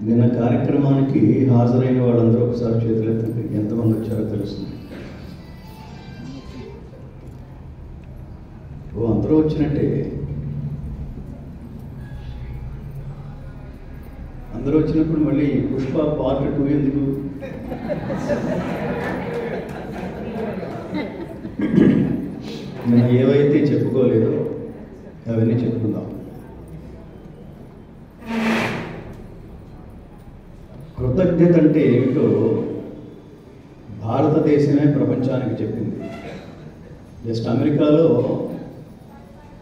నిన్న కార్యక్రమానికి హాజరైన వాళ్ళందరూ ఒకసారి చేతులెత్తండి. ఎంతమంది వచ్చారో తెలుస్తుంది. అందరూ వచ్చినట్టే. అందరూ వచ్చినప్పుడు మళ్ళీ పుష్ప పార్ట్ 2 ఎందుకు? నేను ఏవైతే చెప్పుకోలేదో అవన్నీ చెప్పుకుందాం. కృతజ్ఞత అంటే ఏమిటో భారతదేశమే ప్రపంచానికి చెప్పింది. జస్ట్ అమెరికాలో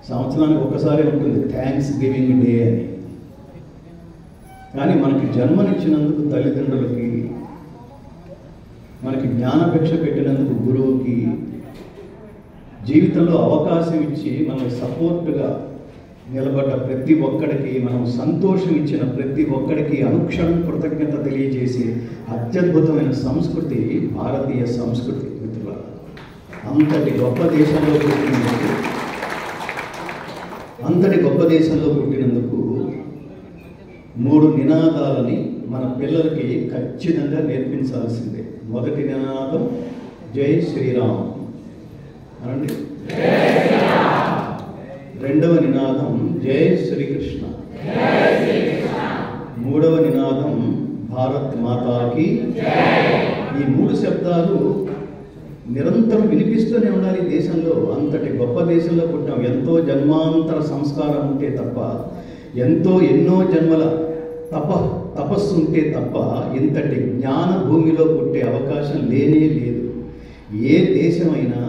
సంవత్సరానికి ఒక్కసారి ఉంటుంది థ్యాంక్స్ గివింగ్ డే అని. కానీ మనకి జన్మనిచ్చినందుకు తల్లిదండ్రులకి, మనకి జ్ఞానభిక్ష పెట్టినందుకు గురువుకి, జీవితంలో అవకాశం ఇచ్చి మనకి సపోర్ట్గా నిలబడ్డ ప్రతి ఒక్కడికి, మనం సంతోషం ఇచ్చిన ప్రతి ఒక్కడికి అనుక్షణం కృతజ్ఞత తెలియజేసే అత్యద్భుతమైన సంస్కృతి భారతీయ సంస్కృతి. మిత్రులారా, అంతటి గొప్ప దేశంలో పుట్టినందుకు 3 నినాదాలని మన పిల్లలకి ఖచ్చితంగా నేర్పించాల్సిందే. మొదటి నినాదం జై శ్రీరామ్ అనండి. రెండవ నినాదం జై శ్రీకృష్ణ. మూడవ నినాదం భారత్ మాతాకి. ఈ 3 శబ్దాలు నిరంతరం వినిపిస్తూనే ఉండాలి దేశంలో. అంతటి గొప్ప దేశంలో పుట్టాం. ఎంతో జన్మాంతర సంస్కారం ఉంటే తప్ప, ఎన్నో జన్మల తపస్సు ఉంటే తప్ప ఇంతటి జ్ఞాన భూమిలో పుట్టే అవకాశం లేనే లేదు. ఏ దేశమైనా,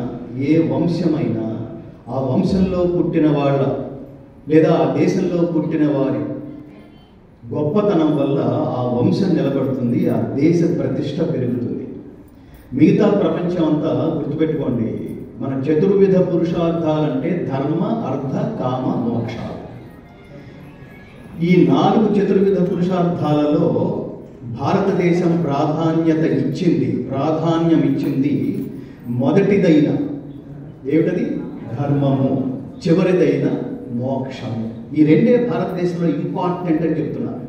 ఏ వంశమైనా ఆ వంశంలో పుట్టిన వాళ్ళ లేదా ఆ దేశంలో పుట్టిన వారి గొప్పతనం వల్ల ఆ వంశం నిలబడుతుంది, ఆ దేశ ప్రతిష్ట పెరుగుతుంది. మిగతా ప్రపంచం అంతా గుర్తుపెట్టుకోండి, మన చతుర్విధ పురుషార్థాలంటే ధర్మ, అర్థ, కామ, మోక్షాలు. ఈ 4 చతుర్విధ పురుషార్థాలలో భారతదేశం ప్రాధాన్యం ఇచ్చింది మొదటిదైన ఏమిటది? ధర్మము. చివరిదైన మోక్షము. ఈ 2 భారతదేశంలో ఇంపార్టెంట్ అని చెప్తున్నారు.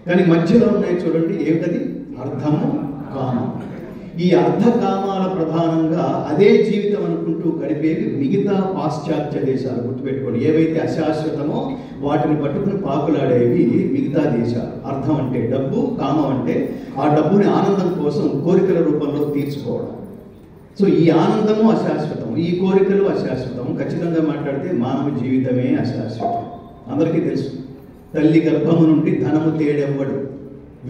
కానీ మధ్యలో ఉన్నాయి చూడండి, ఏమిటది? అర్థము, కామం. ఈ అర్ధకామాల ప్రధానంగా అదే జీవితం అనుకుంటూ గడిపేవి మిగతా పాశ్చాత్య దేశాలు. గుర్తుపెట్టుకోండి, ఏవైతే అశాశ్వతమో వాటిని పట్టుకుని పాకులాడేవి మిగతా దేశాలు. అర్థం అంటే డబ్బు, కామం అంటే ఆ డబ్బుని ఆనందం కోసం కోరికల రూపంలో తీర్చుకోవడం. సో ఈ ఆనందము అశాశ్వతం, ఈ కోరికలు అశాశ్వతం. ఖచ్చితంగా మాట్లాడితే మానవ జీవితమే అశాశ్వతం. అందరికీ తెలుసు, తల్లి గర్భము నుండి ధనము తేడెవ్వడు,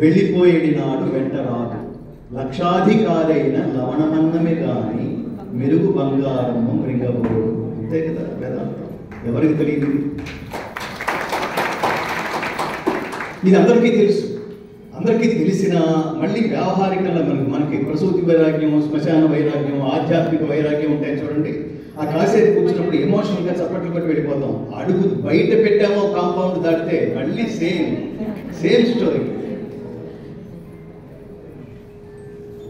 వెళ్ళిపోయేడి నాడు వెంట రాదు, లక్షాధికారైన లవణమన్నమే కానీ మెరుగు బంగారము మృంగబోడు. అంతే కదా వేదాంతం. ఎవరికి తెలియదు? ఇది అందరికీ తెలుసు. అందరికీ తెలిసిన మళ్ళీ వ్యావహారికంగా మనకి ప్రసూతి వైరాగ్యం, శ్మశాన వైరాగ్యం, ఆధ్యాత్మిక వైరాగ్యం ఉంటాయి చూడండి. ఆ కాసేపు కూర్చున్నప్పుడు ఎమోషనల్గా చప్పట్లు కొట్టి వెళ్ళిపోతాం. అడుగు బయట పెట్టామో కాంపౌండ్ దాటితే మళ్ళీ సేమ్ స్టోరీ.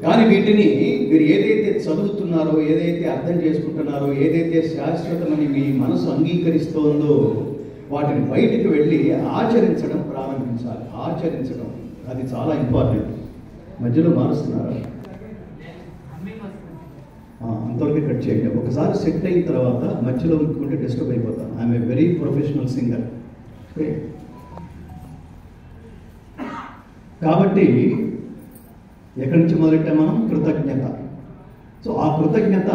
కానీ వీటిని మీరు ఏదైతే చదువుతున్నారో, ఏదైతే అర్థం చేసుకుంటున్నారో, ఏదైతే శాశ్వతమని మీ మనసు అంగీకరిస్తోందో వాటిని బయటకు వెళ్ళి ఆచరించడం ప్రారంభించాలి. ఆచరించడం అది చాలా ఇంపార్టెంట్. మధ్యలో మారుస్తున్నారా? అంతవరకు కట్ చేయండి. ఒకసారి సెట్ అయిన తర్వాత మధ్యలో ఉంచుకుంటే డిస్టర్బ్ అయిపోతాను. I'm a very professional singer. కాబట్టి ఎక్కడి నుంచి మొదలెట్టాం మనం? కృతజ్ఞత. సో ఆ కృతజ్ఞత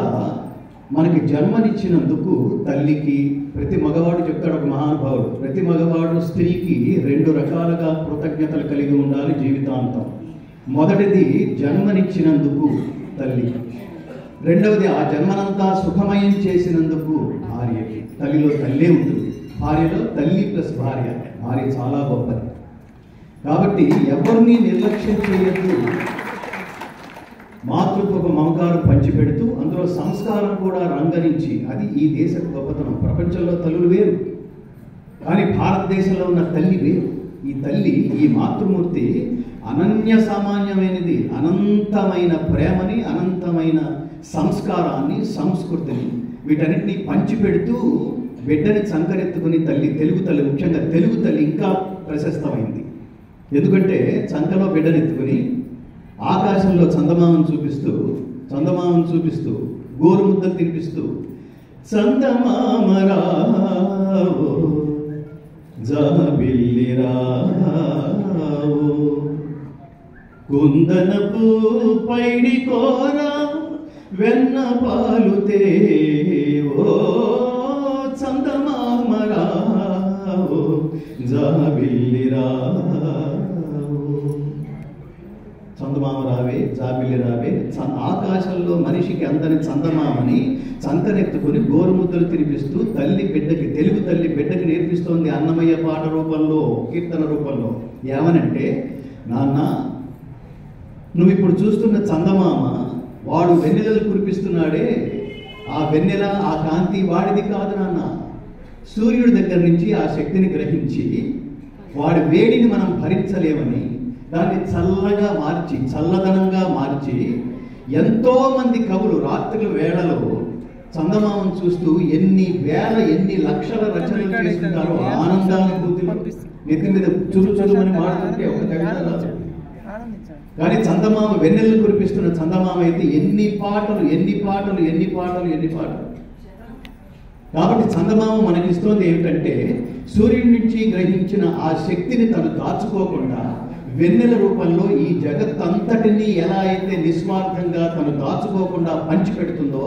మనకి జన్మనిచ్చినందుకు తల్లికి, ప్రతి మగవాడు చెప్తాడు ఒక మహానుభావుడు, ప్రతి మగవాడు స్త్రీకి 2 రకాలుగా కృతజ్ఞతలు కలిగి ఉండాలి జీవితాంతం. మొదటిది జన్మనిచ్చినందుకు తల్లి, రెండవది ఆ జన్మనంతా సుఖమయం చేసినందుకు భార్యకి. తల్లిలో తల్లే ఉంటుంది, భార్యలో తల్లి ప్లస్ భార్య. భార్య చాలా గొప్పది. కాబట్టి ఎవరిని నిర్లక్ష్యం చేయొద్దు. మాతృత్వపు మమకారం పంచిపెడుతూ అందులో సంస్కారం కూడా రంగరించి, అది ఈ దేశ గొప్పతనం. ప్రపంచంలో తల్లులు వేరు, కానీ భారతదేశంలో ఉన్న తల్లి వేరు. ఈ తల్లి, ఈ మాతృమూర్తి అనన్య సామాన్యమైనది. అనంతమైన ప్రేమని, అనంతమైన సంస్కారాన్ని, సంస్కృతిని, వీటన్నిటినీ పంచిపెడుతూ బిడ్డని సంకరెత్తుకుని తల్లి, తెలుగు తల్లి, ముఖ్యంగా తెలుగు తల్లి ఇంకా ప్రశస్తమైంది. ఎందుకంటే చంకలో బిడ్డనెత్తుకుని ఆకాశంలో చందమామను చూపిస్తూ గోరుముద్దలు తినిపిస్తూ చందమామరావో జాబిల్లి రావో కుందనపు పైడి కోరా వెన్న పాలు తేవో చందమామరావో జాబిల్లి రావో చందమామ రావే జాబిల్లి రావే. ఆకాశంలో మనిషికి అందని చందమామని చంకనెత్తుకుని గోరుముద్దలు తినిపిస్తూ తెలుగు తల్లి బిడ్డకి నేర్పిస్తోంది అన్నమయ్య పాట రూపంలో, కీర్తన రూపంలో. ఏమనంటే, నాన్న నువ్వు ఇప్పుడు చూస్తున్న చందమామ వాడు వెన్నెలలు కురిపిస్తున్నాడే, ఆ వెన్నెల ఆ కాంతి వాడిది కాదు నాన్న. సూర్యుడి దగ్గర నుంచి ఆ శక్తిని గ్రహించి వాడి వేడిని మనం భరించలేమని దాన్ని చల్లదనంగా మార్చి ఎంతో మంది కవులు రాత్రుల వేళలో చందమామను చూస్తూ ఎన్ని లక్షల రచనలు చేస్తుంటారో ఆనందానుభూతులు నెత్తి మీద చురుచురుమని మాడుతుంటే ఒక కవిత రాదు. కానీ చందమామ వెన్నెలను కురిపిస్తున్న చందమామ అయితే ఎన్ని పాటలు. కాబట్టి చందమామ మనకిస్తోంది ఏమిటంటే, సూర్యుడి నుంచి గ్రహించిన ఆ శక్తిని తను దాచుకోకుండా వెన్నెల రూపంలో ఈ జగత్తంతటినీ ఎలా అయితే నిస్వార్థంగా తను దాచుకోకుండా పంచిపెడుతుందో,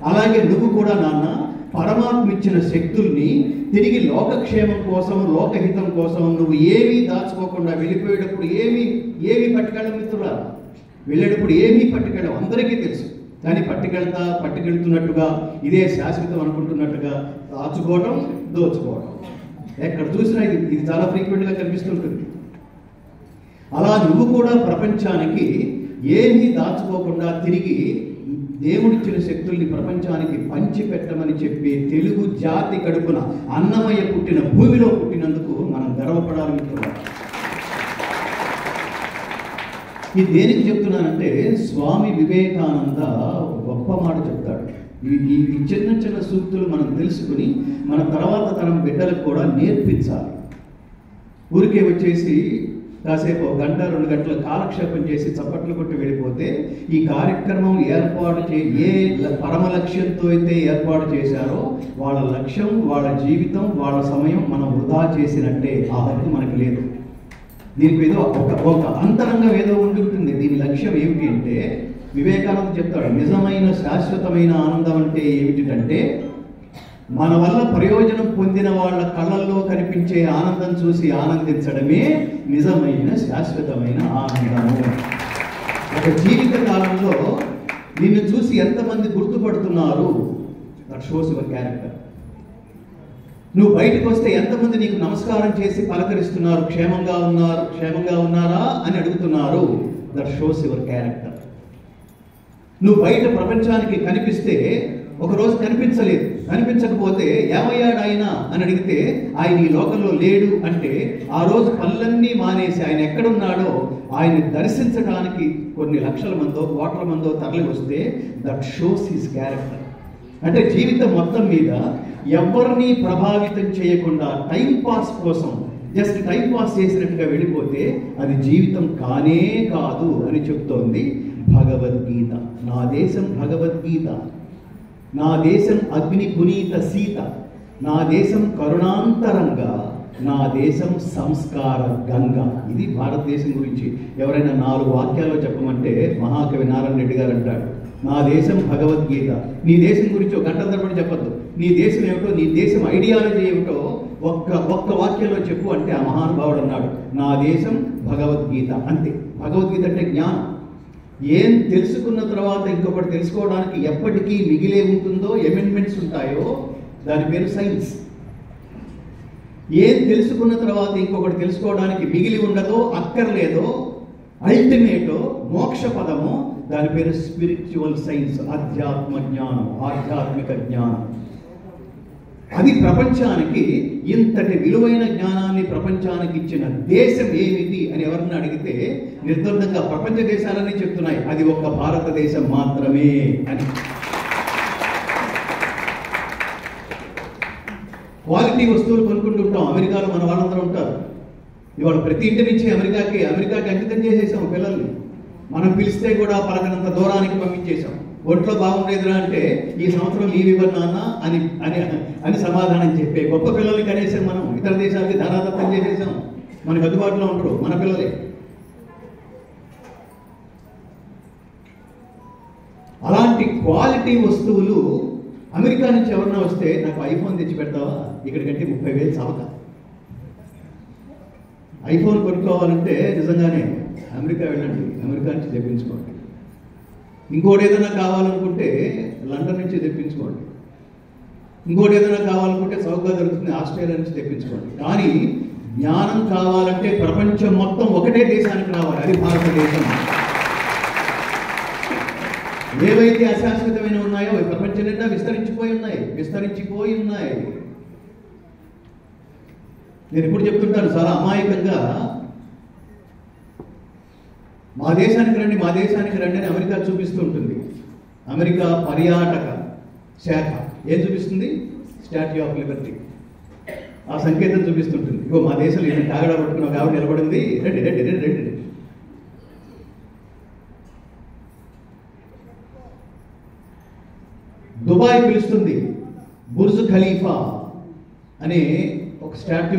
అలాగే నువ్వు కూడా నాన్న పరమాత్మ ఇచ్చిన శక్తుల్ని తిరిగి లోకక్షేమం కోసం, లోకహితం కోసం నువ్వు ఏమీ దాచుకోకుండా వెళ్ళిపోయేటప్పుడు ఏమీ పట్టుకెళ్ళం మిత్రులా. వెళ్ళేటప్పుడు ఏమీ పట్టుకెళ్ళం అందరికీ తెలుసు. కానీ పట్టుకెళ్తున్నట్టుగా ఇదే శాశ్వతం అనుకుంటున్నట్టుగా దాచుకోవడం, దోచుకోవడం ఎక్కడ చూసినా ఇది చాలా ఫ్రీక్వెంట్గా కనిపిస్తుంటుంది. అలా నువ్వు కూడా ప్రపంచానికి ఏమీ దాచుకోకుండా తిరిగి దేవుడిచ్చిన శక్తుల్ని ప్రపంచానికి పంచిపెట్టమని చెప్పి తెలుగు జాతి కడుపున అన్నమయ్య పుట్టిన భూమిలో పుట్టినందుకు మనం గర్వపడాలి మిత్రులు. ఇది దేనికి చెప్తున్నానంటే, స్వామి వివేకానంద గొప్ప మాట చెప్తాడు. ఈ చిన్న సూక్తులు మనం తెలుసుకుని మన తర్వాత తరం బిడ్డలకు కూడా నేర్పించాలి. ఊరికే వచ్చేసి కాసేపు 1 గంట 2 గంటల కాలక్షేపం చేసి చప్పట్లు కొట్టి వెళ్ళిపోతే ఈ కార్యక్రమం ఏ పరమ లక్ష్యంతో అయితే ఏర్పాటు చేశారో వాళ్ళ లక్ష్యం, వాళ్ళ జీవితం, వాళ్ళ సమయం మనం వృధా చేసినట్టే. ఆ హక్కు మనకి లేదు. దీనికి ఏదో ఒక అంతరంగం ఏదో ఉండి ఉంటుంది. దీని లక్ష్యం ఏమిటి అంటే, వివేకానంద చెప్తాడు, నిజమైన శాశ్వతమైన ఆనందం అంటే ఏమిటంటే, మన వల్ల ప్రయోజనం పొందిన వాళ్ళ కళ్ళల్లో కనిపించే ఆనందం చూసి ఆనందించడమే నిజమైన శాశ్వతమైన ఆనందము. ఒక జీవిత కాలంలో నిన్ను చూసి ఎంతమంది గుర్తుపడుతున్నారు, దట్ షోస్ యువర్ క్యారెక్టర్. నువ్వు బయటకు వస్తే ఎంతమంది నీకు నమస్కారం చేసి పలకరిస్తున్నారు, క్షేమంగా ఉన్నారా అని అడుగుతున్నారు, దట్ షోస్ యువర్ క్యారెక్టర్. నువ్వు బయట ప్రపంచానికి కనిపిస్తే ఒకరోజు కనిపించకపోతే ఏమయ్యాడు ఆయన అని అడిగితే ఆయన ఈ లోకంలో లేడు అంటే ఆ రోజు పనులన్నీ మానేసి ఆయన ఎక్కడున్నాడో ఆయన్ని దర్శించడానికి కొన్ని లక్షల మందో కోట్ల మందో తరలి వస్తే దట్ షోస్ హిస్ క్యారెక్టర్. అంటే జీవితం మొత్తం మీద ఎవరిని ప్రభావితం చేయకుండా టైం పాస్ కోసం జస్ట్ టైం పాస్ చేసినట్టుగా వెళ్ళిపోతే అది జీవితం కానే కాదు అని చెప్తోంది భగవద్గీత. నా దేశం భగవద్గీత, నా దేశం అగ్ని పునీత సీత, నా దేశం కరుణాంతరంగా, నా దేశం సంస్కార గంగ. ఇది భారతదేశం గురించి ఎవరైనా 4 వాక్యాల్లో చెప్పమంటే మహాకవి నారాయణ రెడ్డి గారు అంటాడు, నా దేశం భగవద్గీత. నీ దేశం గురించి 1 గంట తరబడి చెప్పద్దు. నీ దేశం ఏమిటో, నీ దేశం ఐడియాలజీ ఏమిటో ఒక్క వాక్యంలో చెప్పు అంటే ఆ మహానుభావుడు అన్నాడు, నా దేశం భగవద్గీత. అంతే. భగవద్గీత అంటే జ్ఞానం. ఏం తెలుసుకున్న తర్వాత ఇంకొకటి తెలుసుకోవడానికి ఎప్పటికీ మిగిలే ఉంటుందో, ఎమెండ్మెంట్స్ ఉంటాయో, దాని పేరు సైన్స్. ఏం తెలుసుకున్న తర్వాత ఇంకొకటి తెలుసుకోవడానికి మిగిలి ఉండదో, అక్కర్లేదో, అల్టిమేటో, మోక్ష పదమో, దాని పేరు స్పిరిచువల్ సైన్స్, ఆధ్యాత్మిక జ్ఞానం. అది ప్రపంచానికి ఇంతటి విలువైన జ్ఞానాన్ని ప్రపంచానికి ఇచ్చిన దేశం ఏమిటి అని ఎవరిని అడిగితే నిర్ద్వందంగా ప్రపంచ దేశాలన్నీ చెప్తున్నాయి అది ఒక్క భారతదేశం మాత్రమే అని. క్వాలిటీ వస్తువులు కొనుక్కుంటుంటాం. అమెరికాలో మన వాళ్ళందరూ ఉంటారు. ఇవాళ ప్రతి ఇంటి నుంచి అమెరికాకి అంకితం చేసేసాం పిల్లల్ని. మనం పిలిస్తే కూడా పలకనంత దూరానికి పంపించేశాం. ఒంట్లో బాగుండేదిరా అంటే ఈ సంవత్సరం లీవ్ ఇవ్వరు నాన్న అని అని అని సమాధానం చెప్పే గొప్ప పిల్లల్ని కనేసాం మనం. ఇతర దేశాలకి ధనాదత్తం చేసేసాం. మనకు అందుబాటులో ఉండరు మన పిల్లలే. అలాంటి క్వాలిటీ వస్తువులు అమెరికా నుంచి ఎవరన్నా వస్తే నాకు ఐఫోన్ తెచ్చి పెడతావా, ఇక్కడికంటే 30,000 చవక. ఐఫోన్ కొనుక్కోవాలంటే నిజంగానే అమెరికా వెళ్ళండి, అమెరికా నుంచి తెప్పించుకోండి. ఇంకోటి ఏదైనా కావాలనుకుంటే లండన్ నుంచి తెప్పించుకోండి. ఇంకోటి ఏదైనా కావాలనుకుంటే చౌకగా దొరుకుతుంది ఆస్ట్రేలియా నుంచి తెప్పించుకోండి. కానీ జ్ఞానం కావాలంటే ప్రపంచం మొత్తం ఒకటే దేశానికి రావాలి, అది భారతదేశం. ఏవైతే అశాశ్వతమైన ఉన్నాయో ప్రపంచం నిండా విస్తరించిపోయి ఉన్నాయి. నేను ఇప్పుడు చెప్తుంటాను చాలా అమాయకంగా, మా దేశానికి రండి అని అమెరికా చూపిస్తూ ఉంటుంది. అమెరికా పర్యాటక శాఖ ఏం చూపిస్తుంది? Statue of Liberty. ఆ సంకేతం చూపిస్తుంటుంది. ఇగో మా దేశంలో ఏదైనా కాగడా పట్టుకున్న ఒక ఆవిడ నిలబడింది, రండి రండి రండి రండి. దుబాయ్ పిలుస్తుంది, బుర్జ్ ఖలీఫా అనే ఒక స్టాట్యూ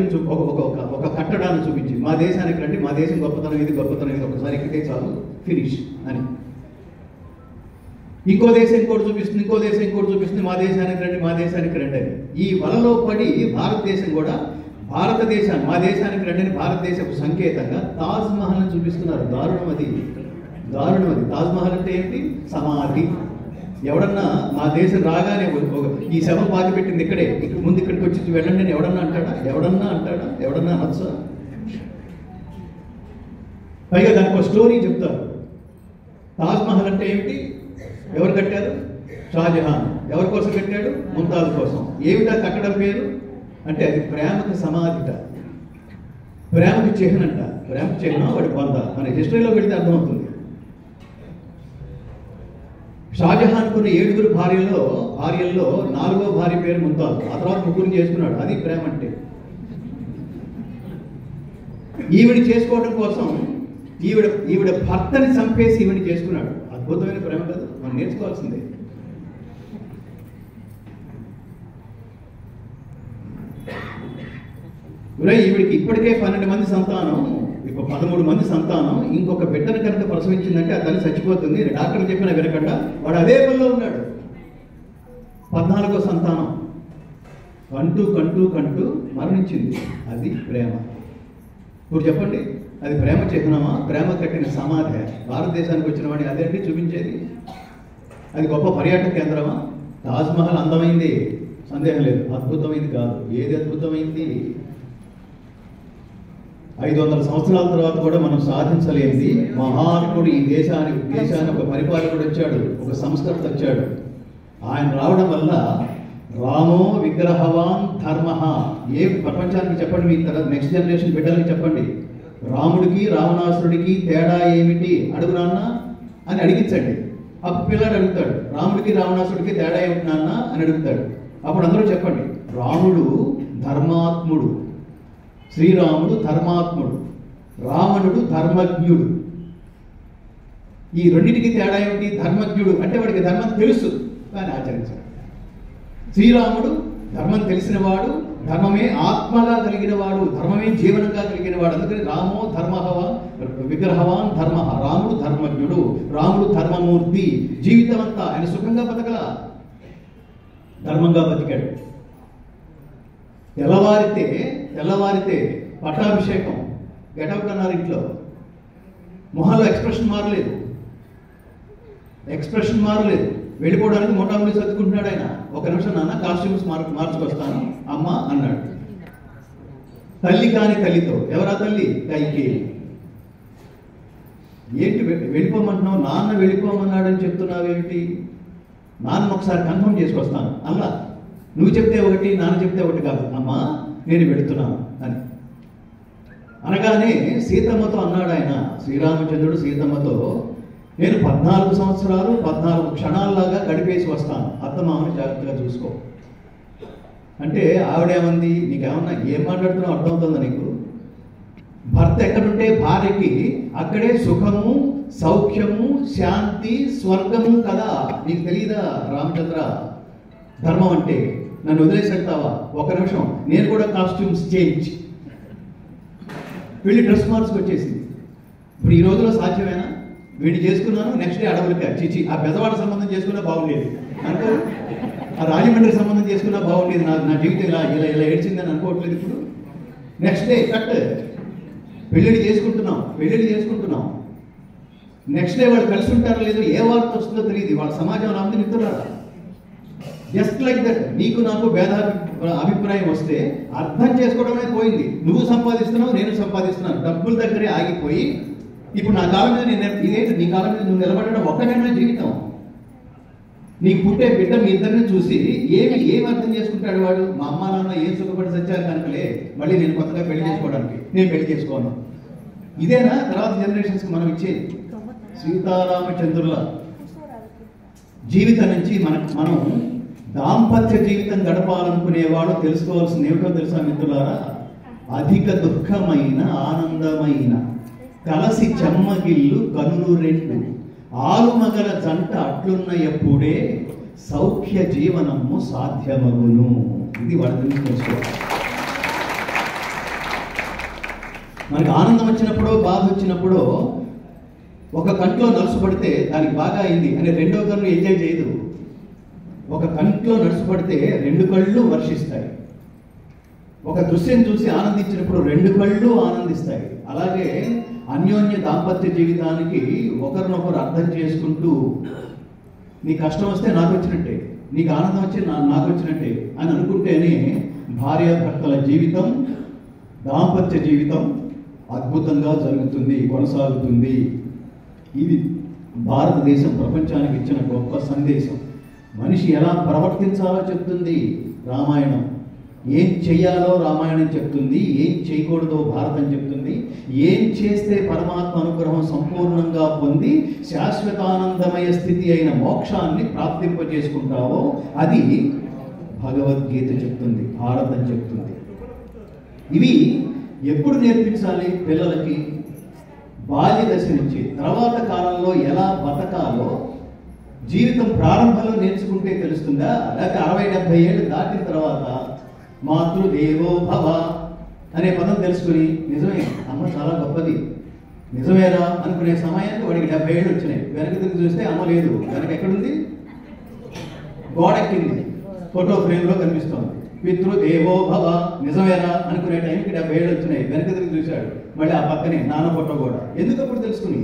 ఒక కట్టడాన్ని చూపించి మా దేశానికి రండి, మా దేశం గొప్పతనం ఇది ఒకసారి ఎక్కితే చాలు ఫినిష్ అని. ఇంకో దేశం ఇంకోటి చూపిస్తుంది, మా దేశానికి రండి అని. ఈ వలలో పడి భారతదేశం కూడా మా దేశానికి రండి అని భారతదేశపు సంకేతంగా తాజ్ మహల్ని చూపిస్తున్నారు. దారుణం అది. తాజ్ మహల్ అంటే ఏంటి? సమాధి. ఎవడన్నా మా దేశం రాగానే ఈ శవం పాతి పెట్టింది ఇక్కడే, ఇక్కడికి వచ్చి వెళ్ళండి అని ఎవడన్నా అంటాడా? ఎవడన్నా అనొచ్చా? పైగా దానికి ఒక స్టోరీ చెప్తారు. తాజ్ మహల్ అంటే ఏమిటి? ఎవరు కట్టారు? షాజహాన్. ఎవరి కోసం కట్టాడు? ముంతాజ్ కోసం. ఏమిటా కట్టడం పేరు అంటే అది ప్రేమకు సమాధిట, ప్రేమకు చిహ్నంట. ప్రేమకు చిహ్నం వాడి పొంద. మన హిస్టరీలో వెళితే అర్థమవుతుంది. షాజహాన్ కొన్ని 7 భార్యల్లో 4వ భార్య పేరు ముంతాజ్. ఆ తర్వాత 3 చేసుకున్నాడు. అది ప్రేమ అంటే. ఈవిడ చేసుకోవడం కోసం ఈవిడ భర్తని చంపేసి ఈవిడ చేసుకున్నాడు. అద్భుతమైన ప్రేమ కదా, మనం నేర్చుకోవాల్సిందే. ఈవిడికి ఇప్పటికే 12 మంది సంతానం, ఇప్పుడు 13 మంది సంతానం. ఇంకొక బిడ్డను కనుక ప్రసవించిందంటే ఆ తల్లి చచ్చిపోతుంది. డాక్టర్ చెప్పిన వినకుండా వాడు అదే పనిలో ఉన్నాడు. 14వ సంతానం కంటూ మరణించింది. అది ప్రేమ. ఇప్పుడు చెప్పండి, అది ప్రేమ చిహ్నమా? ప్రేమ కట్టిన సమాధి. భారతదేశానికి వచ్చిన వాడిని అదేంటి చూపించేది? అది గొప్ప పర్యాటక కేంద్రమా? తాజ్ మహల్ అందమైంది, సందేహం లేదు. అద్భుతమైంది కాదు. ఏది అద్భుతమైంది? 500 సంవత్సరాల తర్వాత కూడా మనం సాధించలేనిది మహాత్ముడు ఈ దేశానికి ఒక పరిపాలకుడు వచ్చాడు, ఒక సంస్కర్త వచ్చాడు. ఆయన రావడం వల్ల రామో విగ్రహవాన్ ధర్మ. ఏ ప్రపంచానికి చెప్పండి, మీ తర్వాత నెక్స్ట్ జనరేషన్ బిడ్డలకి చెప్పండి, రాముడికి రావణాసురుడికి తేడా ఏమిటి అడుగు నాన్న అని అడిగించండి. అప్పుడు పిల్లాడు అడుగుతాడు, రాముడికి రావణాసురుడికి తేడా ఏమిటి నాన్న అని అడుగుతాడు. అప్పుడు అందరూ చెప్పండి, రాముడు ధర్మాత్ముడు, శ్రీరాముడు ధర్మాత్ముడు, రావణుడు ధర్మజ్ఞుడు. ఈ రెండింటికి తేడా ఏమిటి? ధర్మజ్ఞుడు అంటే వాడికి ధర్మం తెలుసు కానీ ఆచరించాడు. శ్రీరాముడు ధర్మం తెలిసినవాడు, ధర్మమే ఆత్మగా కలిగినవాడు, ధర్మమే జీవనంగా కలిగినవాడు. అందుకని రామో విగ్రహవాన్ ధర్మ. రాముడు ధర్మజ్ఞుడు, రాముడు ధర్మమూర్తి. జీవితం అంతా ఆయన సుఖంగా బతకలా, ధర్మంగా బతికాడు. తెల్లవారితే పట్టాభిషేకం, గెటౌట్ అన్నారు ఇంట్లో. మొహంలో ఎక్స్ప్రెషన్ మారలేదు. వెళ్ళిపోవడానికి మోటాములు సర్దుకుంటున్నాడు ఆయన. 1 నిమిషం నాన్న కాస్ట్యూమ్స్ మార్చుకొస్తాను అమ్మ అన్నాడు. తల్లి కాని తల్లితో. ఎవరా తల్లి? కైకేయి. ఏంటి వెళ్ళిపోమంటున్నావు? నాన్న వెళ్ళిపోమన్నాడని చెప్తున్నావేమిటి? నాన్న ఒకసారి కన్ఫర్మ్ చేసుకొస్తాను అలా. నువ్వు చెప్తే ఒకటి, నాన్న చెప్తే ఒకటి కాదు. అమ్మా నేను వెళుతున్నాను అని అనగానే సీతమ్మతో అన్నాడు ఆయన. శ్రీరామచంద్రుడు సీతమ్మతో, నేను 14 సంవత్సరాలు 14 క్షణాల్లాగా గడిపేసి వస్తాను, అత్తమామని జాగ్రత్తగా చూసుకో అంటే ఆవిడేమంది, నీకేమన్నా ఏం మాట్లాడుతున్నావు అర్థమవుతుందా నీకు? భర్త ఎక్కడుంటే భార్యకి అక్కడే సుఖము, సౌఖ్యము, శాంతి, స్వర్గము కదా. నీకు తెలియదా రామచంద్ర ధర్మం అంటే? నన్ను వదిలేసి వెళ్తావా? ఒక నిమిషం, నేను కూడా కాస్ట్యూమ్స్ చేంజ్, వెళ్ళి డ్రెస్ మార్చుకొచ్చేసింది. ఇప్పుడు ఈ రోజులో సాధ్యమేనా? వీడిని చేసుకున్నాను, నెక్స్ట్ డే అడవులకి చిచి ఆ పెద్దవాడ సంబంధం చేసుకున్నా బాగుండేది అనుకో, ఆ రాజమండ్రి సంబంధం చేసుకున్నా బాగుండేది, నా జీవితం ఇలా ఇలా ఇలా ఏడ్చిందని అనుకోవట్లేదు. ఇప్పుడు నెక్స్ట్ డే కట్ పెళ్ళిళ్ళు చేసుకుంటున్నాం. నెక్స్ట్ డే వాళ్ళు కలిసి ఉంటారో లేదో, ఏ వార్త వస్తుందో తెలియదు. వాళ్ళ సమాజంలో అందరూ నిద్రరారా. జస్ట్ లైక్ దట్ నీకు నాకు భేద అభిప్రాయం వస్తే అర్థం చేసుకోవడమే పోయింది. నువ్వు సంపాదిస్తున్నావు, నేను సంపాదిస్తున్నాను, డబ్బుల దగ్గరే ఆగిపోయి ఇప్పుడు నా కాలం మీద ఇదేంటి, నీ కాలం మీద నువ్వు నిలబడడం ఒక్కడైనా జీవితం. నీకు పుట్టే బిడ్డ మీ ఇద్దరిని చూసి ఏం అర్థం చేసుకుంటాడు వాడు? మా అమ్మ నాన్న ఏం సుఖపడి సచ్చారు కనుకలే మళ్ళీ నేను కొత్తగా పెళ్లి చేసుకోవడానికి నేను పెళ్లి చేసుకోను. ఇదేనా తర్వాత జనరేషన్స్కి మనం ఇచ్చేది? సీతారామచంద్రుల జీవితం నుంచి మనం దాంపత్య జీవితం గడపాలనుకునేవాడు తెలుసుకోవాల్సింది ఏమిటో తెలుసా మిత్రులారా? అధిక దుఃఖమైన ఆనందమైన కలసి చెమ్మగిల్లు కనులు రెండు ఆలుమగల జంట అట్లున్న ఎప్పుడే సౌఖ్య జీవనము సాధ్యమగును. ఇది వాడి గురించి తెలుసుకోవాలి. మనకి ఆనందం వచ్చినప్పుడు, బాధ వచ్చినప్పుడు ఒక కంట్లో నలుసు పడితే దానికి బాగా అయింది అని రెండో కన్ను ఎంజాయ్ చేయదు. ఒక కంట్లో నలుసు పడితే రెండు కళ్ళు వర్షిస్తాయి. ఒక దృశ్యం చూసి ఆనందించినప్పుడు రెండు కళ్ళు ఆనందిస్తాయి. అలాగే అన్యోన్య దాంపత్య జీవితానికి ఒకరినొకరు అర్థం చేసుకుంటూ, నీ కష్టం వస్తే నాకు వచ్చినట్టే, నీకు ఆనందం వచ్చి నాకు వచ్చినట్టే అని అనుకుంటేనే భార్యాభర్తల జీవితం, దాంపత్య జీవితం అద్భుతంగా జరుగుతుంది, కొనసాగుతుంది. ఇది భారతదేశం ప్రపంచానికి ఇచ్చిన గొప్ప సందేశం. మనిషి ఎలా ప్రవర్తించాలో చెప్తుంది రామాయణం. ఏం చెయ్యాలో రామాయణం చెప్తుంది, ఏం చేయకూడదో భారతం చెప్తుంది. ఏం చేస్తే పరమాత్మ అనుగ్రహం సంపూర్ణంగా పొంది శాశ్వతానందమయ స్థితి అయిన మోక్షాన్ని ప్రాప్తింపజేసుకుంటావో అది భగవద్గీత చెప్తుంది, భారతం చెప్తుంది. ఇవి ఎప్పుడు నేర్పించాలి పిల్లలకి? బాల్య దశ నుంచి. తర్వాత కాలంలో ఎలా బతకాలో జీవితం ప్రారంభంలో నేర్చుకుంటే తెలుస్తుందా? లేకపోతే 60-70 ఏళ్ళు దాటిన తర్వాత మాతృదేవో భవ అనే పదం తెలుసుకుని నిజమే అమ్మ చాలా గొప్పది, నిజమేరా అనుకునే సమయానికి వాడికి 70 ఏళ్ళు వచ్చినాయి. వెనక తిరిగి చూస్తే అమ్మ లేదు, వెనక ఎక్కడుంది? గోడెక్కింది, ఫోటో ఫ్రేమ్లో కనిపిస్తోంది. పితృదేవో భవ నిజమేరా అనుకునే టైంకి 70 ఏళ్ళు వచ్చినాయి. వెనక తిరిగి చూశాడు, మళ్ళీ ఆ పక్కనే నాన్న ఫోటో కూడా. ఎందుకు అప్పుడు తెలుసుకుని?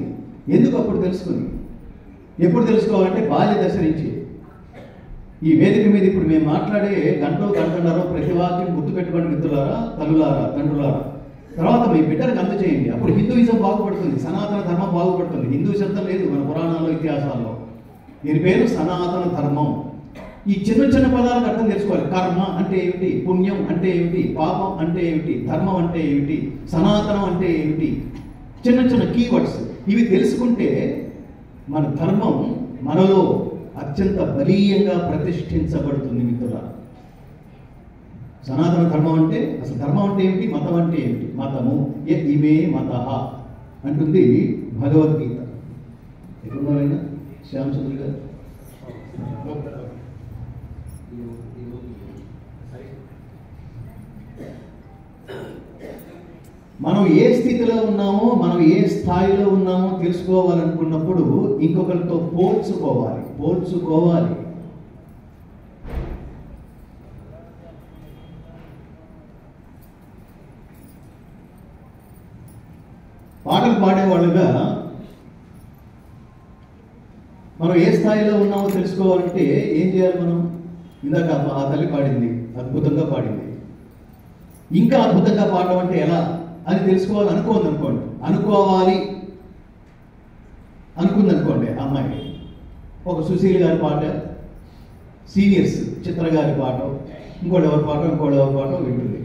ఎప్పుడు తెలుసుకోవాలంటే బాల్య దశ నుంచి. ఈ వేదిక మీద ఇప్పుడు మేము మాట్లాడే గంటన్నర ప్రతి వాక్యం గుర్తుపెట్టుకోండి మిత్రులారా, తల్లులారా, తండ్రులారా. తర్వాత మీ బిడ్డలకు అందజేయండి. అప్పుడు హిందూయిజం బాగుపడుతుంది, సనాతన ధర్మం బాగుపడుతుంది. హిందూ శబ్దం లేదు మన పురాణాల్లో, ఇతిహాసాల్లో. దీని పేరు సనాతన ధర్మం. ఈ చిన్న చిన్న పదాలకు అర్థం తెలుసుకోవాలి. కర్మ అంటే ఏమిటి, పుణ్యం అంటే ఏమిటి, పాపం అంటే ఏమిటి, ధర్మం అంటే ఏమిటి, సనాతనం అంటే ఏమిటి, చిన్న చిన్న కీవర్డ్స్. ఇవి తెలుసుకుంటే మన ధర్మం మనలో అత్యంత బలీయంగా ప్రతిష్ఠించబడుతుంది మిత్రులారా. సనాతన ధర్మం అంటే అసలు ధర్మం అంటే ఏమిటి, మతం అంటే ఏమిటి? మతము ఇమే మత అంటుంది భగవద్గీత. ఎక్కడున్నారైనా శ్యామచంద్ర గారు? మనం ఏ స్థితిలో ఉన్నామో, మనం ఏ స్థాయిలో ఉన్నామో తెలుసుకోవాలనుకున్నప్పుడు ఇంకొకరితో పోల్చుకోవాలి. పాటలు పాడేవాళ్ళుగా మనం ఏ స్థాయిలో ఉన్నామో తెలుసుకోవాలంటే ఏం చేయాలి మనం? ఇందాక ఆ తల్లి పాడింది, అద్భుతంగా పాడింది. ఇంకా అద్భుతంగా పాడడం అంటే ఎలా అని తెలుసుకోవాలి అనుకుందనుకోండి అమ్మాయి. ఒక సుశీల్ గారి పాట, సీనియర్స్ చిత్ర గారి పాట, ఇంకోటి ఎవరి పాట వింటుంది.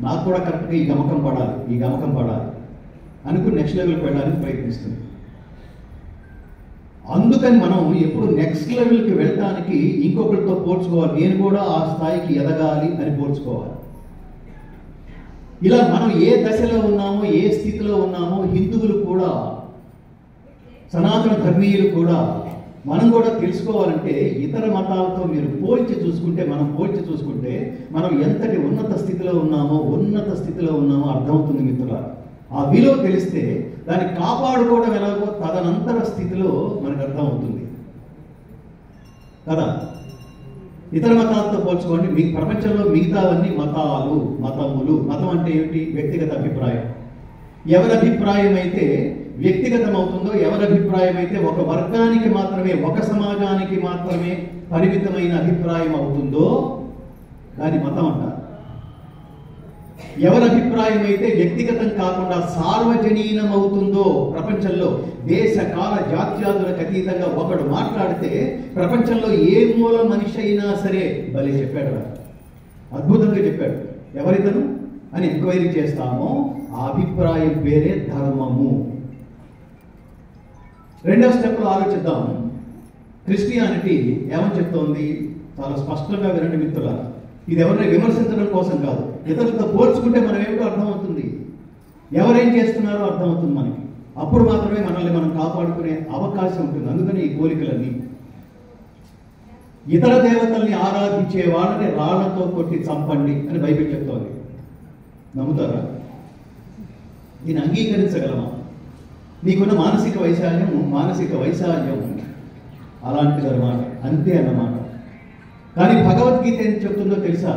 నాకు కూడా కరెక్ట్గా ఈ గమకం పడాలి అనుకుని నెక్స్ట్ లెవెల్కి వెళ్ళడానికి ప్రయత్నిస్తుంది. అందుకని మనం ఎప్పుడు నెక్స్ట్ లెవెల్కి వెళ్ళడానికి ఇంకొకరితో పోల్చుకోవాలి. నేను కూడా ఆ స్థాయికి ఎదగాలి అని పోల్చుకోవాలి. ఇలా మనం ఏ దశలో ఉన్నామో, ఏ స్థితిలో ఉన్నామో హిందువులు కూడా, సనాతన ధర్మీయులు కూడా, మనం కూడా తెలుసుకోవాలంటే ఇతర మతాలతో మీరు పోల్చి చూసుకుంటే, మనం ఎంతటి ఉన్నత స్థితిలో ఉన్నామో అర్థమవుతుంది మిత్రులారా. ఆ విలువ తెలిస్తే దాన్ని కాపాడుకోవడం ఎలాగో తదనంతర స్థితిలో మనకు అర్థమవుతుంది కదా. ఇతర మతాలతో పోల్చుకోండి. మీ ప్రపంచంలో మిగతావన్నీ మతములు. మతం అంటే ఏమిటి? వ్యక్తిగత అభిప్రాయం. ఎవరి అభిప్రాయం అయితే వ్యక్తిగతం అవుతుందో, ఎవరి అభిప్రాయం అయితే ఒక వర్గానికి మాత్రమే, ఒక సమాజానికి మాత్రమే పరిమితమైన అభిప్రాయం అవుతుందో దాని మతం అంటారు. ఎవరి అభిప్రాయం అయితే వ్యక్తిగతం కాకుండా సార్వజనీనం అవుతుందో, ప్రపంచంలో దేశ కాల జాత్యాదులకు అతీతంగా ఒకడు మాట్లాడితే ప్రపంచంలో ఏ మూల మనిషి అయినా సరే భలే చెప్పాడు, అద్భుతంగా చెప్పాడు, ఎవరితను అని ఎంక్వైరీ చేస్తామో ఆ అభిప్రాయం పేరే ధర్మము. రెండవ స్టెప్లో ఆలోచిద్దాం. క్రిస్టియానిటీ ఏమని చెప్తోంది? చాలా స్పష్టంగా వినండి మిత్రులారా. ఇది ఎవరిని విమర్శించడం కోసం కాదు, ఇతరులతో పోల్చుకుంటే మనం ఏమిటో అర్థమవుతుంది, ఎవరేం చేస్తున్నారో అర్థమవుతుంది మనకి. అప్పుడు మాత్రమే మనల్ని మనం కాపాడుకునే అవకాశం ఉంటుంది. అందుకని ఈ పోలికలన్నీ. ఇతర దేవతల్ని ఆరాధించే వాళ్ళని రాళ్లతో కొట్టి చంపండి అని బైబిల్ చెప్తోంది. నమ్ముతారా? దీన్ని అంగీకరించగలమా? నీకున్న మానసిక వైశాల్యం అలాంటిదన్నమాట, అంతే అన్నమాట. కానీ భగవద్గీత ఏం చెప్తుందో తెలుసా?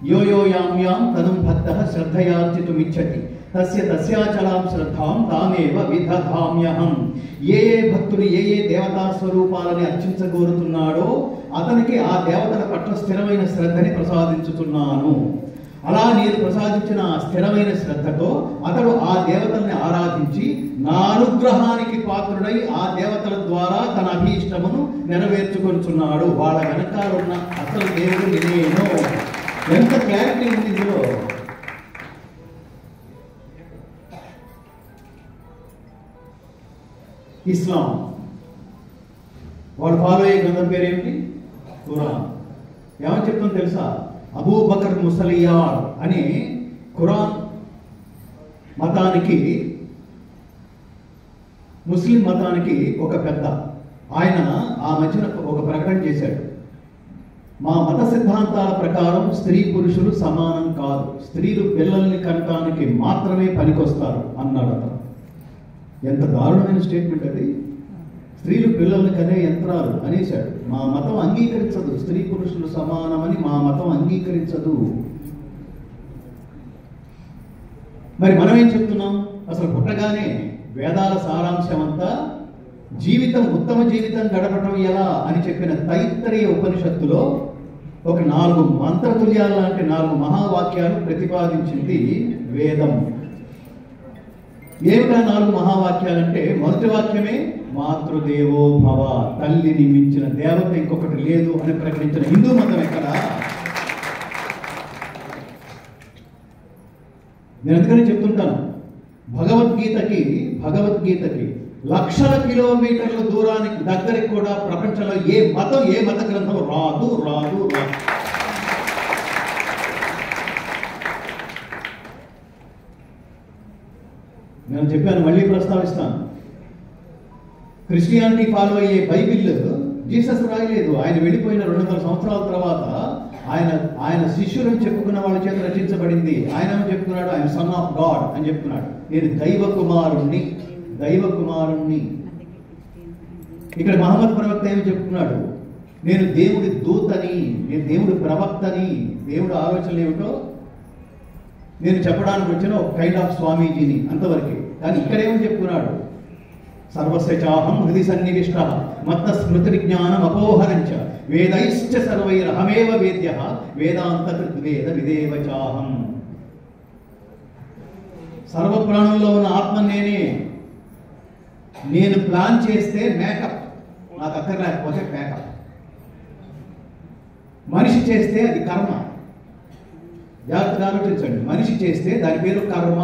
యో యో యామ్యాం తనం భక్తః శ్రద్ధయార్జితుమిచ్చతి తస్య తస్యాచలాం శ్రద్ధాం తామేవ విదధామ్యహం. ఏ భక్తుడు ఏ దేవతా స్వరూపాలని అర్చించగోరుతున్నాడో అతనికి ఆ దేవతల పట్ల స్థిరమైన శ్రద్ధని ప్రసాదించుతున్నాను. అలా నేను ప్రసాదించిన స్థిరమైన శ్రద్ధతో అతడు ఆ దేవతల్ని ఆరాధించి నా అనుగ్రహానికి పాత్రుడై ఆ దేవతల ద్వారా తన అభీష్టమును నెరవేర్చుకొనుచున్నాడు. వాళ్ళ వెనకాల ఉన్న అసలు దేవుడు నేనేనో. ఎంత క్లారిటీ ఉంది ఇందులో. ఇస్లాం వాళ్ళు ఫాలో అయ్యే గ్రంథం పేరేమిటి? ఖురాన్. ఏమని చెప్తుందో తెలుసా? అబూబకర్ ముసలియార్ అని ఖురాన్ మతానికి, ముస్లిం మతానికి ఒక పెద్ద ఆయన ఆ మధ్యన ఒక ప్రకటన చేశాడు. మా మత సిద్ధాంతాల ప్రకారం స్త్రీ పురుషులు సమానం కాదు, స్త్రీలు పిల్లల్ని కనటానికి మాత్రమే పనికొస్తారు అన్నాడు అతను. ఎంత దారుణమైన స్టేట్మెంట్ అది! స్త్రీలు పిల్లల్ని కనే యంత్రాలు అనేశాడు. మా మతం అంగీకరించదు స్త్రీ పురుషులు సమానమని, మా మతం అంగీకరించదు. మరి మనం ఏం చెప్తున్నాం? అసలు పుట్టగానే వేదాల సారాంశం అంతా ఉత్తమ జీవితం గడపటం ఎలా అని చెప్పిన తైత్తరీయ ఉపనిషత్తులో ఒక 4 మంత్రతుల్యాలు లాంటి 4 మహావాక్యాలు ప్రతిపాదించింది వేదం. ఏమిటా 4 మహావాక్యాలంటే, మొదటి వాక్యమే మాతృదేవో భవ, తల్లిని మించిన దేవత ఇంకొకటి లేదు అని ప్రకటించిన హిందూ మతం ఎక్కడ? నేను అందుకని చెప్తుంటాను, భగవద్గీతకి లక్షల కిలోమీటర్ల దూరానికి దగ్గరికి కూడా ప్రపంచంలో ఏ మత గ్రంథం రాదు. నేను చెప్పాను, మళ్ళీ ప్రస్తావిస్తాను. క్రిస్టియానిటీ ఫాలో అయ్యే బైబిల్ జీసస్ రాయలేదు. ఆయన వెళ్ళిపోయిన 200 సంవత్సరాల తర్వాత ఆయన శిష్యులను చెప్పుకున్న వాళ్ళ చేత రచించబడింది. ఆయన చెప్పుకున్నాడు, ఆయన సన్ ఆఫ్ గాడ్ అని చెప్తున్నాడు. నేను దైవ కుమారుణ్ణి. ఇక్కడ మహమ్మద్ ప్రవక్త ఏమి చెప్తున్నాడు? నేను దేవుడి దూతని, నేను దేవుడి ప్రవక్తని. దేవుడి ఆలోచనలు ఏమిటో నేను చెప్పడానికి వచ్చిన ఒక కైండ్ ఆఫ్ స్వామీజీని, అంతవరకే. కానీ ఇక్కడేమని చెప్తున్నాడు? సర్వస్య చాహం హృది సన్నివిష్ట మత్త స్మృతి జ్ఞానం అపోహరంచ వేదైశ్చ సర్వైరహమేవ వేద్యః వేదాంతకృద్వేద విదేవ చాహం. సర్వ ప్రాణంలో ఉన్న ఆత్మ నేనే. నేను ప్లాన్ చేస్తే మేకప్, నాకు అక్కర్లేకపోతే మేకప్. మనిషి చేస్తే అది కర్మ. జాగ్రత్తగా ఆలోచించండి. మనిషి చేస్తే దాని పేరు కర్మ.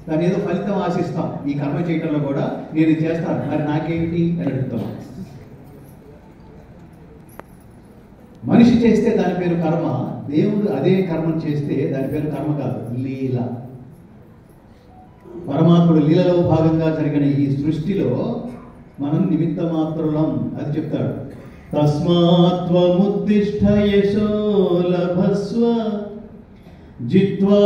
దాని ఏదో ఫలితం ఆశిస్తాం. ఈ కర్మ చేయడంలో కూడా నేను ఇది చేస్తాను, మరి నాకేమిటి అని అడుగుతాం. మనిషి చేస్తే దాని పేరు కర్మ. దేవుడు అదే కర్మను చేస్తే దాని పేరు కర్మ కాదు, లీల. పరమాత్మ పరమాత్ముడు లీలలో భాగంగా జరిగిన ఈ సృష్టిలో మనం నిమిత్త మాత్రులం. అది చెప్తాడు. తస్మాత్వముత్తిష్ఠ యశో లభస్వ జిత్వా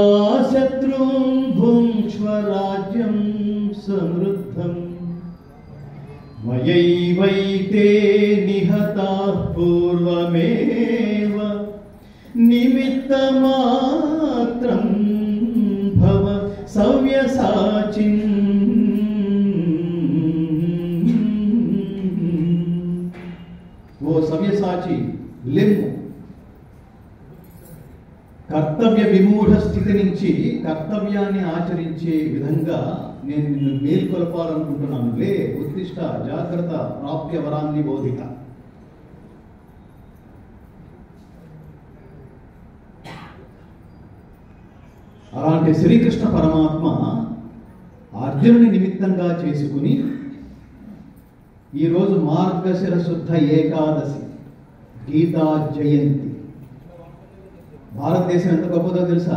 శత్రుం భుంక్ష్వ రాజ్యం సమృద్ధం మయైవైతే నిహతాః పూర్వమేవ నిమిత్తమాత్రం భవ సవ్యసాచిం. ఓ సవ్యసాచి, లెమ్ము. కర్తవ్య విమూఢ స్థితి నుంచి కర్తవ్యాన్ని ఆచరించే విధంగా నేను నిన్ను మేల్కొల్పాలనుకుంటున్నాను. లే, ఉత్తిష్ట, జాగ్రత్త, ప్రాప్య వరాన్ని బోధిత. అలాంటి శ్రీకృష్ణ పరమాత్మ అర్జునుని నిమిత్తంగా చేసుకుని ఈరోజు మార్గశిర శుద్ధ ఏకాదశి, గీతా జయంతి. భారతదేశం ఎంత గొప్పదో తెలుసా?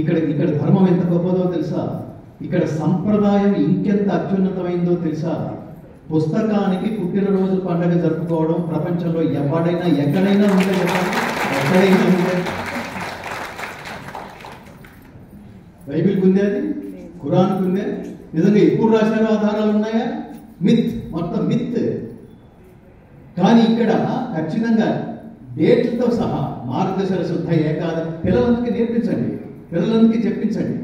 ఇక్కడ ధర్మం ఎంత గొప్పదో తెలుసా? ఇక్కడ సంప్రదాయం ఇంకెంత అత్యున్నతమైందో తెలుసా? పుస్తకానికి పుట్టినరోజు పండుగ జరుపుకోవడం ప్రపంచంలో ఎక్కడైనా ఉంటే ఎక్కడైనా ఉంటే. బైబిల్కి ఉందే, అది ఖురాన్కి ఉందే. నిజంగా ఎప్పుడు రాశారో ఆధారాలు ఉన్నాయా? మిత్, మొత్తం మిత్. కానీ ఇక్కడ ఖచ్చితంగా డేట్లతో సహా మార్గశిర శుద్ధ ఏకాదశి పిల్లలందరికీ నేర్పించండి, పిల్లలందరికీ చెప్పించండి.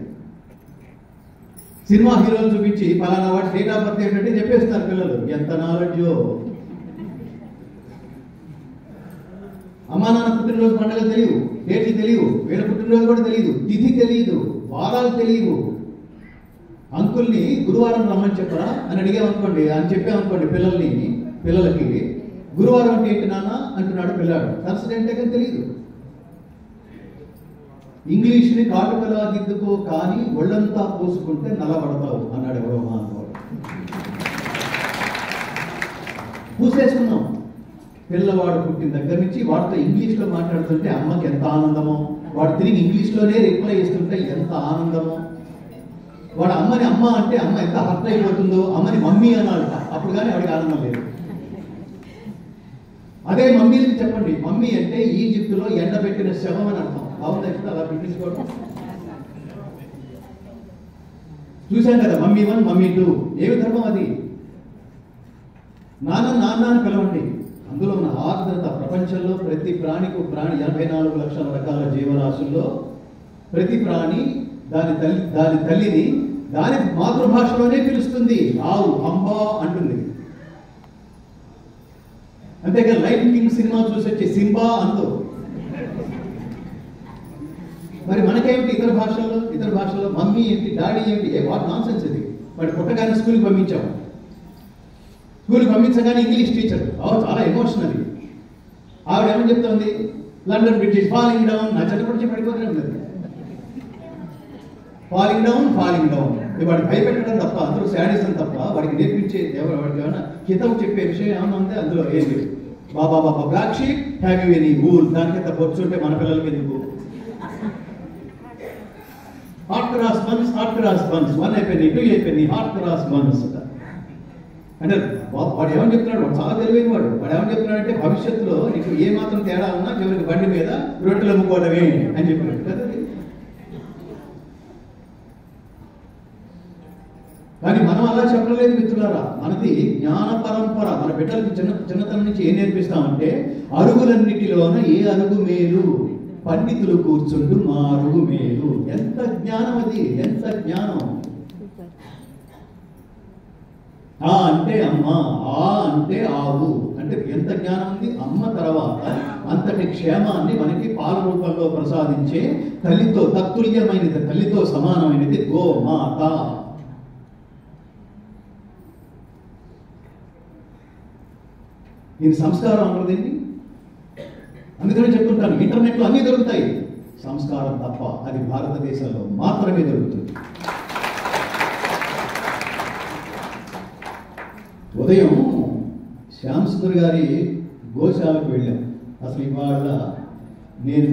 సినిమా హీరోలు చూపించి పలానా వాటి డేట్ ఆఫ్ బర్త్ ఏంటంటే చెప్పేస్తారు పిల్లలు. ఎంత నాలెడ్జో! అమ్మా నాన్న పుట్టినరోజు పండుగలు తెలియవు, డేట్లు తెలియవు, వీళ్ళ పుట్టినరోజు కూడా తెలియదు, తిథి తెలియదు, వారాలు తెలియవు. అంకుల్ని గురువారం రమ్మని చెప్పరా అని అడిగామనుకోండి, అని చెప్పామనుకోండి పిల్లలకి గురువారం అంటే ఏంటి నాన్న అంటున్నాడు పిల్లాడు. థర్స్డే అంటే కానీ తెలియదు. ఇంగ్లీష్ని కాటుకలా దిద్దుకో కానీ ఒళ్ళంతా పోసుకుంటే నల్లబడతావు అన్నాడు ఎవరో మహానుభావుడు. పూసేసుకున్నాం. పిల్లవాడు పుట్టిన దగ్గర నుంచి వాడితో ఇంగ్లీష్లో మాట్లాడుతుంటే అమ్మకి ఎంత ఆనందమో, వాడు తిరిగి ఇంగ్లీష్లోనే రిప్లై ఇస్తుంటే ఎంత ఆనందమో. వాడు అమ్మని అమ్మ అంటే అమ్మ ఎంత హర్ట్ అయిపోతుందో, అమ్మని మమ్మీ అనాలి, అప్పుడు కానీ వాడికి ఆనందం లేదు. అదే మమ్మీలకి చెప్పండి, మమ్మీ అంటే ఈజిప్టులో ఎండబెట్టిన శవం అని అర్థం. బాగుంది అలా పెట్టించుకోవడం. చూశాం కదా, మమ్మీ 1 మమ్మీ 2. ఏమి ధర్మం అది? నాన్న అని పిలవండి. అందులో ఉన్న ఆర్ద్రత, ప్రపంచంలో ప్రతి ప్రాణికి 84 లక్షల రకాల జీవరాశుల్లో ప్రతి ప్రాణి దాని తల్లిని దాని మాతృభాషలోనే పిలుస్తుంది. ఆవు అంబా అంటుంది. అంతేగా లైన్ కింగ్ సినిమా చూసి వచ్చి సింబా అంటూ. మరి మనకేమిటి ఇతర భాషల్లో మమ్మీ ఏంటి, డాడీ ఏంటి? వాట్ నాన్ సెన్స్ ఇది. వాడు పుట్టగానే స్కూల్కి పంపించాము. స్కూల్కి పంపించగానే ఇంగ్లీష్ టీచర్ చాలా ఎమోషనల్. ఆవిడ ఏమని చెప్తుంది? London bridge falling down. నా చిన్నప్పటి నుంచి పడిపోతూనే ఉండదు. Falling down. వాడికి భయపెట్టడం తప్ప, అందులో శాడిజం తప్ప వాడికి నేర్పించే వాడికి ఏమైనా హితం చెప్పే విషయం ఏమన్నా ఉంటే అందులో ఏం లేదు. Baa baa black sheep have you any wool. దానికంత పొచ్చుంటే మన పిల్లలకి ఎందుకు? హాట్ క్రాస్ బన్స్ 1 అయిపోయింది, 2 అయిపోయింది, హాట్ క్రాస్ బన్స్ అంటే వాడు ఏమని చెప్తున్నాడు? వాడు చాలా తెలివైన వాడు. వాడు ఏమని చెప్తున్నాడంటే భవిష్యత్తులో నీకు ఏ మాత్రం తేడా ఉన్నా చివరికి బండి మీద రొట్టెలు అమ్ముకోవడమే అని చెప్పినాడు కదా. కానీ మనం అలా చెప్పలేదు మిత్రులారా. మనది జ్ఞాన పరంపర. మన బిడ్డలకి చిన్నతనం నుంచి ఏం నేర్పిస్తామంటే, అరుగులన్నిటిలోన ఏ అరుగు మేలు, పండితులు కూర్చుండు మా అరుగు మేలు. ఎంత జ్ఞానం అది, ఎంత జ్ఞానం! ఆ అంటే అమ్మ, ఆ అంటే ఆవు అంటే ఎంత జ్ఞానం ఉంది. అమ్మ తర్వాత అంతటి క్షేమాన్ని మనకి పాల రూపంలో ప్రసాదించే తల్లితో తత్తుల్యమైనది, తల్లితో సమానమైనది గోమాత. దీని సంస్కారం అన్నది. అందుకనే చెప్తుంటాను, ఇంటర్నెట్లో అన్నీ దొరుకుతాయి, సంస్కారం తప్ప అది భారతదేశంలో మాత్రమే దొరుకుతుంది. ఉదయం శ్యామ్ సుందర్ గారి గోశాలకు వెళ్ళాం. అసలు ఇవాళ నేను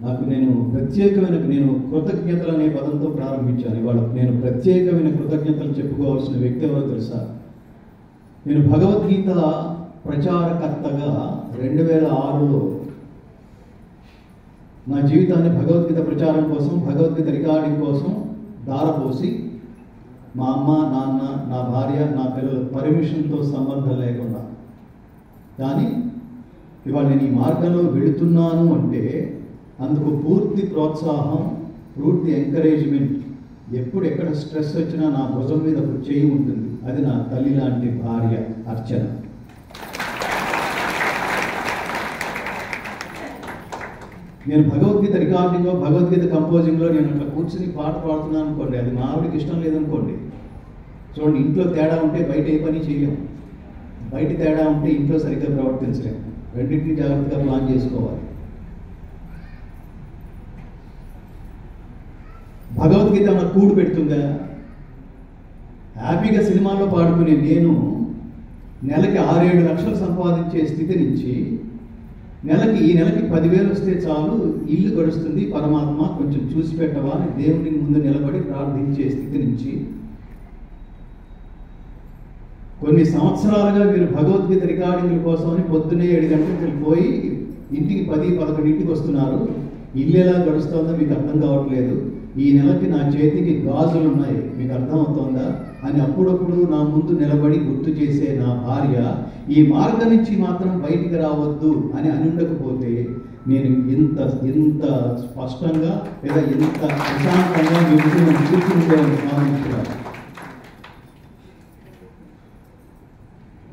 నేను కృతజ్ఞతలు అనే పదంతో ప్రారంభించాను. ఇవాళ నేను ప్రత్యేకమైన కృతజ్ఞతలు చెప్పుకోవాల్సిన వ్యక్తి ఎవరో తెలుసా? నేను భగవద్గీత ప్రచారకర్తగా 2006లో నా జీవితాన్ని భగవద్గీత ప్రచారం కోసం, భగవద్గీత రికార్డింగ్ కోసం దారపోసి మా అమ్మ, నాన్న, నా భార్య, నా పిల్లల పర్మిషన్తో సంబంధం లేకుండా, కానీ ఇవాళ నేను ఈ మార్గంలో వెళుతున్నాను అంటే అందుకు పూర్తి ప్రోత్సాహం, పూర్తి ఎంకరేజ్మెంట్. ఎప్పుడు ఎక్కడ స్ట్రెస్ వచ్చినా నా భుజం మీద ఒక చేయి ఉంటుంది. అది నా తల్లి లాంటి భార్య అర్చన. నేను భగవద్గీత రికార్డింగ్లో, భగవద్గీత కంపోజింగ్లో నేను అట్లా కూర్చుని పాట పాడుతున్నాను అనుకోండి, అది మా ఆవిడకి ఇష్టం లేదనుకోండి. చూడండి, ఇంట్లో తేడా ఉంటే బయట ఏ పని చేయలేము, బయట తేడా ఉంటే ఇంట్లో సరిగ్గా ప్రవర్తించలేము. రెండింటినీ జాగ్రత్తగా ప్లాన్ చేసుకోవాలి. భగవద్గీత నాకు కూడు పెడుతుందా? హ్యాపీగా సినిమాలో పాడుకునే నేను నెలకి 6-7 లక్షలు సంపాదించే స్థితి నుంచి ఈ నెలకి 10,000 వస్తే చాలు, ఇల్లు గడుస్తుంది, పరమాత్మ కొంచెం చూసి పెట్టవా అని దేవుని ముందు నిలబడి ప్రార్థించే స్థితి నుంచి కొన్ని సంవత్సరాలుగా మీరు భగవద్గీత రికార్డింగ్ల కోసమని పొద్దున్నే 7 గంటలకు వెళ్ళిపోయి ఇంటికి 10-11 వస్తున్నారు. ఇల్లు ఎలా గడుస్తుందో మీకు అర్థం కావట్లేదు. ఈ నెలకి నా చేతికి గాజులు ఉన్నాయి, మీకు అర్థమవుతోందా అని అప్పుడప్పుడు నా ముందు నిలబడి గుర్తు చేసే నా భార్య ఈ మార్గం నుంచి మాత్రం బయటికి రావద్దు అని ఉండకపోతే నేను ఇంత స్పష్టంగా లేదా ఇంత ప్రశాంతంగా కూర్చుండేవాడిని భావించుకున్నాను.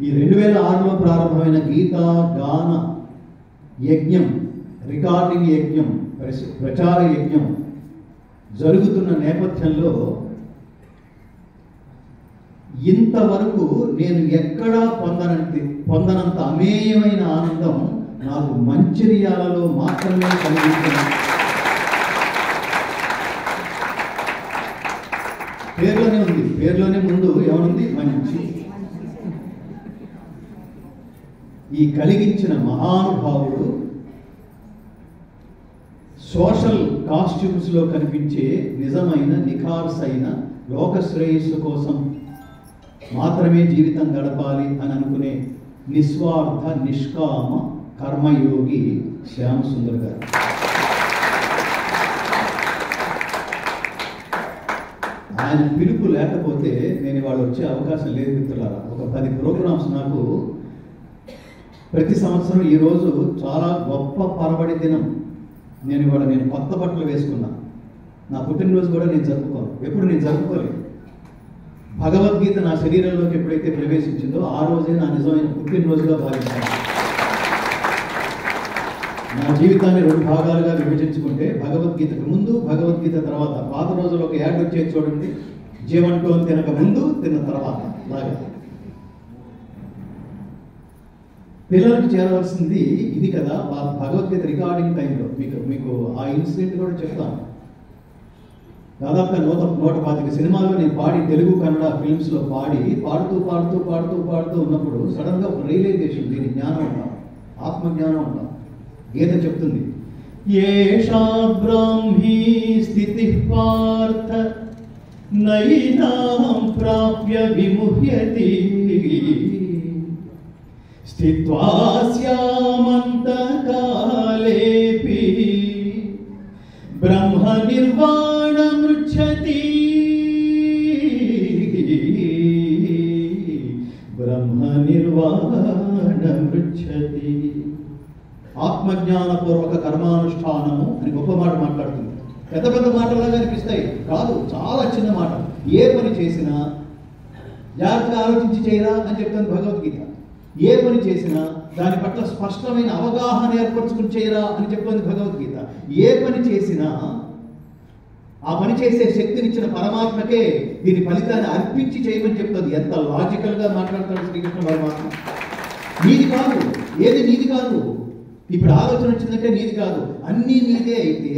ఈ 2006లో ప్రారంభమైన గీతా గాన యజ్ఞం, రికార్డింగ్ యజ్ఞం, ప్రచార యజ్ఞం జరుగుతున్న నేపథ్యంలో ఇంతవరకు నేను ఎక్కడా పొందనంత అమేయమైన ఆనందం నాకు మంచిర్యాలలో మాత్రమే కలిగించింది. పేర్లోనే ఉంది, పేర్లోనే ముందు ఏమనుంది? మంచి. ఈ కలిగించిన మహానుభావుడు సోషల్ కాస్ట్యూమ్స్లో కనిపించే నిజమైన నిఖార్సైన లోక శ్రేయస్సు కోసం మాత్రమే జీవితం గడపాలి అని అనుకునే నిస్వార్థ నిష్కామ కర్మయోగి శ్యామసుందర్ గారు. ఆయన పిలుపు లేకపోతే నేను ఇవాళ వచ్చే అవకాశం లేదు మిత్రులారా. ఒక 10 ప్రోగ్రామ్స్ నాకు ప్రతి సంవత్సరం. ఈరోజు చాలా గొప్ప పరబడి దినం. నేను కొత్త బట్టలు వేసుకున్నా. నా పుట్టినరోజు కూడా నేను జరుపుకోను, ఎప్పుడు నేను జరుపుకోలేదు. భగవద్గీత నా శరీరంలోకి ఎప్పుడైతే ప్రవేశించిందో ఆ రోజే నా నిజమైన పుట్టినరోజుగా భావిస్తాను. నా జీవితాన్ని 2 భాగాలుగా విభజించుకుంటే భగవద్గీతకు ముందు, భగవద్గీత తర్వాత. పాత రోజుల్లో ఒక యాడ్ వచ్చేది చూడండి, జీవంటూ తినక ముందు, తిన్న తర్వాత లాగా. పిల్లలకు చేరవలసింది ఇది కదా. భగవద్గీత రికార్డింగ్ టైంలో మీకు ఆ ఇన్సిడెంట్ కూడా చెప్తాను. దాదాపుగా 125 సినిమాల్లో నేను పాడి, తెలుగు కన్నడ ఫిల్మ్స్లో పాడుతూ ఉన్నప్పుడు సడన్గా ఒక రియలైజేషన్, దీని జ్ఞానం ఉంటాం, ఆత్మజ్ఞానం ఉంటాం. గీత చెప్తుంది, ఏషా బ్రాహ్మీ స్థితి పార్థ నైనాం ప్రాప్య విముహ్యతి స్థిత్వా స్యామంతకాలేపి బ్రహ్మ నిర్వాణమృచ్ఛతి బ్రహ్మ నిర్వాణమృచ్ఛతి. ఆత్మజ్ఞానపూర్వక కర్మానుష్ఠానము అని గొప్ప మాట మాట్లాడుతుంది. పెద్ద పెద్ద మాటలాగా అనిపిస్తాయి, కాదు, చాలా చిన్న మాట. ఏ పని చేసినా జాగ్రత్తగా ఆలోచించి చేయరా అని చెప్తాను భగవద్గీత. ఏ పని చేసినా దాని పట్ల స్పష్టమైన అవగాహన ఏర్పరచుకుని చేయరా అని చెప్తుంది భగవద్గీత. ఏ పని చేసినా ఆ పని చేసే శక్తినిచ్చిన పరమాత్మకే దీని ఫలితాన్ని అర్పించి చేయమని చెప్తుంది. ఎంత లాజికల్గా మాట్లాడతాడు శ్రీకృష్ణ పరమాత్మ. నీది కాదు, ఏది నీది కాదు. ఇప్పుడు ఆలోచన వచ్చిందంటే నీది కాదు, అన్నీ నీదే అయితే,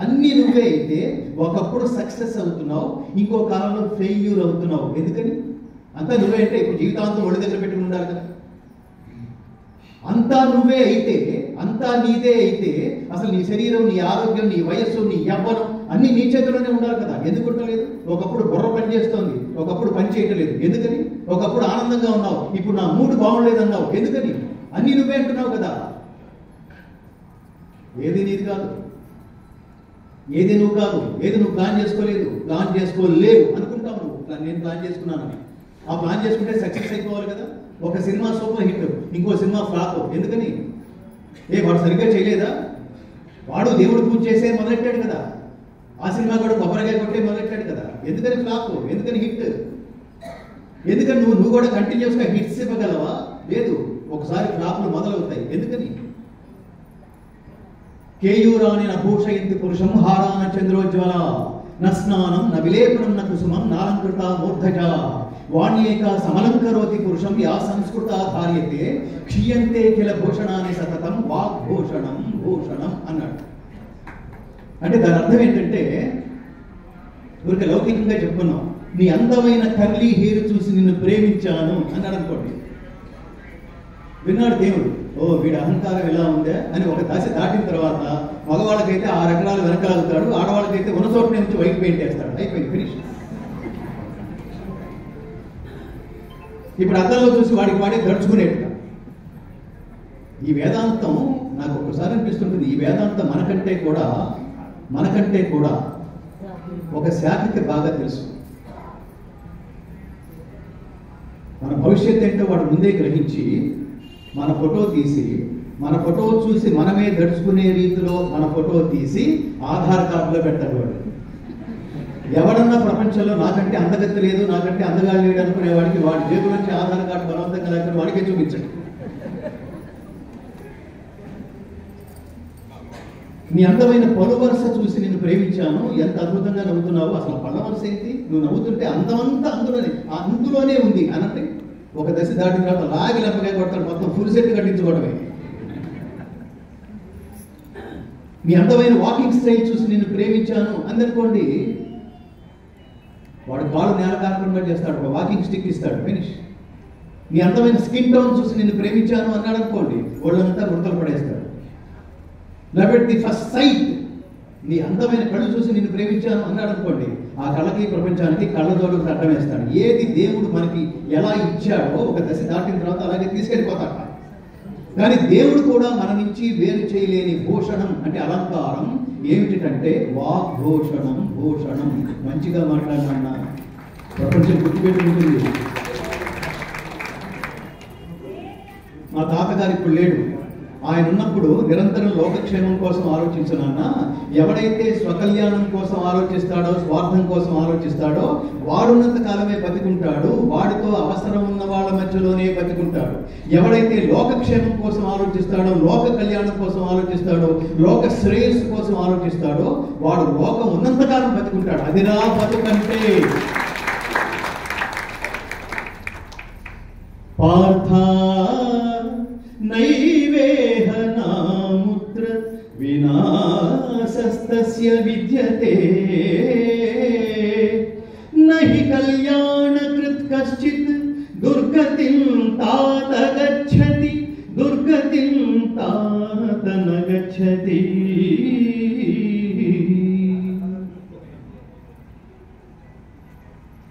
అన్నీ నువ్వే అయితే ఒకప్పుడు సక్సెస్ అవుతున్నావు, ఇంకో కాలంలో ఫెయిల్యూర్ అవుతున్నావు. ఎందుకని? అంతా నువ్వే అంటే ఇప్పుడు జీవితాంతం ఒడి దగ్గర పెట్టుకుని ఉండాలి కదా. అంతా నువ్వే అయితే అంతా నీదే అయితే అసలు నీ శరీరం, నీ ఆరోగ్యం, నీ వయస్సు, నీ యవ్వనం అన్ని నీ చేతిలోనే ఉండాలి కదా. ఎందుకు ఉండలేదు? ఒకప్పుడు బుర్ర పని చేస్తోంది, ఒకప్పుడు పని చేయట్లేదు. ఎందుకని? ఒకప్పుడు ఆనందంగా ఉన్నావు, ఇప్పుడు నా మూడు బాగుండలేదన్నావు. ఎందుకని? అన్ని నువ్వే అంటున్నావు కదా. ఏది నీది కాదు, ఏది నువ్వు కాదు, ఏది నువ్వు ప్లాన్ చేసుకోలేదు, ప్లాన్ చేసుకోలేవు అనుకుంటావు నువ్వు. నేను ప్లాన్ చేసుకున్నానని. ఆ ప్లాన్ చేసుకుంటే సక్సెస్ అయిపోవాలి కదా. ఒక సినిమా సూపర్ హిట్, ఇంకో సినిమా ఫ్లాప్. ఎందుకని? వాడు సరిగ్గా చేయలేదా? వాడు దేవుడు పూజ చేసే మొదలెట్టాడు కదా. ఆ సినిమా కూడా కొబ్బరికాయ కొట్టే మొదలెట్టాడు కదా. ఎందుకని ఫ్లాప్? ఎందుకని హిట్? ఎందుకని నువ్వు కూడా కంటిన్యూస్గా హిట్స్ ఇవ్వగలవా? లేదు, ఒకసారి ఫ్లాప్లు మొదలవుతాయి. ఎందుకని? కేయూరాని నభూషయంతి పురుషం హారాన చంద్రోజ్వల నస్నానం న విలేపనం న కుసుమం నాలంకృత మూర్ధజ వాణ్యేక సమలంకరోతి పురుషం యా సంస్కృత ధార్యతే క్షీయంతే కిల భూషణాన్ని సతతం వాగ్భూషణం భూషణం అన్నాడు. అంటే దాని అర్థం ఏంటంటే, ఊరికి లౌకికంగా చెప్పుకున్నాం, నీ అందమైన కర్లీ హెయిర్ చూసి నిన్ను ప్రేమించాను అన్నాడు అనుకోండి. విన్నాడు దేవుడు, వీడి అహంకారం ఎలా ఉందే అని ఒక దశ దాటిన తర్వాత మగవాళ్ళకైతే 6 ఎకరాలు వెనకాలుతాడు, ఆడవాళ్ళకైతే ఉన్న చోట నుంచి వైట్ పెయింట్ వేస్తాడు. అయిపోయింది, ఫినిష్. ఇప్పుడు అద్దంలో చూసి వాడే దడుచుకునేట్టుగా. ఈ వేదాంతం నాకు ఒక్కసారి అనిపిస్తుంటుంది, ఈ వేదాంతం మనకంటే కూడా ఒక శాఖకి బాగా తెలుసు. మన భవిష్యత్తు ఏంటో వాడు ముందే గ్రహించి మన ఫోటో తీసి, మన ఫోటో చూసి మనమే దడుచుకునే రీతిలో మన ఫోటో తీసి ఆధార్ కార్డులో పెట్టాడు వాడు. ఎవడన్నా ప్రపంచంలో నాకంటే అందగత్తి లేదు, నాకంటే అందగా లేడు అనుకునేవాడికి వాడి జేబు నుంచి ఆధార్ కార్డు బలవంతంగా లేకుండా వాడికే చూపించండి. నీ అందమైన పలు వరుస చూసి నిన్ను ప్రేమించాను, ఎంత అద్భుతంగా నవ్వుతున్నావు. అసలు పళ్ళ వరుస ఏంటి? నువ్వు నవ్వుతుంటే అందమంతా అందులోనే ఉంది అనంటే ఒక దశ దాటిన తర్వాత లాగి లెప్పగా కొడతాడు, మొత్తం ఫుల్ సెట్ కట్టించుకోవడమే. నీ అందమైన వాకింగ్ స్టైల్ చూసి నిన్ను ప్రేమించాను అందనుకోండి, వాడు కాళ్ళు నేల కాకుండా చేస్తాడు, ఒక వాకింగ్ స్టిక్ ఇస్తాడు, ఫినిష్. నీ అందమైన స్కిన్ టోన్ చూసి నిన్ను ప్రేమించాను అన్నాడు అనుకోండి, వాళ్ళంతా గుర్తలు పడేస్తాడు. Love at the first sight, నీ అందమైన కళ్ళు చూసి నిన్ను ప్రేమించాను అన్నాడు అనుకోండి, ఆ కళ్ళకి ప్రపంచానికి కళ్ళజోడుకు అడ్డం వేస్తాడు. ఏది దేవుడు మనకి ఎలా ఇచ్చాడో ఒక దశ దాటిన తర్వాత అలాగే తీసుకెళ్ళిపోతాడు. కానీ దేవుడు కూడా మన నుంచి వేరు చేయలేని భూషణం అంటే అలంకారం ఏమిటంటే వాగ్భూషణం, భూషణం. మంచిగా మాట్లాడినా ప్రపంచం గుర్తుపెట్టుకుంటుంది. మా తాతగారు ఇప్పుడు లేడు, ఆయన ఉన్నప్పుడు నిరంతరం లోకక్షేమం కోసం ఆలోచించునన్నా, ఎవడైతే స్వకల్యాణం కోసం ఆలోచిస్తాడో, స్వార్థం కోసం ఆలోచిస్తాడో వాడున్నంత కాలమే బతికుంటాడు, వాడితో అవసరం ఉన్న వాళ్ళ మధ్యలోనే బతికుంటాడు. ఎవడైతే లోకక్షేమం కోసం ఆలోచిస్తాడో, లోక కళ్యాణం కోసం ఆలోచిస్తాడో, లోక శ్రేయస్సు కోసం ఆలోచిస్తాడో వాడు లోకం ఉన్నంతకాలం బతికుంటాడు. అదిరా బతుకంటే. పార్థ నైవేహ నాముత్ర వినాశస్తస్య విద్యతే నహి కళ్యాణకృత్ కశ్చిత్ దుర్గతిం తాత గచ్చతి, దుర్గతిం తాత న గచ్చతి.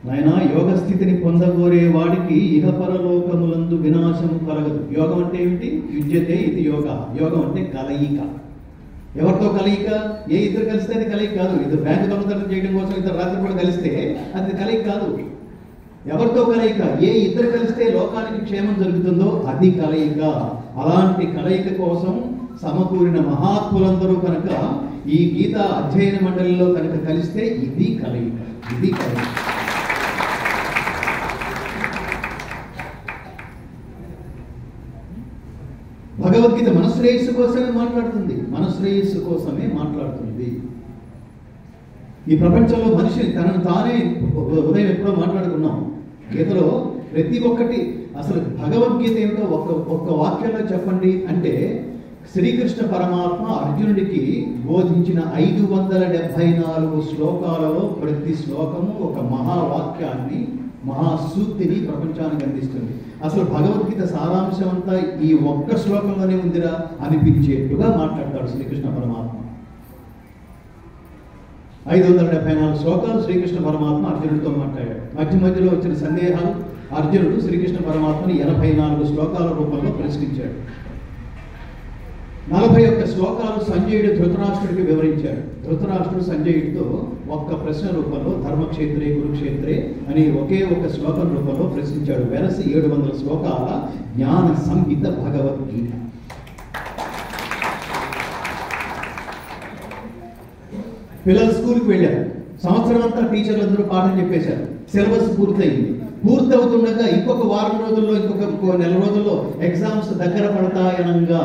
నాయనా, యోగ స్థితిని పొందగోరే వాడికి ఇహపరలోకములందు వినాశం కలగదు. యోగం అంటే ఏమిటి? యుజ్యతే ఇది యోగ. యోగం అంటే కలయిక. ఎవరితో కలయిక? ఏ ఇద్దరు కలిస్తే అది కలయిక కాదు. ఇద్దరు బ్యాంకు దొంగతనం చేయడం కోసం ఇద్దరు రాత్రి కూడా కలిస్తే అది కలయిక కాదు. ఎవరితో కలయిక? ఏ ఇద్దరు కలిస్తే లోకానికి క్షేమం జరుగుతుందో అది కలయిక. అలాంటి కలయిక కోసం సమకూరిన మహాత్ములందరూ కనుక ఈ గీత అధ్యయన మండలిలో కనుక కలిస్తే ఇది కలయిక. ఇది కలయిక. భగవద్గీత మనశ్రేయస్సు కోసమే మాట్లాడుతుంది, మనశ్రేయస్సు కోసమే మాట్లాడుతుంది. ఈ ప్రపంచంలో మనిషి తనను తానే ఉదయం ఎప్పుడో మాట్లాడుకున్నాం గీతలో ప్రతి ఒక్కటి. అసలు భగవద్గీత ఏమిటో ఒక్క వాక్యంలో చెప్పండి అంటే, శ్రీకృష్ణ పరమాత్మ అర్జునుడికి బోధించిన 574 శ్లోకాలలో ప్రతి శ్లోకము ఒక మహావాక్యాన్ని మహాసూక్తిని ప్రపంచానికి అందిస్తుంది. అసలు భగవద్గీత సారాంశం అంతా ఈ ఒక్క శ్లోకంలోనే ఉందిరా అనిపించేట్టుగా మాట్లాడతాడు శ్రీకృష్ణ పరమాత్మ. 574 శ్లోకాలు శ్రీకృష్ణ పరమాత్మ అర్జునుడితో మాట్లాడాడు. మధ్యలో వచ్చిన సందేహాలు అర్జునుడు శ్రీకృష్ణ పరమాత్మని 84 శ్లోకాల రూపంలో ప్రశ్నించాడు. 41 శ్లోకాలు సంజయుడు ధృతరాష్ట్రుడికి వివరించాడు. ధృతరాష్ట్రుడు సంజయుడితో ఒక్క ప్రశ్న రూపంలో ధర్మక్షేత్రే కురుక్షేత్రే అని ఒకే ఒక శ్లోకం రూపంలో ప్రశ్నించాడు. వెరసి 700 శ్లోకాల జ్ఞాన సంహిత భగవద్గీత. పిల్లలు స్కూల్కి వెళ్ళారు. సంవత్సరం అంతా టీచర్లందరూ పాఠం చెప్పేశారు. సిలబస్ పూర్తయింది. పూర్తవుతుండగా ఇంకొక వారం రోజుల్లో ఇంకొక నెల రోజుల్లో ఎగ్జామ్స్ దగ్గర పడతాయనగా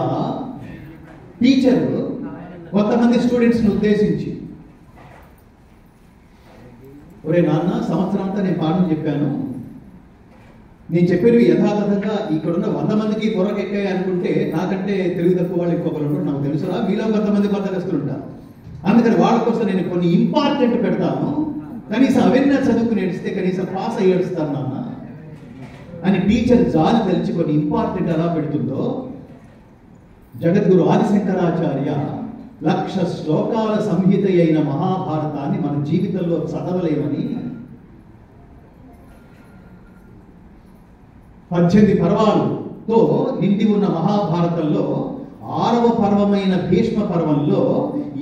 టీచర్ కొంతమంది స్టూడెంట్స్ని ఉద్దేశించి, ఒరే నాన్న, సంవత్సరం అంతా నేను పాఠం చెప్పాను, నేను చెప్పేవి యథాతథంగా ఇక్కడున్న 100 మందికి పొరకెక్కాయి అనుకుంటే నాకంటే తెలివి తక్కువ వాళ్ళు ఇంకొకరు ఉంటారు, నాకు తెలుసురా, మీలో కొంతమంది బద్దకస్తులు ఉంటారు. అందుకని వాళ్ళ కోసం నేను కొన్ని ఇంపార్టెంట్ పెడతాను, కనీసం అవన్నీ చదువుకుని ఏడిస్తే కనీసం పాస్ అయ్యి ఏడుస్తాను నాన్న అని టీచర్ జాలి తెలుసుకొని ఇంపార్టెంట్ ఎలా పెడుతుందో, జగద్గురు ఆదిశంకరాచార్య 1,00,000 శ్లోకాల సంహిత అయిన మహాభారతాన్ని మన జీవితంలో చదవలేమని 18 పర్వాలతో నిండి ఉన్న మహాభారతంలో 6వ పర్వమైన భీష్మ పర్వంలో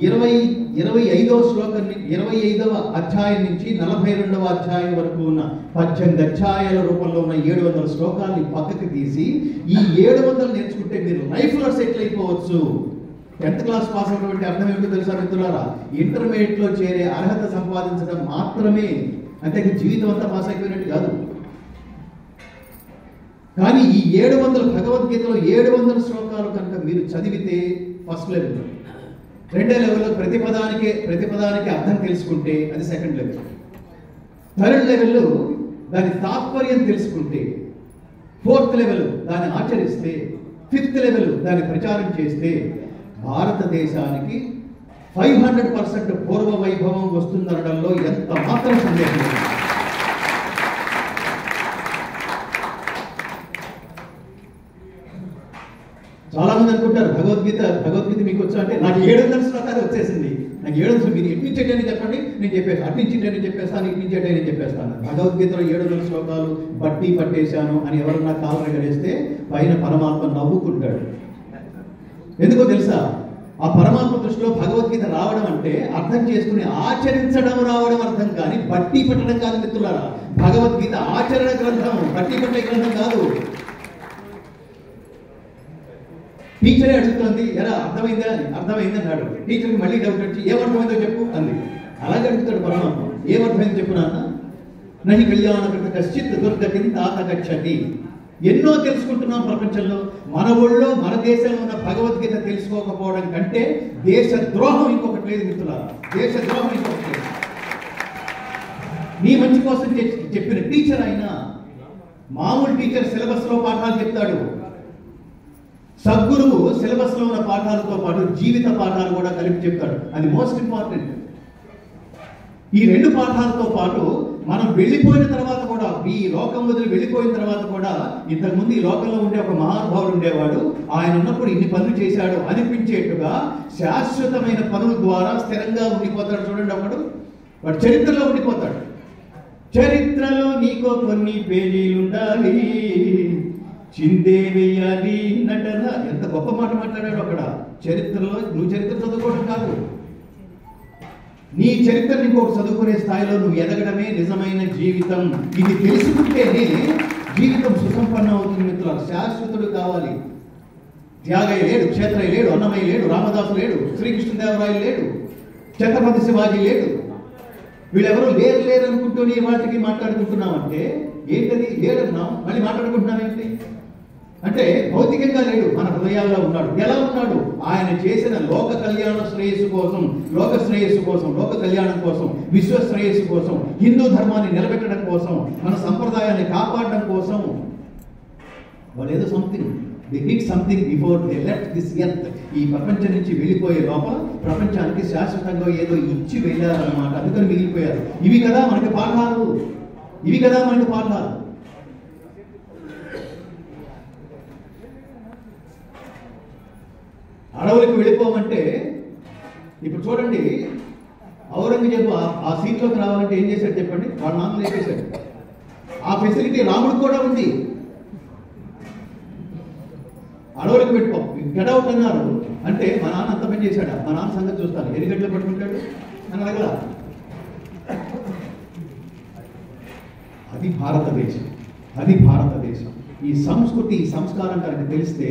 25వ శ్లోకం 25వ అధ్యాయం నుంచి 42వ అధ్యాయం వరకు ఉన్న 18 అధ్యాయాల రూపంలో ఉన్న 700 శ్లోకాల్ని పక్కకి తీసి ఈ 700 నేర్చుకుంటే మీరు లైఫ్లో సెటిల్ అయిపోవచ్చు. 10th క్లాస్ పాస్ అయినటువంటి అర్థం ఏమిటో తెలుసా మిత్రులారా? ఇంటర్మీడియట్లో చేరే అర్హత సంపాదించడం మాత్రమే, అంటే జీవితం అంతా పాస్ అయిపోయినట్టు కాదు. కానీ ఈ 700 భగవద్గీతలో 700 శ్లోకాలు కనుక మీరు చదివితే ఫస్ట్ లెవెల్, రెండో లెవెల్లో ప్రతిపదానికి అర్థం తెలుసుకుంటే అది సెకండ్ లెవెల్, థర్డ్ లెవెల్లో దాని తాత్పర్యం తెలుసుకుంటే, ఫోర్త్ లెవెల్ దాన్ని ఆచరిస్తే, ఫిఫ్త్ లెవెల్ దాన్ని ప్రచారం చేస్తే భారతదేశానికి 500% పూర్వ వైభవం వస్తుందనడంలో ఎంత మాత్రం సందేహం లేదు. చాలా మంది అనుకుంటారు భగవద్గీత మీకు వచ్చా అంటే నాకు 700 శ్లోకాలు వచ్చేసింది, నాకు 700 మీరు ఎట్నించేటని చెప్పండి నేను చెప్పేస్తాను, అట్నించేటని చెప్పేస్తాను, ఇట్నించేటని చెప్పేస్తాను. భగవద్గీతలో 700 శ్లోకాలు బట్టి పట్టేశాను అని ఎవరన్నా కాలు ఎగరేస్తే పైన పరమాత్మ నవ్వుకుంటాడు. ఎందుకో తెలుసా? ఆ పరమాత్మ దృష్టిలో భగవద్గీత రావడం అంటే అర్థం చేసుకుని ఆచరించడం రావడం అర్థం, కానీ బట్టి పట్టడం కాదు మిత్రులారా. భగవద్గీత ఆచరణ గ్రంథం, బట్టి పట్టే గ్రంథం కాదు. టీచరే అడుగుతుంది, ఎలా అర్థమైందా అని. అర్థమైంది అన్నాడు. టీచర్కి మళ్ళీ డౌట్ వచ్చి ఏమర్థమైందో చెప్పు అంది. అలాగే అడుగుతాడు పరమాత్మ, ఏమర్థమైంది చెప్పు నాన్న. నహి కళ్యాణకృత కశ్చిత్ దుర్గతిని తాత గచ్చతి. ఎన్నో తెలుసుకుంటున్నాం ప్రపంచంలో. మన ఊళ్ళో మన దేశంలో ఉన్న భగవద్గీత తెలుసుకోకపోవడం కంటే దేశ ద్రోహం ఇంకొకటి లేదు మిత్రులారా. దేశ ద్రోహం ఇంకొకటి లేదు. నీ మంచి కోసం చెప్పిన టీచర్ అయినా, మామూలు టీచర్ సిలబస్లో పాఠాలు చెప్తాడు, సద్గురువు సిలబస్ లో ఉన్న పాఠాలతో పాటు జీవిత పాఠాలు కూడా కలిపి చెప్తాడు. అది మోస్ట్ ఇంపార్టెంట్. ఈ 2 పాఠాలతో పాటు మనం వెళ్ళిపోయిన తర్వాత కూడా, ఈ లోకం వదిలి వెళ్ళిపోయిన తర్వాత కూడా, ఇంతకుముందు ఈ లోకంలో ఉండే ఒక మహానుభావుడు ఉండేవాడు, ఆయన ఉన్నప్పుడు ఇన్ని పనులు చేశాడు అనిపించేట్టుగా శాశ్వతమైన పనుల ద్వారా స్థిరంగా ఉండిపోతాడు. చూడండి, వాడు చరిత్రలో ఉండిపోతాడు. చరిత్రలో నీకో కొన్ని పేజీలుండాలి, చిందే వేయాలి నటన. ఎంత గొప్ప మాట మాట్లాడాడు అక్కడ. చరిత్రలో నువ్వు చరిత్ర చదువుకోవడం కాదు, నీ చరిత్రని ఇంకొకటి చదువుకునే స్థాయిలో నువ్వు ఎదగడమే నిజమైన జీవితం. ఇది తెలుసుకుంటేనే జీవితం సుసంపన్నం అవుతుంది మిత్రులు. శాశ్వతుడు కావాలి. త్యాగయ్య లేడు, క్షేత్రయ్య లేడు, అన్నమయ్య లేడు, రామదాసు లేడు, శ్రీకృష్ణదేవరాయలు లేడు, ఛత్రపతి శివాజీ లేడు. వీళ్ళెవరూ లేరు అనుకుంటూ నీ వాటికి మాట్లాడుకుంటున్నామంటే ఏంటది? లేరన్నాం, మళ్ళీ మాట్లాడుకుంటున్నామేంటి అంటే భౌతికంగా లేడు, మన హృదయాల్లో ఉన్నాడు. ఎలా ఉన్నాడు? ఆయన చేసిన లోక కళ్యాణ శ్రేయస్సు కోసం, లోక శ్రేయస్సు కోసం, లోక కళ్యాణం కోసం, విశ్వ శ్రేయస్సు కోసం, హిందూ ధర్మాన్ని నిలబెట్టడం కోసం, మన సంప్రదాయాన్ని కాపాడడం కోసం వాళ్ళేదో they did something before they left this earth. ఈ ప్రపంచం నుంచి వెళ్ళిపోయే లోపల ప్రపంచానికి శాశ్వతంగా ఏదో ఇచ్చి వెళ్ళారన్నమాట. అందుకని మిగిలిపోయారు. ఇవి కదా మనకి పాఠాలు. ఇవి కదా మనకి పాఠాలు. అడవులకు వెళ్ళిపోమంటే ఇప్పుడు చూడండి, ఔరంగజేబు ఆ సీట్లోకి రావాలంటే ఏం చేశాడు చెప్పండి? వాళ్ళ నాన్న లేపేశాడు. ఆ ఫెసిలిటీ రాముడికి కూడా ఉంది. అడవులకు పెట్టుకో, గెడౌట్ అన్నారు అంటే మా నాన్న అంత పని చేశాడా? మా నాన్న సంగతి చూస్తాను, ఎన్ని గంటలు పట్టుకుంటాడు అని అడగల. అది భారతదేశం, అది భారతదేశం. ఈ సంస్కృతి, ఈ సంస్కారం కనుక తెలిస్తే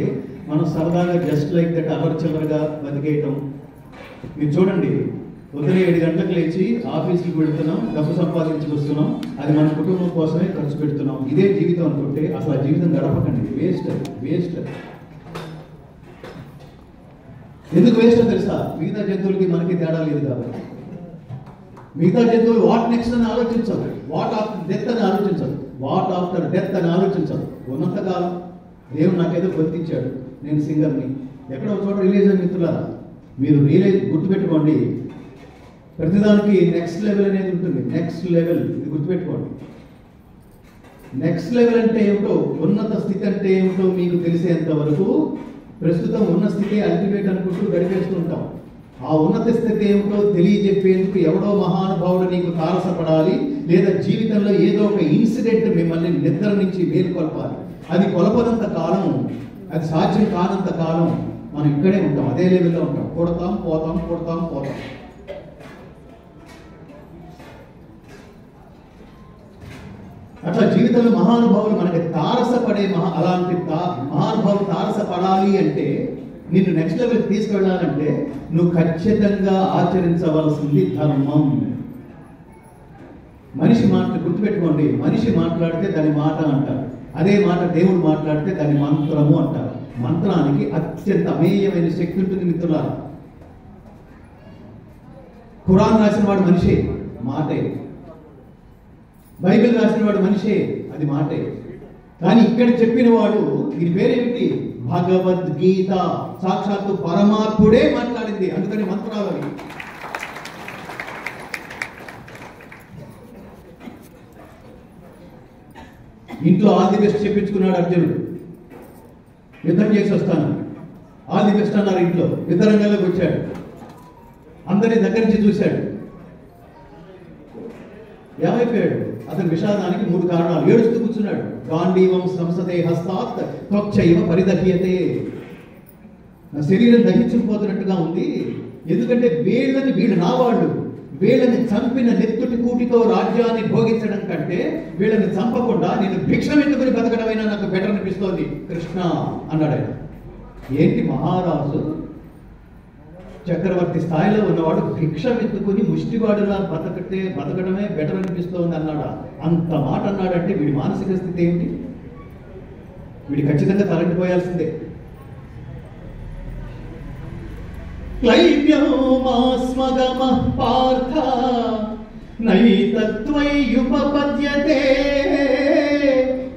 మనం సరదాగా జస్ట్ లైక్ దట్ అవర్చిల్లరగా బతికేయటం. మీరు చూడండి, ఉదయం 7 గంటలకు లేచి ఆఫీస్కి వెళుతున్నాం, డబ్బు సంపాదించుకొస్తున్నాం, అది మన కుటుంబం కోసమే ఖర్చు పెడుతున్నాం. ఇదే జీవితం అనుకుంటే అసలు ఆ జీవితం గడపకండి. Waste waste. ఎందుకు వేస్ట్ తెలుసా? మిగతా జంతువులకి మనకి తేడా లేదు కాబట్టి. మిగతా జంతువులు వాట్ నెక్స్ట్ అని ఆలోచించదు, వాట్ ఆఫ్టర్ డెత్ అని ఆలోచించదు, వాట్ ఆఫ్టర్ డెత్ అని ఆలోచించదు. ఉన్నంతకాలం దేవుడు నాకేదో గుర్తించాడు, నేను సింగర్ని, ఎక్కడో చోట రిలీజ్ అని మిత్రులారా, మీరు రియలైజ్ గుర్తుపెట్టుకోండి. ప్రతిదానికి నెక్స్ట్ లెవెల్ అనేది ఉంటుంది. నెక్స్ట్ లెవెల్, ఇది గుర్తుపెట్టుకోండి. నెక్స్ట్ లెవెల్ అంటే ఏమిటో, ఉన్నత స్థితి అంటే ఏమిటో మీకు తెలిసేంత వరకు ప్రస్తుతం ఉన్న స్థితి అల్టిమేట్ అనుకుంటూ గడిపేస్తూ ఉంటాం. ఆ ఉన్నత స్థితి ఏమిటో తెలియజెప్పేందుకు ఎవడో మహానుభావుడు నీకు తారసపడాలి, లేదా జీవితంలో ఏదో ఒక ఇన్సిడెంట్ మిమ్మల్ని నిద్ర నుంచి మేలుకొల్పాలి. అది కొలపనంత కాలం, అది సాధ్యం కానంత కాలం మనం ఇక్కడే ఉంటాం, అదే లెవెల్లో ఉంటాం. కొడతాం పోతాం, కొడతాం పోతాం. అట్లా జీవితంలో మహానుభావులు మనకి తారసపడే అలాంటి మహానుభావులు తారసపడాలి అంటే, నిన్ను నెక్స్ట్ లెవెల్కి తీసుకెళ్ళాలంటే నువ్వు ఖచ్చితంగా ఆచరించవలసింది ధర్మం. మనిషి గుర్తుపెట్టుకోండి, మనిషి మాట్లాడితే దాని మాట అంటారు, అదే మాట దేవుడు మాట్లాడితే దాని మంత్రము అంటారు. మంత్రానికి అత్యంత అమేయమైన శక్తి ఉంటుంది మిత్రులారా. ఖురాన్ రాసిన వాడు మనిషే, మాటే. బైబిల్ రాసిన వాడు మనిషే, అది మాటే. కానీ ఇక్కడ చెప్పిన వాడు, దీని పేరేమిటి? భగవద్గీత. సాక్షాత్తు పరమాత్ముడే మాట్లాడింది, అందుకని మంత్రాలు అవి. ఇంట్లో ఆల్ ది బెస్ట్ చెప్పించుకున్నాడు అర్జునుడు, యుద్ధం చేసి వస్తాను, ఆల్ ది బెస్ట్ అన్నారు. ఇంట్లో యుద్ధరంగంలోకి వచ్చాడు, అందరి దగ్గర నుంచి చూశాడు, ఏమైపోయాడు? అతని విషాదానికి 3 కారణాలు. ఏడుస్తూ కూర్చున్నాడు. గాంధీవం సంసతే హస్తాత్ త్వచ్చైవ పరిదహ్యతే. నా శరీరం దహించుకుపోతున్నట్టుగా ఉంది. ఎందుకంటే వీళ్ళు నా వాళ్ళు, వీళ్ళని చంపిన నెత్తుటి కూటితో రాజ్యాన్ని భోగించడం కంటే వీళ్ళని చంపకుండా నేను భిక్షం ఎత్తుకుని బతకడమైనా నాకు బెటర్ అనిపిస్తోంది కృష్ణ అన్నాడు ఆయన. ఏంటి మహారాజు, చక్రవర్తి స్థాయిలో ఉన్నవాడు భిక్షం ఎత్తుకుని ముష్టివాడులా బతకడమే బెటర్ అనిపిస్తోంది అన్నాడా? అంత మాట అన్నాడంటే వీడి మానసిక స్థితి ఏమిటి? వీడి ఖచ్చితంగా తలంటిపోయాల్సిందే. క్లైవ్యోమాస్మగమః పార్థ నైతత్వయ్యుపపద్యతే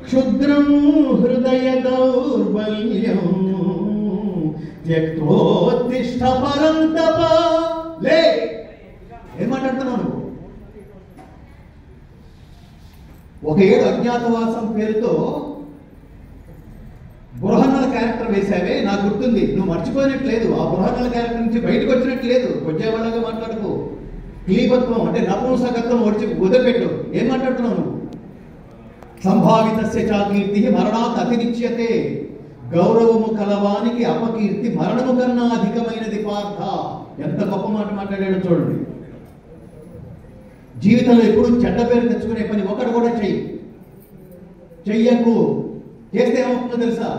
క్షుద్రం హృదయ దౌర్బల్యం త్యక్తోత్తిష్ఠ పరంతప. లే, ఏం మాట్లాడుతున్నావు నువ్వు? 1 ఏడు అజ్ఞాతవాసం పేరుతో బృహన్నల క్యారెక్టర్ వేసావే, నాకు గుర్తుంది. నువ్వు మర్చిపోయినట్లేదు, ఆ బృహన్నల క్యారెక్టర్ నుంచి బయటకు వచ్చినట్లేదు. వచ్చేవాళ్ళగా మాట్లాడుకో. క్లీబత్వం అంటే నపుంసకత్వం వదిలిపెట్టు. ఏం మాట్లాడుతున్నావు నువ్వు? సంభావితస్య చ కీర్తి మరణాత్ అతిరిచ్యతే. గౌరవము కలవానికి అపకీర్తి మరణము కన్నా అధికమైనది పార్థ. ఎంత గొప్ప మాట మాట్లాడాడో చూడండి. జీవితంలో ఎప్పుడు చెడ్డ పేరు తెచ్చుకునే పని ఒకటి కూడా చెయ్యకు. చేస్తే ఏమవుతుందో తెలుసా?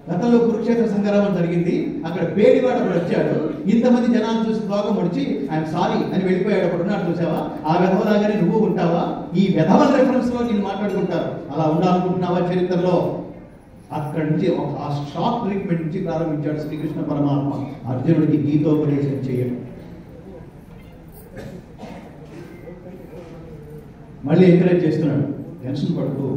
గతంలో కురుక్షేత్ర సంగ్రామం జరిగింది, అక్కడ పేడివాడు వచ్చాడు, ఇంతమంది జనాలు చూసి బాగా ముడిచి ఐఎమ్ సారీ అని వెళ్ళిపోయాడు. అప్పుడు ఉన్నాడు చూసావా? ఆ వెధవలాగానే నువ్వు ఉంటావా? ఈ వెధవల రెఫరెన్స్ లో నేను మాట్లాడుకుంటారు. అలా ఉండాలనుకుంటున్నావా చరిత్రలో? అక్కడి నుంచి ఆ షాక్ ట్రీట్మెంట్ నుంచి ప్రారంభించాడు శ్రీకృష్ణ పరమాత్మ అర్జునుడికి గీతోపదేశం చేయడం. మళ్ళీ ఎంకరేజ్ చేస్తున్నాడు, టెన్షన్ పడుతూ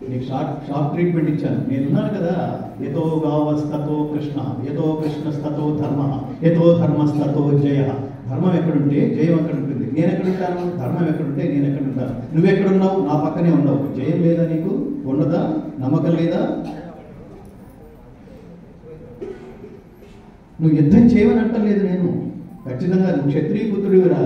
నీకు షార్ట్ ట్రీట్మెంట్ ఇచ్చాను. నేనున్నాను కదా. యతో గావస్తతో కృష్ణ, యతో కృష్ణస్తతో ధర్మ, యతో ధర్మస్తతో జయ. ధర్మం ఎక్కడుంటే జయం ఎక్కడ ఉంటుంది. నేను ఎక్కడుంటాను? ధర్మం ఎక్కడుంటే నేను ఎక్కడుంటాను. నువ్వెక్కడున్నావు? నా పక్కనే ఉన్నావు. జయం లేదా నీకు? ఉండదా? నమ్మకం లేదా? నువ్వు యుద్ధం చేయమని అంటలేదు నేను. ఖచ్చితంగా నువ్వు క్షత్రియ పుత్రుడివిరా.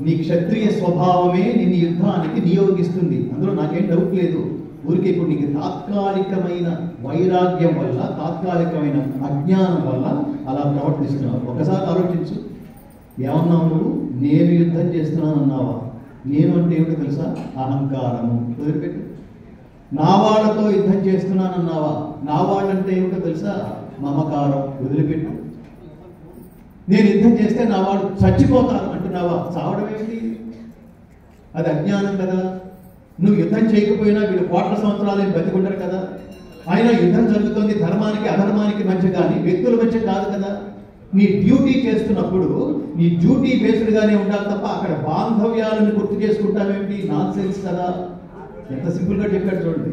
నీ క్షత్రియ స్వభావమే నిన్ను యుద్ధానికి నియోగిస్తుంది. అందులో నాకేం డౌట్ లేదు. ఊరికి ఇప్పుడు నీకు తాత్కాలికమైన వైరాగ్యం వల్ల, తాత్కాలికమైన అజ్ఞానం వల్ల అలా ప్రవర్తిస్తున్నావు. ఒకసారి ఆలోచించు. ఏమన్నావు నువ్వు? నేను యుద్ధం చేస్తున్నాను అన్నావా? నేను అంటే ఏమిటో తెలుసా? అహంకారము. వదిలిపెట్టు. నా వాళ్ళతో యుద్ధం చేస్తున్నాను అన్నావా? నా వాళ్ళంటే ఏమిటో తెలుసా? మమకారం. వదిలిపెట్టు. నేను యుద్ధం చేస్తే నా వాడు చచ్చిపోతారు అంటున్నావా? చావడం ఏమిటి? అది అజ్ఞానం కదా. నువ్వు యుద్ధం చేయకపోయినా వీళ్ళు కోట్ల సంవత్సరాలు బతికుంటారు కదా. అయినా యుద్ధం జరుగుతుంది ధర్మానికి అధర్మానికి మధ్య కానీ వ్యక్తుల మధ్య కాదు కదా. నీ డ్యూటీ చేస్తున్నప్పుడు నీ డ్యూటీ బేస్డ్గానే ఉండాలి తప్ప అక్కడ బాంధవ్యాలను గుర్తు చేసుకుంటావేంటి? నాన్ సెన్స్ కదా. ఎంత సింపుల్గా చెప్పాడు చూడండి.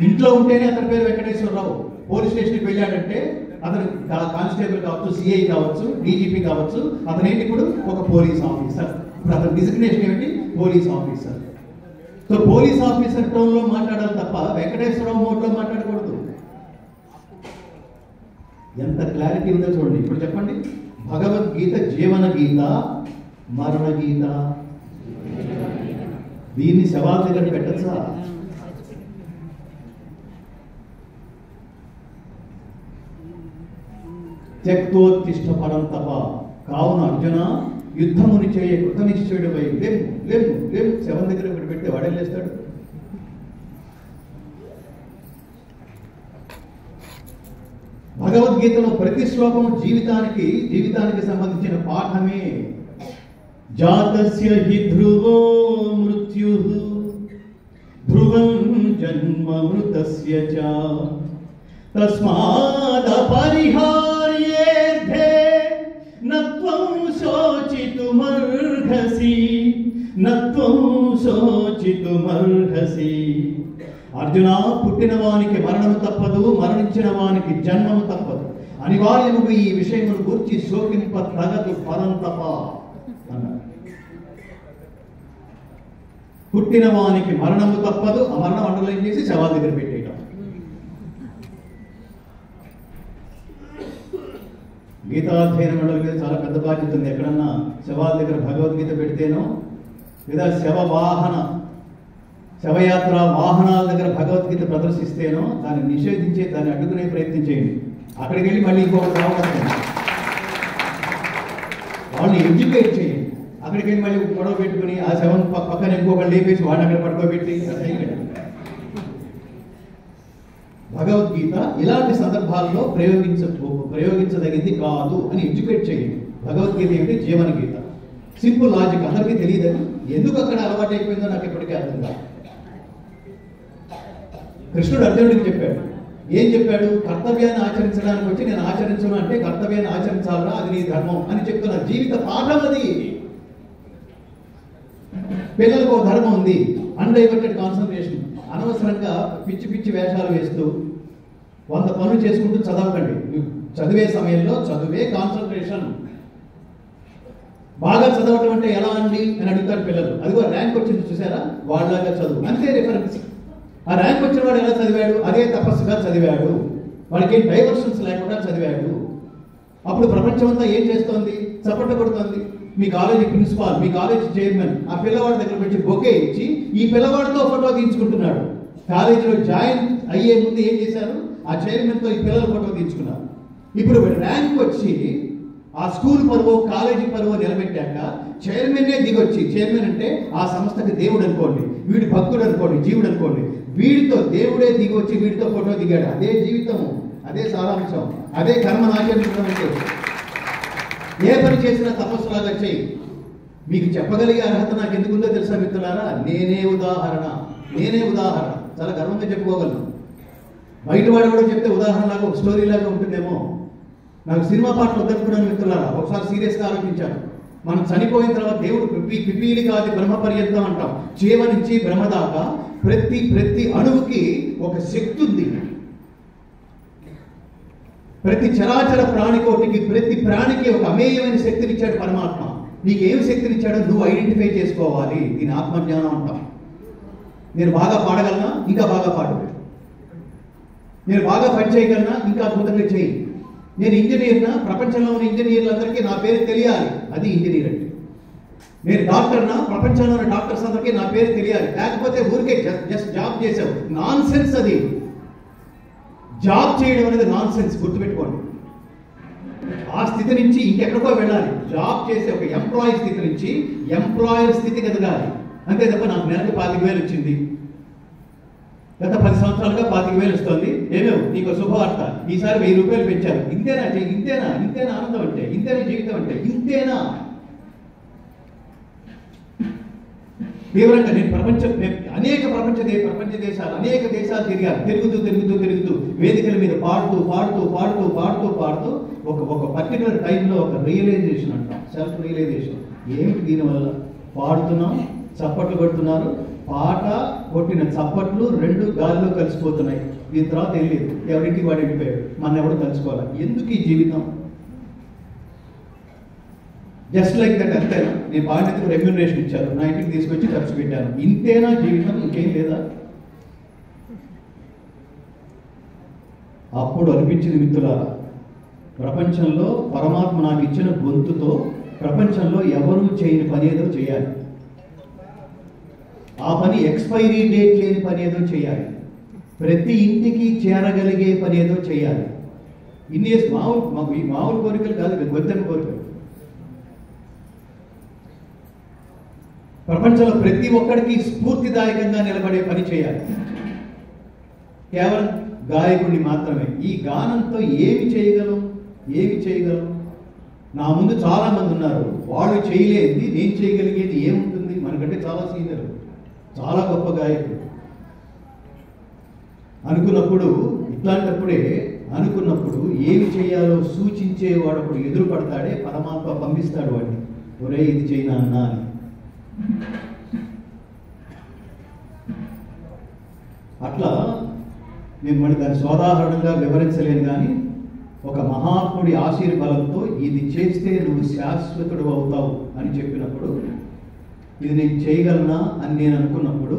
ఇంట్లో ఉంటేనే అతని పేరు వెంకటేశ్వరరావు. పోలీస్ స్టేషన్కి వెళ్ళాడంటే అతను కానిస్టేబుల్ కావచ్చు, సిఐ కావచ్చు, డీజీపీ కావచ్చు. అతను ఏంటి? ఇప్పుడు ఒక పోలీస్ ఆఫీసర్. ఇప్పుడు అతని డిజిగ్నేషన్ ఏమిటి? Police officer. So police officer టోన్లో మాట్లాడాలి తప్ప వెంకటేశ్వరరావు మోడ్లో మాట్లాడకూడదు. ఎంత క్లారిటీ ఉందో చూడండి. ఇప్పుడు చెప్పండి. భగవద్గీత జీవన గీత, మరణ గీత. దీన్ని శవాల దగ్గర పెట్టచ్చా? త్యక్తోత్తిష్ట పరంతప. కావున అర్జున, యుద్ధముని చేయ కృతనిశ్చయుడు వై. లేము లేము లేము. శవం దగ్గర ఒకటి పెడితే వాడేలేస్తాడు. భగవద్గీతలో ప్రతి శ్లోకము జీవితానికి సంబంధించిన పాఠమే. జాతస్య హి ధ్రువో మృత్యుః ధ్రువం జన్మ మృతస్య చ తస్మాదపరిహార్యేర్థే నత్వం శోచితుమర్హసి. అర్జున, పుట్టిన వానికి మరణము తప్పదు, మరణించిన వానికి జన్మము తప్పదు. అనివార్యముగా ఈ విషయమును గురించి శోకింప తగదు పరంతప అన్నారు. పుట్టిన వానికి మరణము తప్పదు. ఆ మరణం అండర్లైన్ చేసి శవాల దగ్గర పెట్టేయటం. గీతాధ్యయనం మండలి మీద చాలా పెద్ద బాధ్యత ఉంది. ఎక్కడన్నా శవాల దగ్గర భగవద్గీత పెడితేనో లేదా శవయాత్ర వాహనాల దగ్గర భగవద్గీత ప్రదర్శిస్తేనో దాన్ని నిషేధించే, దాన్ని అడ్డుకునే ప్రయత్నం చేయండి. అక్కడికి వెళ్ళి మళ్ళీ ఇంకొకటి రావడం, వాళ్ళని ఎడ్యుకేట్ చేయండి. అక్కడికి వెళ్ళి మళ్ళీ గొడవ పెట్టుకుని ఆ శవం పక్కన ఇంకొకటి లేపేసి వాడిని అక్కడ పడుకోబెట్టి భగవద్గీత ఇలాంటి సందర్భాల్లో ప్రయోగించదగింది కాదు అని ఎడ్యుకేట్ చేయండి. భగవద్గీత ఏమిటి? జీవన గీత. Simple logic. అందరికీ తెలియదని ఎందుకు అక్కడ అలవాటు అయిపోయిందో నాకు ఎప్పటికీ అర్థం కాదు. కృష్ణుడు అర్జునుడికి చెప్పాడు. ఏం చెప్పాడు? కర్తవ్యాన్ని ఆచరించడానికి వచ్చి నేను ఆచరించను అంటే కర్తవ్యాన్ని ఆచరించాలరా, అది నీ ధర్మం అని చెప్తున్నా. జీవిత పాఠం అది. పిల్లలకు ఒక ధర్మం ఉంది. అన్డైవర్టెడ్ కాన్సన్ట్రేషన్. అనవసరంగా పిచ్చి పిచ్చి వేషాలు వేస్తూ 100 పనులు చేసుకుంటూ చదవకండి. చదివే సమయంలో చదువే కాన్సన్ట్రేషన్. బాగా చదవటం అంటే ఎలా అండి అని అడుగుతారు పిల్లలు. అదిగో ర్యాంక్ వచ్చింది చూసారా, వాళ్ళలాగా చదువు, అంతే రిఫరెన్స్. ఆ ర్యాంక్ వచ్చిన వాడు ఎలా చదివాడు? అదే తపస్సుగా చదివాడు. వాడికి ఏం డైవర్షన్స్ లేకుండా చదివాడు. అప్పుడు ప్రపంచం అంతా ఏం చేస్తోంది? చప్పట కొడుతోంది. మీ కాలేజీ ప్రిన్సిపాల్, మీ కాలేజీ చైర్మన్ ఆ పిల్లవాడి దగ్గర వచ్చి బొకే ఇచ్చి ఈ పిల్లవాడితో ఫోటో తీయించుకుంటున్నాడు. కాలేజీలో జాయిన్ అయ్యే ముందు ఏం చేశారు? ఆ చైర్మన్తో ఈ పిల్లల ఫోటో తీయించుకున్నారు. ఇప్పుడు ర్యాంక్ వచ్చి ఆ స్కూల్ పరువు, కాలేజీ పరువు నిలబెట్టాక చైర్మన్నే దిగొచ్చి, చైర్మన్ అంటే ఆ సంస్థకి దేవుడు అనుకోండి, వీడి భక్తుడు అనుకోండి, జీవుడు అనుకోండి, వీడితో దేవుడే దిగొచ్చి వీడితో ఫోటో దిగాడు. అదే జీవితం, అదే సారాంశం, అదే కర్మను ఆచరించడం అంటే. ఏ పని చేసినా తపస్సులాగా చేయి. మీకు చెప్పగలిగే అర్హత నాకు ఎందుకుందో తెలుసా మిత్రులారా? నేనే ఉదాహరణ. చాలా గర్వంగా చెప్పుకోగలను. బయట వాడు కూడా చెప్తే ఉదాహరణలాగా ఒక స్టోరీ లాగా ఉంటుందేమో. నాకు సినిమా పాటలు వద్దనుకున్నాను మిత్రులారా. ఒకసారి సీరియస్గా ఆలోచించాను. మనం చనిపోయిన తర్వాత దేవుడు పిపీలికాది బ్రహ్మ పర్యంతం అంటాం. జీవ నుంచి బ్రహ్మ దాకా ప్రతి అణువుకి ఒక శక్తి ఉంది. ప్రతి చరాచర ప్రాణికోటికి, ప్రతి ప్రాణికి ఒక అమేయమైన శక్తిని ఇచ్చాడు పరమాత్మ. నీకేం శక్తినిచ్చాడో నువ్వు ఐడెంటిఫై చేసుకోవాలి. దీని ఆత్మజ్ఞానం అంటాం. నేను బాగా పాడగలనా, ఇంకా బాగా పాడు. నేను బాగా పని చేయగలనా, ఇంకా అద్భుతంగా చేయి. నేను ఇంజనీర్నా, ప్రపంచంలో ఉన్న ఇంజనీర్లందరికీ నా పేరు తెలియాలి, అది ఇంజనీర్ అంటే. నేను డాక్టర్నా, ప్రపంచంలో ఉన్న డాక్టర్స్ అందరికీ నా పేరు తెలియాలి. లేకపోతే ఊరికే జస్ట్ జాబ్ చేసావు, నాన్ సెన్స్. అది జాబ్ చేయడం అనేది నాన్ సెన్స్, గుర్తుపెట్టుకోండి. ఆ స్థితి నుంచి ఇంకెక్కడికో వెళ్ళాలి. జాబ్ చేసే ఒక ఎంప్లాయీ స్థితి నుంచి ఎంప్లాయర్ స్థితికి ఎదగాలి. అంతే తప్ప నాకు నెలకు 25,000 వచ్చింది, గత 10 సంవత్సరాలుగా 25,000 వస్తుంది, ఏమేమి నీకు శుభవార్త, ఈసారి 1000 రూపాయలు పెంచారు. ఇంతేనా ఆనందం అంటే? ఇంతేనా జీవితం అంటే? ఇంతేనా? తీవ్రంగా నేను అనేక ప్రపంచ దేశాలు, అనేక దేశాలు తిరిగాను. తిరుగుతూ వేదికల మీద పాడుతూ ఒక పర్టికులర్ టైంలో ఒక రియలైజేషన్ అంటాం, సెల్ఫ్ రియలైజేషన్. ఏమిటి దీనివల్ల? పాడుతున్నాం, చప్పట్లు కొడుతున్నారు, పాట కొట్టిన చప్పట్లు 2 గాలిలో కలిసిపోతున్నాయి. దీని తర్వాత ఏం లేదు, ఎవరింటికి వాడు వెళ్ళిపోయాడు, మన ఎవడు కలుసుకోవాలి. ఎందుకు ఈ జీవితం? Just like that. అంతేనా? నేను పాడినందుకు రెమ్యూనరేషన్ ఇచ్చారు, నా ఇంటికి తీసుకొచ్చి ఖర్చు పెట్టాను. ఇంతేనా జీవితం? ఇంకేం లేదా? అప్పుడు అనిపించింది మిత్రులారా, ప్రపంచంలో పరమాత్మ నాకు ఇచ్చిన గొంతుతో ప్రపంచంలో ఎవరూ చేయని పని ఏదో చేయాలి. ఆ పని ఎక్స్పైరీ డేట్ లేని పని ఏదో చేయాలి. ప్రతి ఇంటికి చేరగలిగే పని ఏదో చేయాలి. ఇన్ని మామూలు కోరికలు కాదు, గొంతెమ్మ కోరికలు. ప్రపంచంలో ప్రతి ఒక్కడికి స్ఫూర్తిదాయకంగా నిలబడే పని చేయాలి. కేవలం గాయకుడిని మాత్రమే. ఈ గానంతో ఏమి చేయగలం? నా ముందు చాలా మంది ఉన్నారు, వాళ్ళు చేయలేది నేను చేయగలిగేది ఏముంటుంది? మనకంటే చాలా సీనియర్, చాలా గొప్ప గాయకుడు అనుకున్నప్పుడు ఏమి చేయాలో సూచించేవాడు అప్పుడు ఎదురు పడతాడే, పరమాత్మ పంపిస్తాడు వాడిని, ఒరే ఇది చేయనా అన్నా అని. అట్లా నేను మరి దాన్ని సోదాహరణంగా వివరించలేను, కానీ ఒక మహాత్ముడి ఆశీర్వాదంతో ఇది చేస్తే నువ్వు శాశ్వతుడు అవుతావు అని చెప్పినప్పుడు, ఇది నేను చేయగలనా అని నేను అనుకున్నప్పుడు,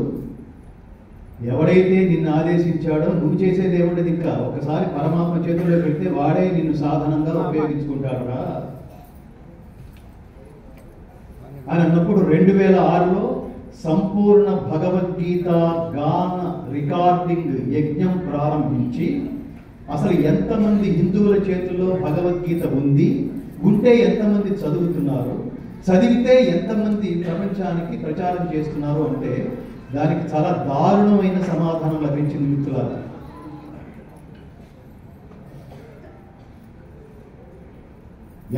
ఎవడైతే నిన్ను ఆదేశించాడో నువ్వు చేసేది ఏముండదు. ఇంకా ఒకసారి పరమాత్మ చేతుల్లో పెడితే వాడే నిన్ను సాధనంగా ఉపయోగించుకుంటాడురా అని అన్నప్పుడు 2006లో సంపూర్ణ భగవద్గీత గాన రికార్డింగ్ యజ్ఞం ప్రారంభించి, అసలు ఎంతమంది హిందువుల చేతుల్లో భగవద్గీత ఉంటే ఎంతమంది చదువుతున్నారు, చదివితే ఎంతమంది ప్రపంచానికి ప్రచారం చేస్తున్నారు అంటే దానికి చాలా దారుణమైన సమాధానం లభించింది మిత్రులారా.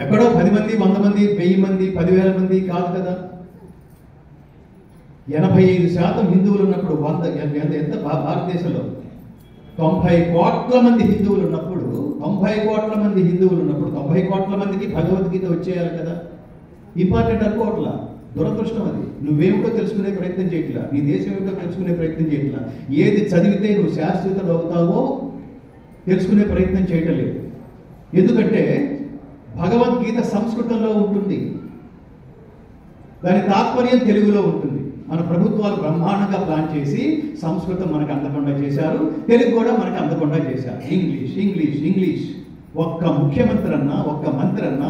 ఎక్కడో 10 మంది, 100 మంది, 1000 మంది, 10,000 మంది కాదు కదా. 85% హిందువులు ఉన్నప్పుడు ఎంత భారతదేశంలో 90 కోట్ల మంది హిందువులు ఉన్నప్పుడు 90 కోట్ల మందికి భగవద్గీత వచ్చేయాలి కదా. ఇంపార్టెంట్ అనుకోవట్లా, దురదృష్టం అది. నువ్వేమిటో తెలుసుకునే ప్రయత్నం చేయట్లా, నీ దేశం ఏమిటో తెలుసుకునే ప్రయత్నం చేయట్లా, ఏది చదివితే నువ్వు శాశ్వతుడు అవుతావో తెలుసుకునే ప్రయత్నం చేయటం లేదు. ఎందుకంటే భగవద్గీత సంస్కృతంలో ఉంటుంది, దాని తాత్పర్యం తెలుగులో ఉంటుంది. మన ప్రభుత్వాలు బ్రహ్మాండంగా ప్లాన్ చేసి సంస్కృతం మనకు అందకుండా చేశారు, తెలుగు కూడా మనకు అందకుండా చేశారు. ఇంగ్లీష్. ఒక్క ముఖ్యమంత్రి అన్నా, ఒక్క మంత్రి అన్నా,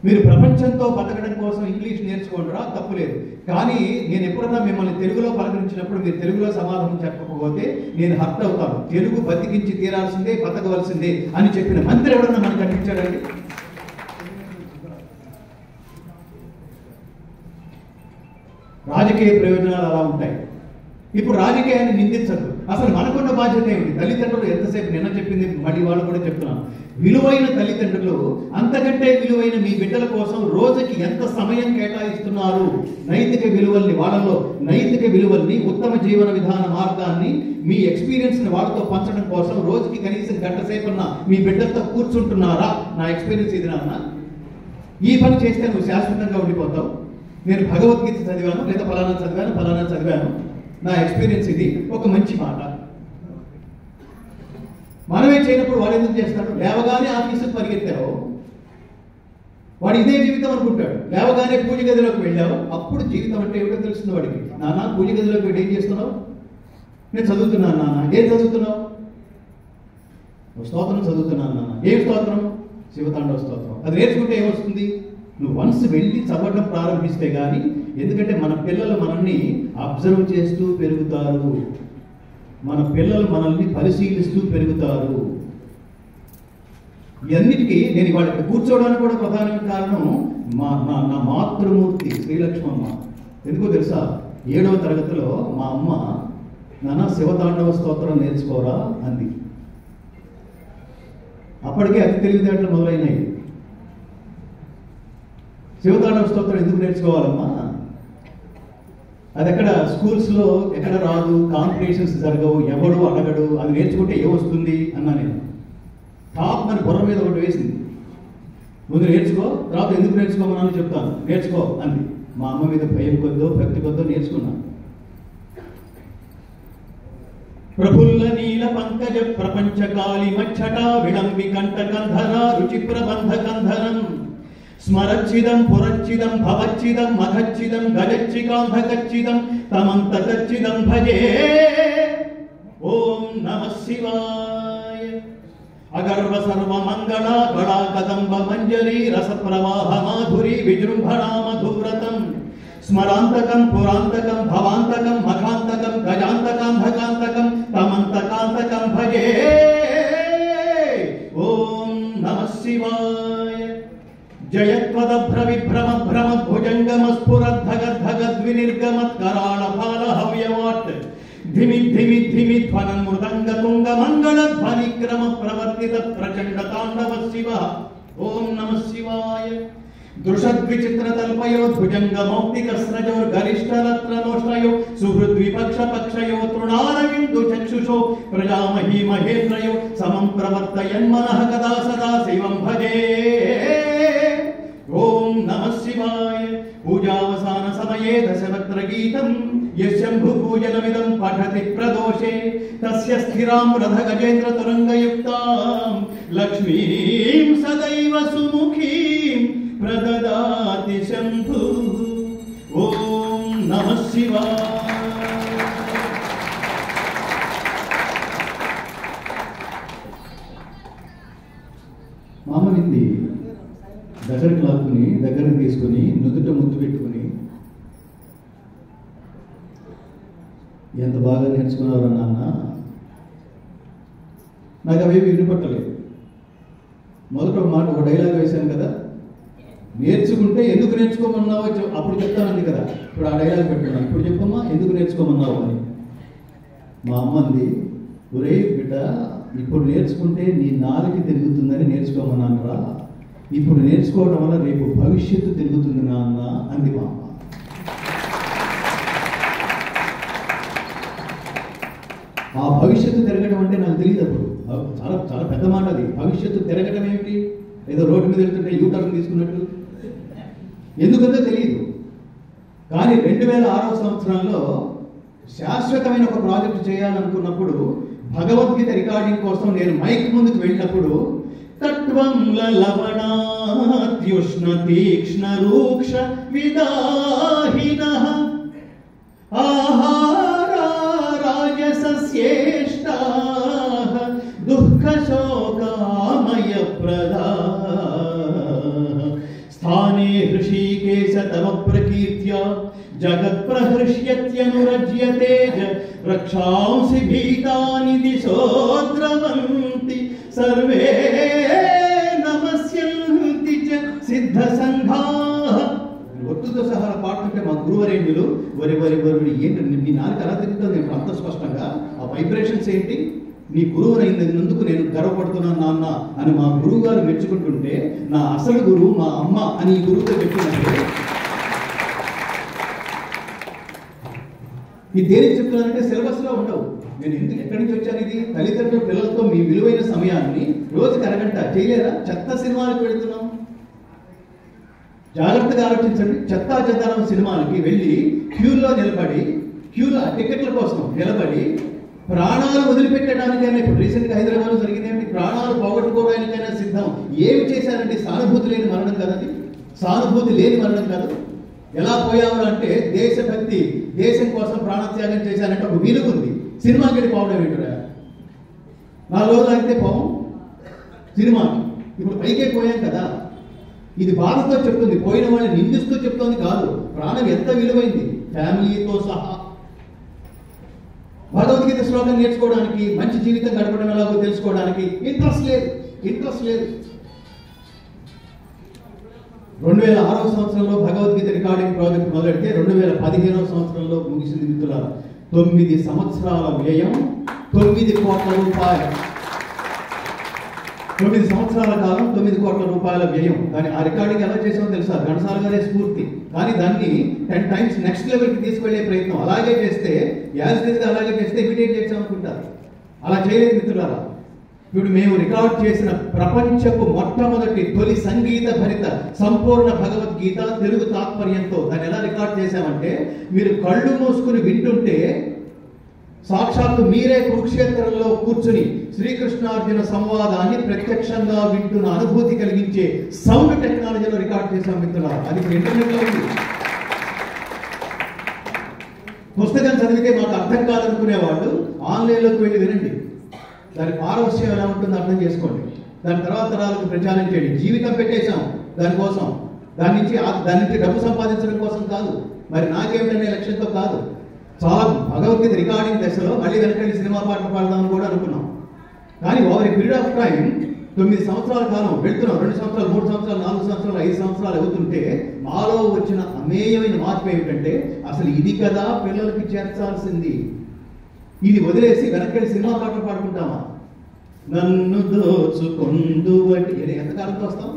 మీరు ప్రపంచంతో బతకడం కోసం ఇంగ్లీష్ నేర్చుకోండిరా, తప్పులేదు. కానీ నేను ఎప్పుడన్నా మిమ్మల్ని తెలుగులో పలకరించినప్పుడు మీరు తెలుగులో సమాధానం చెప్పకపోతే నేను హర్ట్ అవుతాను. తెలుగు బతికించి తీరాల్సిందే, బతకవలసిందే అని చెప్పిన మంత్రి ఎవడన్నా మనకు కనిపించాడండి? రాజకీయ ప్రయోజనాలు అలా ఉంటాయి. ఇప్పుడు రాజకీయాన్ని నిందించదు. అసలు మనకున్న బాధ్యత ఏమిటి? తల్లిదండ్రులు ఎంతసేపు, నిన్న చెప్పింది మళ్ళీ వాళ్ళు కూడా చెప్తున్నాను, విలువైన తల్లిదండ్రులు, అంతకంటే విలువైన మీ బిడ్డల కోసం రోజుకి ఎంత సమయం కేటాయిస్తున్నారు? నైతిక విలువల్ని, వాళ్ళలో నైతిక విలువల్ని, ఉత్తమ జీవన విధాన మార్గాన్ని, మీ ఎక్స్పీరియన్స్ని వాళ్ళతో పంచడం కోసం రోజుకి కనీసం 1 గంట సేపన్నా మీ బిడ్డలతో కూర్చుంటున్నారా? నా ఎక్స్పీరియన్స్ ఇది నాన్న. ఈ పని చేస్తే నువ్వు శాశ్వతంగా ఉండిపోతావు. నేను భగవద్గీత చదివాను, లేదా ఫలానా చదివాను, నా ఎక్స్పీరియన్స్ ఇది, ఒక మంచి మాట. మనమే చేయనప్పుడు వాడు ఎందుకు చేస్తాడు? లేవగానే ఆఫీసుకు పరిగెత్తావు, వాడు ఇదే జీవితం అనుకుంటాడు. లేవగానే పూజ గదిలోకి వెళ్ళావు, అప్పుడు జీవితం అంటే ఏమిటో తెలుస్తుంది వాడికి. నాన్న పూజ గదిలోకి వెళ్ళి ఏం చేస్తున్నావు? నేను చదువుతున్నాను నాన్న. ఏం చదువుతున్నావు? స్తోత్రం చదువుతున్నాను నాన్న. ఏం స్తోత్రం? శివతాండవ స్తోత్రం. అది నేర్చుకుంటే ఏమొస్తుంది? నువ్వు వన్స్ వెళ్ళి చదవడం ప్రారంభిస్తే కానీ, ఎందుకంటే మన పిల్లలు మనల్ని అబ్జర్వ్ చేస్తూ పెరుగుతారు, మన పిల్లలు మనల్ని పరిశీలిస్తూ పెరుగుతారు. ఇవన్నిటికీ నేను ఇవాళ ఇక్కడ కూర్చోవడానికి కూడా ప్రధాన కారణం నా మాతృమూర్తి శ్రీలక్ష్మమ్మ. ఎందుకో తెలుసా? 7వ తరగతిలో మా అమ్మ నాన్న శివతాండవ స్తోత్రం నేర్చుకోరా అంది. అప్పటికే అతి తెలివితేటలు మొదలైనాయి. శివతాండవ స్తోత్రం ఎందుకు నేర్చుకోవాలమ్మా? అది ఎక్కడ స్కూల్స్లో ఎక్కడ రాదు, కాంపిటీషన్స్ జరగవు, ఎవడు అడగడు, అది నేర్చుకుంటే ఏమొస్తుంది అన్నా నేను. టాప్ మన బుర్ర మీద ఒకటి వేసింది, ముందు నేర్చుకో, తర్వాత ఎందుకు నేర్చుకోమని చెప్తాను, నేర్చుకో అంది. మా అమ్మ మీద భయం కొద్దో భక్తి కొద్దో నేర్చుకున్నాను. ప్రఫుల్ల నీల పంకజ ప్రపంచకాలి మచ్చటా విళంబి కంఠకంధర రుచి ప్రబంధ కంధరం స్మరచ్చిదం పురచ్చిదం భవచ్చిదం మఖచ్చిదం గజచ్చికాంధకచ్చిదం తమంతకచ్చిదం భజే. ఓం నమః శివాయ. అగర్వ సర్వ మంగళ గళా కదంబ మంజరి రస ప్రవాహ మాధురి విజృంభణా మధువ్రతం స్మరాంతకం పురాంతకం భవాంతకం మఖాంతకం గజాంతకాంధకాంతకం తమంతకాంతకం భజే. ఓం నమః శివాయ. జయత్వదభ్ర విభ్రమ భ్రమ భుజంగమ స్ఫురద్ధగద్ధగద్వినిర్గమత్ కరాళ ఫాల హవ్యవాట్ ధిమి ధిమి ధిమి ధ్వనం మృదంగ తుంగ మంగళ ధ్వని క్రమ ప్రవర్తిత ప్రచండ తాండవ శివ. ఓం నమః శివాయ. దృషద్విచిత్రతల్పయో భుజంగమౌక్తిక స్రజోర్ గరిష్టరత్నోష్ట్రయో సుహృద్విపక్ష పక్షయో తృణారవిందు చక్షుషో ప్రజామహీ మహేంద్రయో సమం ప్రవర్తయన్మనః కదా సదా శివం భజే. ఓం నమః శివాయ. పూజావసాన సమయే దశవక్త్ర గీతం యశంభు పూజనమిదం పఠతి ప్రదోషే తస్య స్థిరాం రథ గజేంద్ర తురంగయుక్తాం లక్ష్మీం సదైవ సుముఖీం ప్రదదాతి శంభు. ఓం నమః శివాయ. మామ వింది దగ్గరికి లాక్కుని దగ్గరకు తీసుకుని నుదుట ముద్దు పెట్టుకుని, ఎంత బాగా నేర్చుకున్నారా నాన్న. నాకు అవేవి వినపట్టలేదు. మొదట ఒక మాట, ఒక డైలాగ్ వేశాను కదా, నేర్చుకుంటే ఎందుకు నేర్చుకోమన్నావో అప్పుడు చెప్తానండి కదా. ఇప్పుడు ఆ డైలాగ్ పెట్టుకున్నాను, ఇప్పుడు చెప్పమ్మా ఎందుకు నేర్చుకోమన్నావు అని. మా అమ్మ అంది, ఒరే బిడ్డ, ఇప్పుడు నేర్చుకుంటే నీ నాలుగు తిరుగుతుందని నేర్చుకోమన్నాను రా, ఇప్పుడు నేర్చుకోవడం వల్ల రేపు భవిష్యత్తు తిరుగుతుంది నాన్న అంది మా అమ్మ. ఆ భవిష్యత్తు తిరగడం అంటే నాకు తెలియదు అప్పుడు. చాలా చాలా పెద్ద మాట అది. భవిష్యత్తు తిరగడం ఏమిటి? ఏదో రోడ్డు మీద వెళ్తుంటే యూటర్న్ తీసుకున్నట్టు, ఎందుకందో తెలియదు. కానీ 2006వ సంవత్సరంలో శాశ్వతమైన ఒక ప్రాజెక్టు చేయాలనుకున్నప్పుడు, భగవద్గీత రికార్డింగ్ కోసం నేను మైక్ ముందుకు వెళ్ళినప్పుడు, తత్వం లవణాత్యుష్ణ తీక్ష్ణ రూక్ష విదాహినః ఆహారా రాజసస్యేష్టాః దుఃఖ శోకామయ ప్రదాః స్థానే హృషీకేశ తవ ప్రకీర్త్యా జగత్ ప్రహృష్యత్యనురజ్యతే రక్షాంసి భీతాని దిశో ద్రవంతి సర్వే నమస్యంతి చ సిద్ధ సంఘాః. ఒట్టుతో సహా పాడుతుంటే మా గురువరేణ్యులు వరి వరి వరి ఏంటి నీ నాలుగు అలా తిరుగుతుంది నేను అంత స్పష్టంగా. ఆ వైబ్రేషన్స్ ఏంటి? నీ గురువునైనందుకు నేను గర్వపడుతున్నాను నాన్న అని మా గురువు గారు మెచ్చుకుంటుంటే, నా అసలు గురువు మా అమ్మ అని ఈ గురువుతో చెప్పినట్టే. ఈ దేనికి చెప్తున్నానంటే సిలబస్లో ఉండవు. నేను ఎందుకు ఎక్కడి నుంచి వచ్చాను ఇది? తల్లిదండ్రుల పిల్లలతో మీ విలువైన సమయాన్ని రోజుకి అరగంట చేయలేరా? చెత్త సినిమాలకు వెళుతున్నాం. జాగ్రత్తగా ఆలోచించండి. చెత్తా చెదారం సినిమాలకి వెళ్ళి క్యూలో నిలబడి, క్యూలో టికెట్ల కోసం నిలబడి ప్రాణాలు వదిలిపెట్టడానికైనా, ఇప్పుడు రీసెంట్గా హైదరాబాద్లో జరిగిందేంటి, ప్రాణాలు పోగొట్టుకోవడానికైనా సిద్ధం. ఏమి చేశారంటే సానుభూతి లేని మరణం కదండి, సానుభూతి లేని మరణం కాదు. ఎలా పోయావు అంటే దేశభక్తి, దేశం కోసం ప్రాణత్యాగం చేశారంటే ఒక విలువ ఉంది. సినిమాకి వెళ్ళి పోవడం ఏంటరా, 4 రోజులు అయితే పోవం సినిమాకి. ఇప్పుడు పైకే పోయాం కదా. ఇది బాధతో చెప్తుంది, పోయిన వాళ్ళని నిందిస్తూ చెప్తోంది కాదు. ప్రాణం ఎంత విలువైంది, ఫ్యామిలీతో సహా. భగవద్గీత శ్లోకం నేర్చుకోవడానికి, మంచి జీవితం గడపడం ఎలాగో తెలుసుకోవడానికి ఇంట్రెస్ట్ లేదు. 2006 సంవత్సరంలో భగవద్గీత రికార్డింగ్ ప్రాజెక్ట్ మొదలెడితే 2015 సంవత్సరంలో ముగిసింది మిత్రులారా. 9 సంవత్సరాల వ్యయం, 9 కోట్ల రూపాయలు. 9 సంవత్సరాల కాలం, 9 కోట్ల రూపాయల వ్యయం. దాని ఆ రికార్డింగ్ ఎలా చేసామో తెలుసా? ఘంటసాల గారే స్ఫూర్తి. కానీ దాన్ని 10 టైమ్స్ నెక్స్ట్ లెవెల్కి తీసుకెళ్లే ప్రయత్నం. అలాగే చేస్తే, అలాగే చేస్తే ఇమిటేట్ చేసాం అనుకుంటారు. అలా చేయలేదు మిత్రులారా. ఇప్పుడు మేము రికార్డ్ చేసిన ప్రపంచపు మొట్టమొదటి తొలి సంగీత భరిత సంపూర్ణ భగవద్గీత తెలుగు తాత్పర్యంతో దాన్ని ఎలా రికార్డ్ చేశామంటే, మీరు కళ్ళు మూసుకుని వింటుంటే సాక్షాత్తు మీరే కురుక్షేత్రంలో కూర్చుని శ్రీకృష్ణార్జున సంవాదాన్ని ప్రత్యక్షంగా వింటున్న అనుభూతి కలిగించే సౌండ్ టెక్నాలజీలో రికార్డ్ చేశాం మిత్రులారా. అది ఇంటర్నెట్లో ఉంది. పుస్తకం చదివితే మాకు అర్థం కాదనుకునే వాళ్ళు ఆన్లైన్లోకి వెళ్ళి వినండి. దాని పారవశ్యం ఎలా ఉంటుందో అర్థం చేసుకోండి. దాని తర్వాత తరాలకు ప్రచారం చేయండి. జీవితం పెట్టేశాం దానికోసం. దాని నుంచి డబ్బు సంపాదించడం కోసం కాదు, మరి నాకేమిటనే లక్ష్యంతో కాదు. చాలా భగవద్గీత రికార్డింగ్ దశలో మళ్ళీ వెనకెళ్ళి సినిమా పాటలు పాడదామని కూడా అనుకున్నాం. కానీ over a period of time 9 సంవత్సరాల కాలం వెళ్తున్నాం. 2 సంవత్సరాలు, 3 సంవత్సరాలు, 4 సంవత్సరాలు, 5 సంవత్సరాలు అవుతుంటే మాలో వచ్చిన అమేయమైన మార్పు ఏమిటంటే, అసలు ఇది కదా పిల్లలకి చేర్చాల్సింది. ఇది వదిలేసి వెనక్కి సినిమా పాటలు పాడుకుంటామా? నన్ను దోచుకొందు అంటే ఎంతకాలంతో వస్తాం?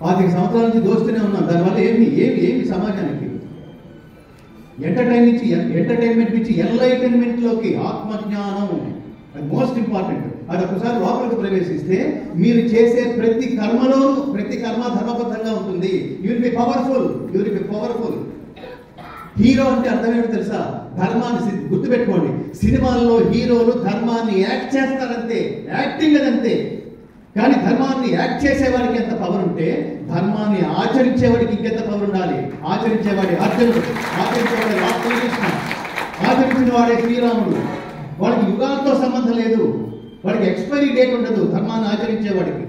25 సంవత్సరాల నుంచి దోస్తూనే ఉన్నాం. దానివల్ల ఏమి సమాజానికి ఎంటర్టైన్మెంట్ నుంచి ఎన్లైటన్మెంట్ లోకి, ఆత్మజ్ఞానం అది మోస్ట్ ఇంపార్టెంట్. అది ఒకసారి లోపలికి ప్రవేశిస్తే మీరు చేసే ప్రతి కర్మ ధర్మబద్ధంగా ఉంటుంది. You will be powerful. Hero అంటే అర్థం ఏమిటో తెలుసా? ధర్మాన్ని గుర్తుపెట్టుకోండి. సినిమాల్లో హీరోలు ధర్మాన్ని యాక్ట్ చేస్తారంతే, యాక్టింగ్ అదంతే. కానీ ధర్మాన్ని యాక్ట్ చేసేవాడికి ఎంత పవర్ ఉంటే, ధర్మాన్ని ఆచరించేవాడికి ఇంకెంత పవర్ ఉండాలి. ఆచరించేవాడి అర్జునుడు, ఆచరించేవాడి రామకృష్ణ, ఆచరించిన వాడే శ్రీరాముడు. వాడికి యుగాలతో సంబంధం లేదు, వాడికి ఎక్స్పైరీ డేట్ ఉండదు. ధర్మాన్ని ఆచరించేవాడికి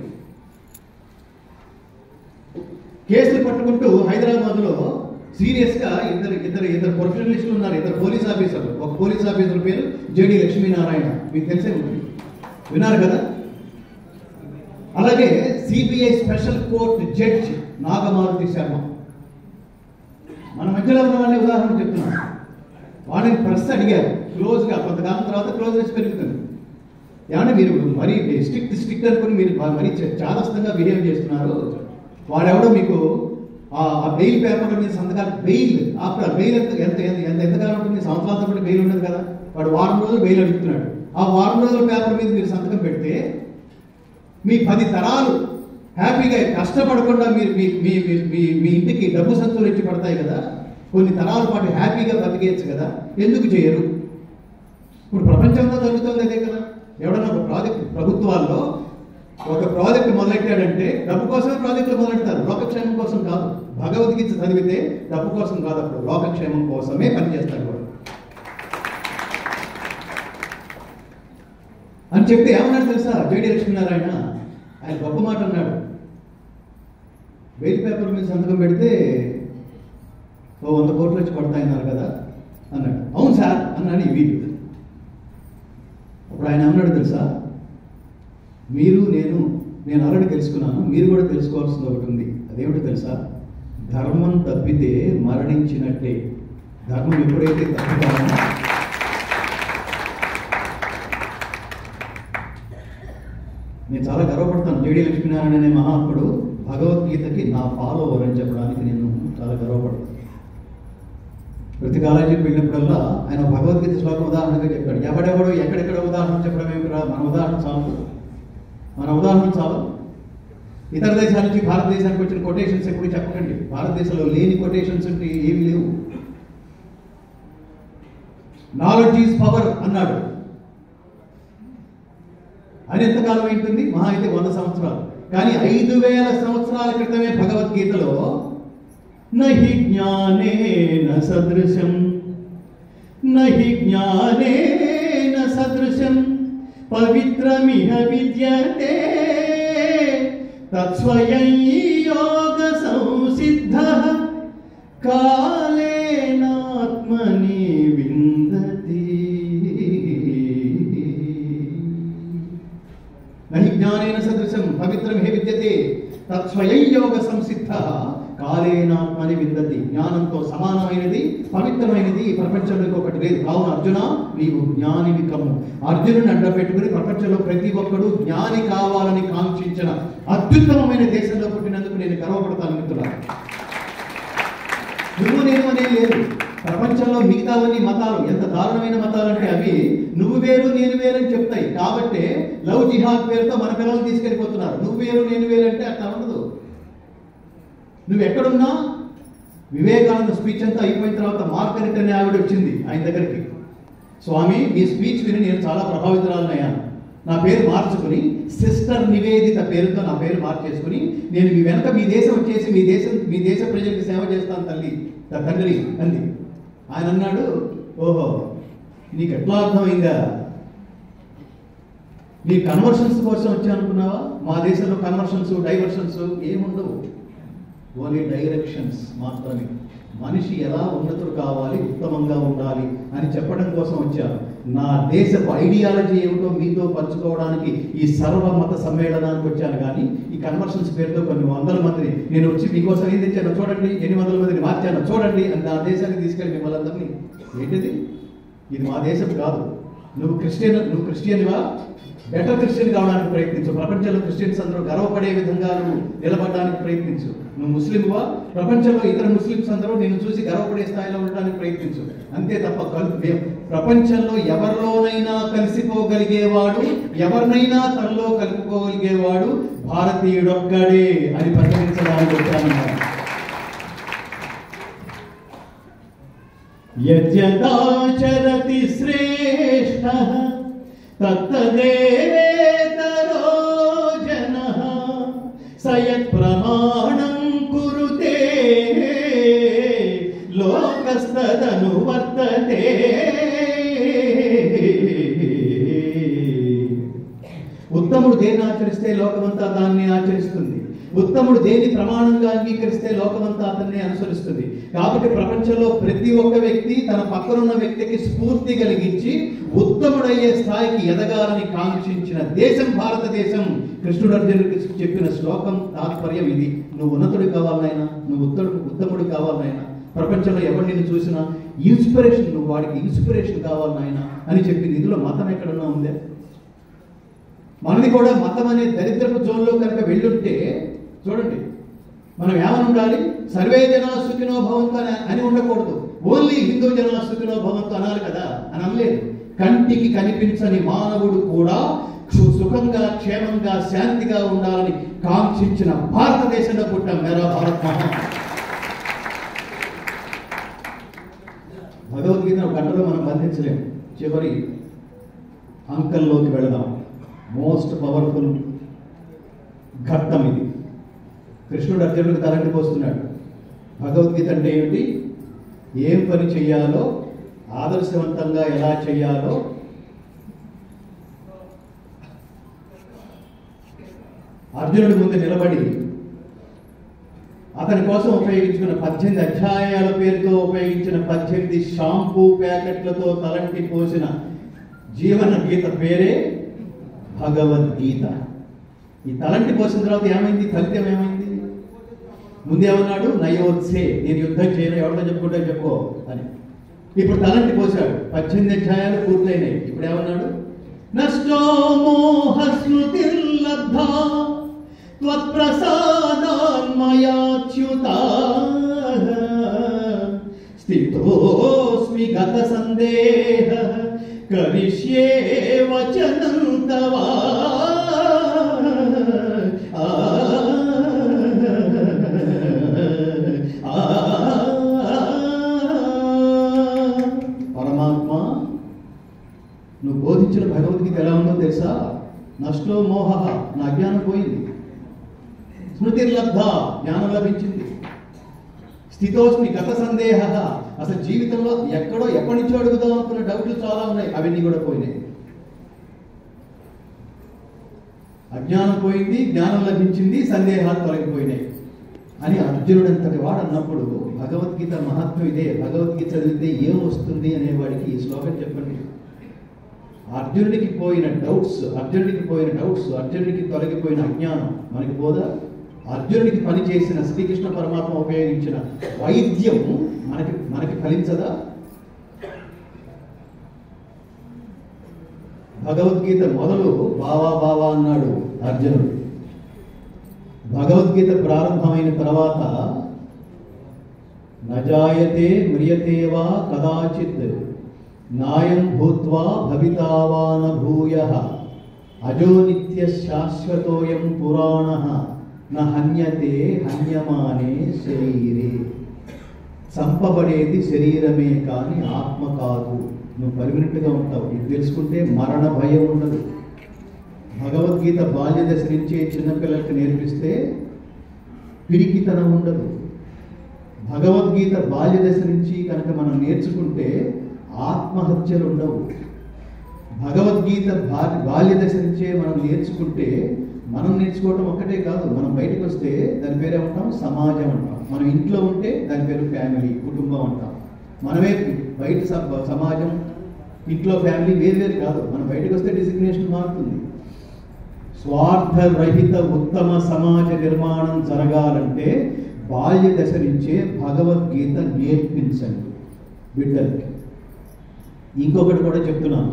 కేసులు పట్టుకుంటూ హైదరాబాద్లో సీరియస్ గా ఇద్దరు ప్రొఫెషనలిస్టులు ఉన్నారు, 2 పోలీస్ ఆఫీసర్లు. ఒక పోలీస్ ఆఫీసర్ పేరు జేడి లక్ష్మీనారాయణ, మీకు తెలిసే ఉంటుంది, విన్నారు కదా. అలాగే CBI special court judge Nagamaruthi Sharma. మన మధ్యలో ఉన్న వాళ్ళని ఉదాహరణ చెప్తున్నాను. వాళ్ళని ప్రశ్న అడిగారు క్లోజ్గా, కొంతకాలం తర్వాత క్లోజ్నెస్ పెరుగుతుంది. ఏమన్నా మీరు మరీ స్ట్రిక్ట్ అనుకుని మీరు మరీ చాదస్తంగా బిహేవ్ చేస్తున్నారు, వాడెవడో మీకు ఆ బెయిల్ పేపర్ మీద సంతకాలు, బెయిల్ ఆఫ్టర్ బెయిల్ ఎంతకాలం ఉంటుంది? సంవత్సరాలతో కూడా బెయిల్ ఉండదు కదా. వాడు 1 వారం రోజులు బెయిల్ అడుగుతున్నాడు. ఆ 1 వారం రోజుల పేపర్ మీద మీరు సంతకం పెడితే మీ 10 తరాలు హ్యాపీగా కష్టపడకుండా మీరు మీ ఇంటికి డబ్బు సంచులు ఇచ్చి పడతాయి కదా. కొన్ని తరాల పాటు హ్యాపీగా బతికేయచ్చు కదా. ఎందుకు చేయరు? ఇప్పుడు ప్రపంచంలో జరుగుతుంది అదే కదా. ఎవడన్నా ఒక ప్రాజెక్ట్, ప్రభుత్వాల్లో ఒక ప్రాజెక్ట్ మొదలెట్టాడంటే డబ్బు కోసమే ప్రాజెక్టులు మొదలెడతారు, లోకక్షేమం కోసం కాదు. భగవద్గీత చదివితే డబ్బు కోసం కాదు, అప్పుడు లోకక్షేమం కోసమే పనిచేస్తాడు వాడు అని చెప్పి ఏమన్నాడు తెలుసా జేడి లక్ష్మీనారాయణ? ఆయన గొప్ప మాట అన్నాడు. బెయిల్ పేపర్ మీద సంతకం పెడితే 100 కోట్లు వచ్చి పడతాయన్నారు కదా అన్నాడు. అవును సార్ అన్నాడు ఈ వీడియో. అప్పుడు ఆయన ఏమన్నాడు తెలుసా? నేను ఆల్రెడీ తెలుసుకున్నాను, మీరు కూడా తెలుసుకోవాల్సింది ఒకటి ఉంది. అదేమిటో తెలుసా? ధర్మం తప్పితే మరణించినట్టే. ధర్మం ఎప్పుడైతే తప్పుతామో నేను చాలా గర్వపడతాను. జేడి లక్ష్మీనారాయణ అనే మహాత్ముడు భగవద్గీతకి నా ఫాలోవర్ అని చెప్పడానికి నేను చాలా గర్వపడతాను. ప్రతి కాలేజీకి వెళ్ళినప్పుడల్లా ఆయన భగవద్గీత శ్లోకం ఉదాహరణగా చెప్పాడు. ఎవడెవడో ఎక్కడెక్కడ ఉదాహరణ చెప్పడం ఏమిటి రా, మన ఉదాహరణ చాలు. ఇతర దేశాల నుంచి భారతదేశానికి వచ్చిన కొటేషన్స్ ఎప్పుడు చెప్పకండి. భారతదేశంలో లేని కొటేషన్స్ అంటే ఏమి లేవు. నాలెడ్జ్ ఈజ్ పవర్ అన్నాడు. అని ఎంతకాలం ఏంటుంది? మహా అయితే 100 సంవత్సరాలు. కానీ 5000 సంవత్సరాల క్రితమే భగవద్గీతలో నహి జ్ఞానేన సదృశం నహి జ్ఞానేన సదృశం పవిత్రమిహ విద్యతే తత్స్వయం యోగ సంసిద్ధః కాలేనాత్మని విందతి. నహి జ్ఞానేన సదృశం పవిత్రమిహ విద్యతే తత్స్వయం యోగ సంసిద్ధః కాలేనాత్మని విందతి. జ్ఞానంతో సమానమైనది, పవిత్రమైనది ఈ ప్రపంచంలో ఒకటి లేదు. కావున అర్జున, నీవు జ్ఞానివి కమ్ము. అర్జునుని అడ్డపెట్టుకుని ప్రపంచంలో ప్రతి ఒక్కడు జ్ఞాని కావాలని కాంక్షించిన అత్యుత్తమమైన దేశంలో పుట్టినందుకు నేను గర్వపడతాను మిత్రులారా. నువ్వు నేను అనే లేదు. ప్రపంచంలో మిగతావన్నీ మతాలు ఎంత దారుణమైన మతాలు అంటే అవి నువ్వు వేరు నేను వేరని చెప్తాయి. కాబట్టి లవ్ జిహాద్ పేరుతో మన పిల్లలు తీసుకెళ్ళిపోతున్నారు. నువ్వు వేరు నేను వేరు అంటే అట్లా ఉండదు. నువ్వు ఎక్కడున్నా, వివేకానంద స్పీచ్ అంతా అయిపోయిన తర్వాత మార్గరెట్ అనే ఆవిడ వచ్చింది ఆయన దగ్గరికి. స్వామి, మీ స్పీచ్ విని నేను చాలా ప్రభావితురాలనయ్యాను. నా పేరు మార్చుకుని సిస్టర్ నివేదిత పేరుతో నా పేరు మార్చేసుకుని నేను మీ వెనక మీ దేశం వచ్చేసి మీ దేశ ప్రజలకు సేవ చేస్తాను తండ్రి అంది. ఆయన అన్నాడు, ఓహో నీకు ఎట్లా అర్థమైందా? నీ కన్వర్షన్స్ కోసం వచ్చా అనుకున్నావా? మా దేశంలో కన్వర్షన్స్ డైవర్షన్స్ ఏముండవు, ఓన్లీ డైరెక్షన్స్ మాత్రమే. మనిషి ఎలా ఉన్నతుడు కావాలి, ఉత్తమంగా ఉండాలి అని చెప్పడం కోసం వచ్చాను. నా దేశపు ఐడియాలజీ ఏమిటో మీతో పంచుకోవడానికి ఈ సర్వమత సమ్మేళనానికి వచ్చాను. కానీ ఈ కన్వర్షన్స్ పేరుతో కొన్ని 100 మందిని నేను వచ్చి మీకోసం ఏం తెచ్చాను చూడండి, 800 మందిని మార్చాను చూడండి అని నా దేశానికి తీసుకెళ్ళి మిమ్మల్ని అందరినీ, ఏంటిది ఇది మా దేశం కాదు. నువ్వు క్రిస్టియన్వా? బెటర్ క్రిస్టియన్ కావడానికి ప్రయత్నించు. ప్రపంచంలో క్రిస్టియన్స్ అందరూ గర్వపడే విధంగా నువ్వు నిలబడడానికి ప్రయత్నించు. నువ్వు ముస్లింవా? ప్రపంచంలో ఇతర ముస్లిమ్స్ అందరూ నేను చూసి గర్వపడే స్థాయిలో ఉండడానికి ప్రయత్నించు. అంతే తప్ప ప్రపంచంలో ఎవరిలోనైనా కలిసిపోగలిగేవాడు, ఎవరినైనా తనలో కలుపుకోగలిగేవాడు భారతీయుడొక్కడే అని ప్రకటించడానికి వచ్చానన్నారు. యజ్ఞాచరతి శ్రేష్ఠః తత్తదేవేతరో జనః సయత్ ప్రమాణం కురుతే లోకస్తదను వర్తతే. ఉత్తముడు దేన్ని ఆచరిస్తే లోకమంతా దాన్ని ఆచరిస్తుంది. ఉత్తముడు దేన్ని ప్రమాణంగా అంగీకరిస్తే లోకమంతా అతన్ని అనుసరిస్తుంది. కాబట్టి ప్రపంచంలో ప్రతి ఒక్క వ్యక్తి తన పక్కనున్న వ్యక్తికి స్ఫూర్తి కలిగించి ఉత్తముడయ్యే స్థాయికి ఎదగాలని కాంక్షించిన దేశం భారతదేశం. కృష్ణుడు అర్జునుడికి చెప్పిన శ్లోకం తాత్పర్యం ఇది. నువ్వు ఉన్నతుడు కావాలనైనా, నువ్వు ఉత్తముడు కావాలనైనా, ప్రపంచంలో ఎవరు నిన్ను చూసినా ఇన్స్పిరేషన్, నువ్వు వాడికి ఇన్స్పిరేషన్ కావాలనైనా అని చెప్పింది. ఇందులో మతం ఎక్కడన్నా ఉందే? మనది కూడా మతం అనే దరిద్రపు జోన్లో కనుక వెళ్ళుంటే చూడండి, మనం ఏమని ఉండాలి? సర్వే జనా సుఖినో భవంతు అని ఉండకూడదు. ఓన్లీ హిందూ జనా సుఖినో భవంతు అనాలి కదా, అని అనలేదు. కంటికి కనిపించని మానవుడు కూడా సుఖంగా, క్షేమంగా, శాంతిగా ఉండాలని కాంక్షించిన భారతదేశంలో పుట్టాం. మేరా భారత్ మహా. భగవద్గీత ఒక గంటలో మనం బంధించలేము. చివరి అంకంలోకి వెళదాం. మోస్ట్ పవర్ఫుల్ ఘట్టం ఇది. కృష్ణుడు అర్జునుడికి తలంటి పోస్తున్నాడు. భగవద్గీత అంటే ఏమిటి, ఏం పని చేయాలో, ఆదర్శవంతంగా ఎలా చేయాలో అర్జునుడి ముందు నిలబడి అతని కోసం ఉపయోగించుకున్న 18 అధ్యాయాల పేరుతో ఉపయోగించిన 18 షాంపూ ప్యాకెట్లతో తలంటి పోసిన జీవన గీత పేరే భగవద్గీత. ఈ తలంటి పోసిన తర్వాత ఏమైంది? ఫలితం ఏమైంది? ముందేమన్నాడు? నయోత్సే, నేను యుద్ధం చేయను, ఎవరితో చెప్పుకుంటే చెప్పుకో అని. ఇప్పుడు తలంటి పోశాడు, 18 అధ్యాయాలు పూర్తయినాయి. ఇప్పుడు ఏమన్నాడు? నష్టో మోహ స్మృతిర్లబ్ధా త్వత్ప్రసాదాన్మయాచ్యుతా స్థితోస్మి గత సందేహ కరిష్యే వచనం తవా. తెలుసా? నష్టో మోహ, నా అజ్ఞానం పోయింది. స్మృతిర్లబ్ధ, జ్ఞానం లభించింది. స్థితోస్మి గత సందేహ, అసలు జీవితంలో ఎక్కడో ఎప్పటి నుంచో అడుగుదాం అనుకున్న డౌట్లు చాలా ఉన్నాయి, అవన్నీ కూడా పోయినాయి. అజ్ఞానం పోయింది, జ్ఞానం లభించింది, సందేహాలు తొలగిపోయినాయి అని అర్జునుడు అంతటి వాడు అన్నప్పుడు భగవద్గీత మహత్వం ఇదే. భగవద్గీత చదివితే ఏం వస్తుంది అనేవాడికి ఈ శ్లోకం చెప్పండి. అర్జునుడికి పోయిన డౌట్స్, అర్జునుడికి తొలగిపోయిన అజ్ఞానం మనకి పోదా? అర్జునుడికి పనిచేసిన శ్రీకృష్ణ పరమాత్మ ఉపయోగించిన వైద్యం మనకి ఫలించదా? భగవద్గీత మొదలు బావా అన్నాడు అర్జునుడు. భగవద్గీత ప్రారంభమైన తర్వాత నజాయతే మ్రియతే వా కదాచిత్ నాయం భూత్వా భవితావా న భూయః అజో నిత్య శాశ్వతోయం పురాణః న హన్యతే హన్యమానే శరీరే. చంపబడేది శరీరమే కానీ ఆత్మ కాదు. నువ్వు పర్మనెంట్గా ఉంటావు. ఇది తెలుసుకుంటే మరణ భయం ఉండదు. భగవద్గీత బాల్య దశ నుంచే చిన్నపిల్లలకి నేర్పిస్తే పిరికితనం ఉండదు. భగవద్గీత బాల్య దశ నుంచి కనుక మనం నేర్చుకుంటే ఆత్మహత్యలు ఉండవు. భగవద్గీత బాల్య దశ నుంచే మనం నేర్చుకుంటే, మనం నేర్చుకోవటం ఒక్కటే కాదు, మనం బయటకు వస్తే దాని పేరు ఏమంటాం? సమాజం అంటాం. మనం ఇంట్లో ఉంటే దాని పేరు ఫ్యామిలీ, కుటుంబం అంటాం. మనమే బయట సమాజం, ఇంట్లో ఫ్యామిలీ వేరు కాదు. మనం బయటకు వస్తే డిసిగ్నేషన్ మారుతుంది. స్వార్థరహిత ఉత్తమ సమాజ నిర్మాణం జరగాలంటే బాల్య దశ నుంచే భగవద్గీత నేర్పించండి బిడ్డలకి. ఇంకొకటి కూడా చెప్తున్నాను,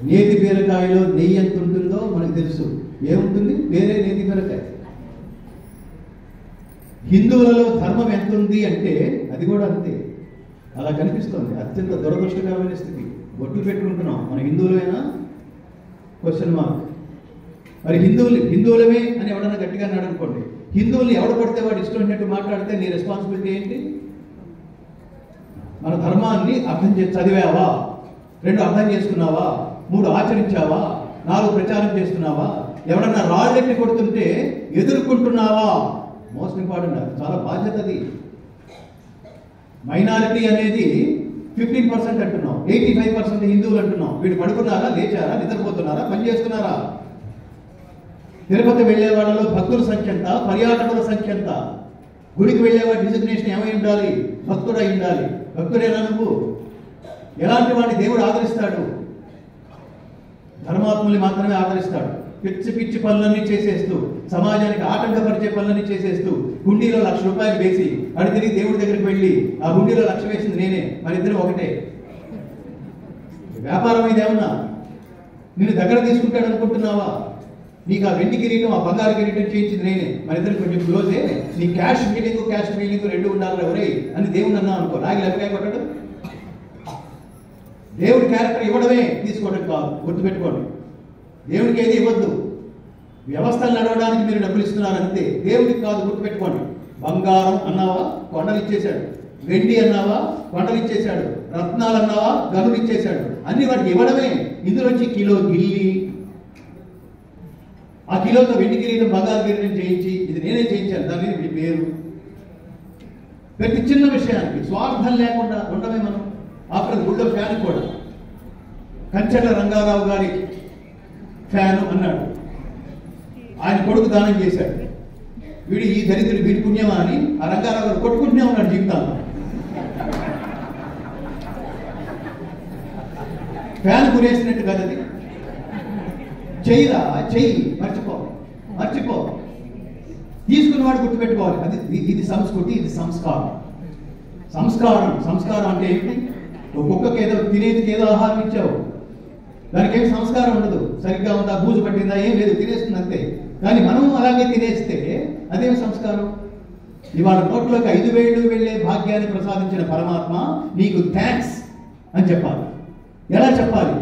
నేతి బీరకాయలో నెయ్యి ఎంత ఉంటుందో మనకు తెలుసు. ఏముంటుంది? వేరే నేతి బీరకాయ. హిందువులలో ధర్మం ఎంత ఉంది అంటే అది కూడా అంతే. అలా కనిపిస్తుంది. అత్యంత దురదృష్టకరమైన స్థితి. బొట్లు పెట్టుకుంటున్నాం, మన హిందువులైనా? Question mark. మరి హిందువులమే అని ఎవడన్నా గట్టిగా అన్నాడు అనుకోండి, హిందువులు ఎవడు పడితే వాడు ఇష్టం ఉన్నట్టు మాట్లాడితే నీ రెస్పాన్సిబిలిటీ ఏంటి? మన ధర్మాన్ని చదివావా? 2 అర్థం చేసుకున్నావా? 3 ఆచరించావా? 4 ప్రచారం చేస్తున్నావా? ఎవడన్నా రాళ్ళెట్టి కొడుతుంటే ఎదుర్కొంటున్నావా? Most important. అది చాలా బాధ్యత. అది మైనారిటీ అనేది 15% అంటున్నాం, 85% హిందువులు అంటున్నాం. వీడు పడుకున్నారా, లేచారా, నిద్రపోతున్నారా, పని చేస్తున్నారా? తిరుపతి వెళ్లే వాళ్ళలో భక్తుల సంఖ్య ఎంత, పర్యాటకుల సంఖ్య ఎంత? గుడికి వెళ్ళేవాడి డిజిగ్నేషన్ ఏమై ఉండాలి? భక్తుడై ఉండాలి. భక్తుడేనా నువ్వు? ఎలాంటి వాడిని దేవుడు ఆదరిస్తాడు? ధర్మాత్ముల్ని మాత్రమే ఆదరిస్తాడు. పిచ్చి పనులన్నీ చేసేస్తూ, సమాజానికి ఆటంకపరిచే పనులన్నీ చేసేస్తూ, హుండీలో ₹1,00,000 వేసి అడి తిరిగి దేవుడి దగ్గరికి వెళ్ళి ఆ హుండీలో 1,00,000 వేసింది నేనే, మన ఇద్దరు ఒకటే. వ్యాపారం ఇదేమన్నా నేను దగ్గర తీసుకుంటాడు అనుకుంటున్నావా? నీకు ఆ వెండి కిరీటం, ఆ బంగారు కిరీటం చేయించింది నేనే, మన ఇద్దరు కొంచెం క్లోజే. నీ క్యాష్ ఫీలింగ్ 2 ఉండాలి ఎవరే అని దేవుడు అన్నా అనుకో, రాగి లెక్కగా కొట్టడం. దేవుడి క్యారెక్టర్ ఇవ్వడమే, తీసుకోవడం కాదు. గుర్తుపెట్టుకోండి, దేవుడికి ఏది ఇవ్వద్దు. వ్యవస్థలు నడవడానికి మీరు డబ్బులు ఇస్తున్నారు అంతే, దేవుడికి కాదు. గుర్తుపెట్టుకోండి. బంగారం అన్నావా, కొండలు ఇచ్చేశాడు. వెండి అన్నావా, కొండలు ఇచ్చేశాడు. రత్నాలు అన్నావా, గనులు ఇచ్చేశాడు. అన్ని వాటికి ఇవ్వడమే. ఇందులోంచి కిలో గిల్లి, ఆ కిలోతో వెండి కిరీటం, బంగారు కిరీటం చేయించి ఇది నేనే చేయించాను, దాని మీద వీడి పేరు. ప్రతి చిన్న విషయానికి స్వార్థం లేకుండా ఉండమే మనం. ఆఫ్టర్ గుళ్ళో ఫ్యాన్ కూడా కంచెల రంగారావు గారి ఫ్యాను అన్నాడు. ఆయన కొడుకు దానం చేశాడు. వీడు ఈ దరిద్రుడు, వీడి పుణ్యమా అని ఆ రంగారావు గారు కొట్టుకుంటూనే ఉన్నాడు జీవితాంతం. ఫ్యాన్ కొనేసినట్టు కదా అది. చెయ్యిరా, చెయ్యి, మర్చిపో. తీసుకున్నవాడు గుర్తుపెట్టుకోవాలి. అది ఇది సంస్కృతి, ఇది సంస్కారం అంటే ఏంటి? ఒక్కొక్కకి ఏదో తినేదికి ఏదో ఆహారం ఇచ్చావు, దానికి ఏమి సంస్కారం ఉండదు. సరిగ్గా ఉందా, బూజు పట్టిందా, ఏం లేదు, తినేస్తుంది అంతే. కానీ మనం అలాగే తినేస్తే అదేం సంస్కారం? ఇవాళ నోట్లోకి 5 వేళ్ళు వెళ్ళే భాగ్యాన్ని ప్రసాదించిన పరమాత్మ నీకు థ్యాంక్స్ అని చెప్పాలి. ఎలా చెప్పాలి?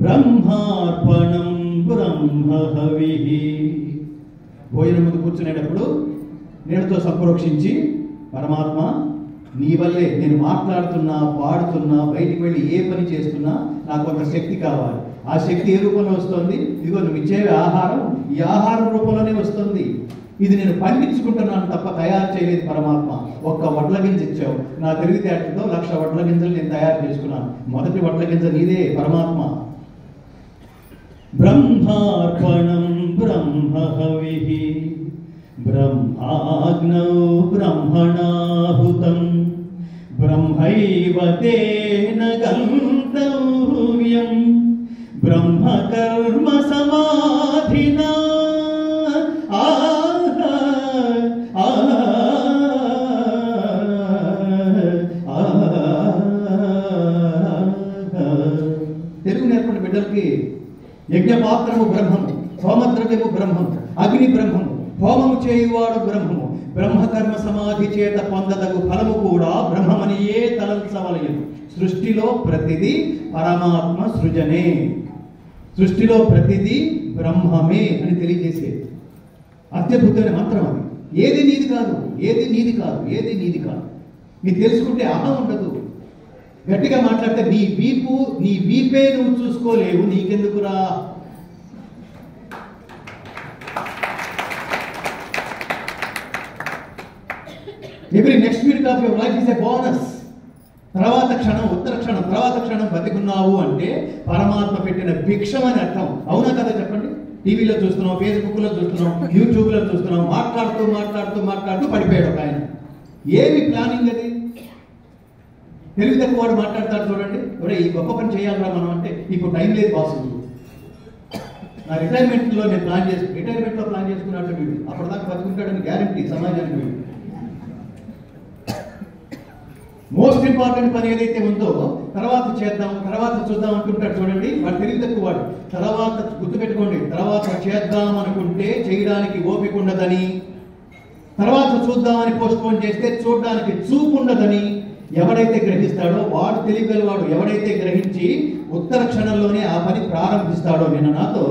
బ్రహ్మార్పణం బ్రహ్మహవిః. భోజనం ముందు కూర్చునేటప్పుడు నీళ్ళతో సంప్రోక్షించి, పరమాత్మ నీ వల్లే నేను మాట్లాడుతున్నా, పాడుతున్నా, బయటికి వెళ్ళి ఏ పని చేస్తున్నా నాకు కొంత శక్తి కావాలి. ఆ శక్తి ఏ రూపంలో వస్తుంది? ఇదిగో నువ్వు ఇచ్చే ఆహారం, ఈ ఆహారం రూపంలోనే వస్తుంది. ఇది నేను పండించుకుంటున్నాను తప్ప తయారు చేయలేదు పరమాత్మ. ఒక్క వడ్ల గింజ ఇచ్చావు, నా తెలివితేటలతో 1,00,000 వడ్ల గింజలు నేను తయారు చేసుకున్నాను. మొదటి వడ్ల గింజ నీదే పరమాత్మ. బ్రహ్మార్పణం బ్రహ్మహవిః బ్రహ్మాగ్నౌ బ్రహ్మణాహుతం బ్రహ్మైవ తేన గంతవ్యం బ్రహ్మకర్మ సమాధినా. తెలుగు నేర్పండి బిడ్డలకి. యజ్ఞపాత్రము బ్రహ్మము, హోమద్రవ్యము బ్రహ్మము, అగ్ని బ్రహ్మము, హోమము చేయువాడు బ్రహ్మము, బ్రహ్మకర్మ సమాధి చేత పొందదగు ఫలము కూడా బ్రహ్మమనియే తలంచవలయను. సృష్టిలో ప్రతిదీ పరమాత్మ సృజనే, సృష్టిలో ప్రతిదీ బ్రహ్మమే అని తెలియజేసేది అత్యద్భుతమైన మంత్రం అది. ఏది నీది కాదు, ఏది నీది కాదు, ఏది నీది కాదు. నీకు తెలుసుకుంటే అహం ఉండదు. గట్టిగా మాట్లాడితే నీ వీపే నువ్వు చూసుకోలేవు, నీకెందుకురా? Every next minute of your life is a bonus. తర్వాత క్షణం, ఉత్తర క్షణం, తర్వాత క్షణం బతికున్నావు అంటే పరమాత్మ పెట్టిన భిక్షం అని అర్థం. అవునా కదా చెప్పండి? టీవీలో చూస్తున్నాం, ఫేస్బుక్లో చూస్తున్నాం, యూట్యూబ్లో చూస్తున్నాం, మాట్లాడుతూ మాట్లాడుతూ మాట్లాడుతూ పడిపోయాడు ఒక ఆయన. ఏమి ప్లానింగ్ అది? తెలివి తక్కువ వాడు మాట్లాడతాడు చూడండి, ఎవరే ఈ గొప్ప పని చేయాలరా మనం అంటే, ఇప్పుడు టైం లేదు బాసు, నా రిటైర్మెంట్లో నేను రిటైర్మెంట్లో ప్లాన్ చేసుకున్నట్టు వీడు అప్పటిదాకా బతుకుంటాడని గ్యారంటీ సమాజానికి. వీడు మోస్ట్ ఇంపార్టెంట్ పని ఏదైతే ఉందో తర్వాత చేద్దాం, తర్వాత చూద్దాం అంటుంటాడు చూడండి, వాడు తెలివి తక్కువ వాడు. తర్వాత గుర్తుపెట్టుకోండి, తర్వాత చేద్దాం అనుకుంటే చేయడానికి ఓపిక ఉండదని, తర్వాత చూద్దామని పోస్ట్పోన్ చేస్తే చూడడానికి చూపు ఉండదని ఎవడైతే గ్రహిస్తాడో వాడు తెలియగలవాడు. ఎవడైతే గ్రహించి ఉత్తర క్షణంలోనే ఆ పని ప్రారంభిస్తాడో. నిన్న నాతో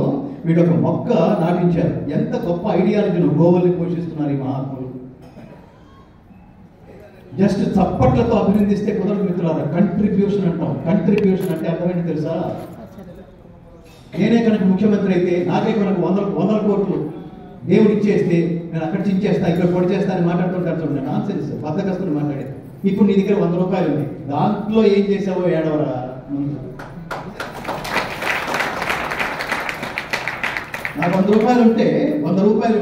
వీడు ఒక మొక్క నాటించారు. ఎంత గొప్ప ఐడియాలజీలు గోవుల్ని పోషిస్తున్నారు ఈ మహాత్ములు. జస్ట్ చప్పట్లతో అభినందిస్తే కుదరదు మిత్రులారా. కంట్రిబ్యూషన్ అంటాం. కంట్రిబ్యూషన్ అంటే అర్థమైంది తెలుసా? నేనే కనుక ముఖ్యమంత్రి అయితే నాకే కనుక వందల కోట్లు దేవుడు ఇచ్చేస్తే నేను అక్కడ చించేస్తా, ఇక్కడ పొడి చేస్తా అని మాట్లాడుతుంటారు చూడండి. నాన్ సెన్స్, బద్దకస్తులు మాట్లాడే. ఇప్పుడు నీ దగ్గర 100 రూపాయలు ఉన్నాయి, దాంట్లో ఏం చేసావో ఏడవరా. నాకు 100 రూపాయలు ఉంటే 100 రూపాయలు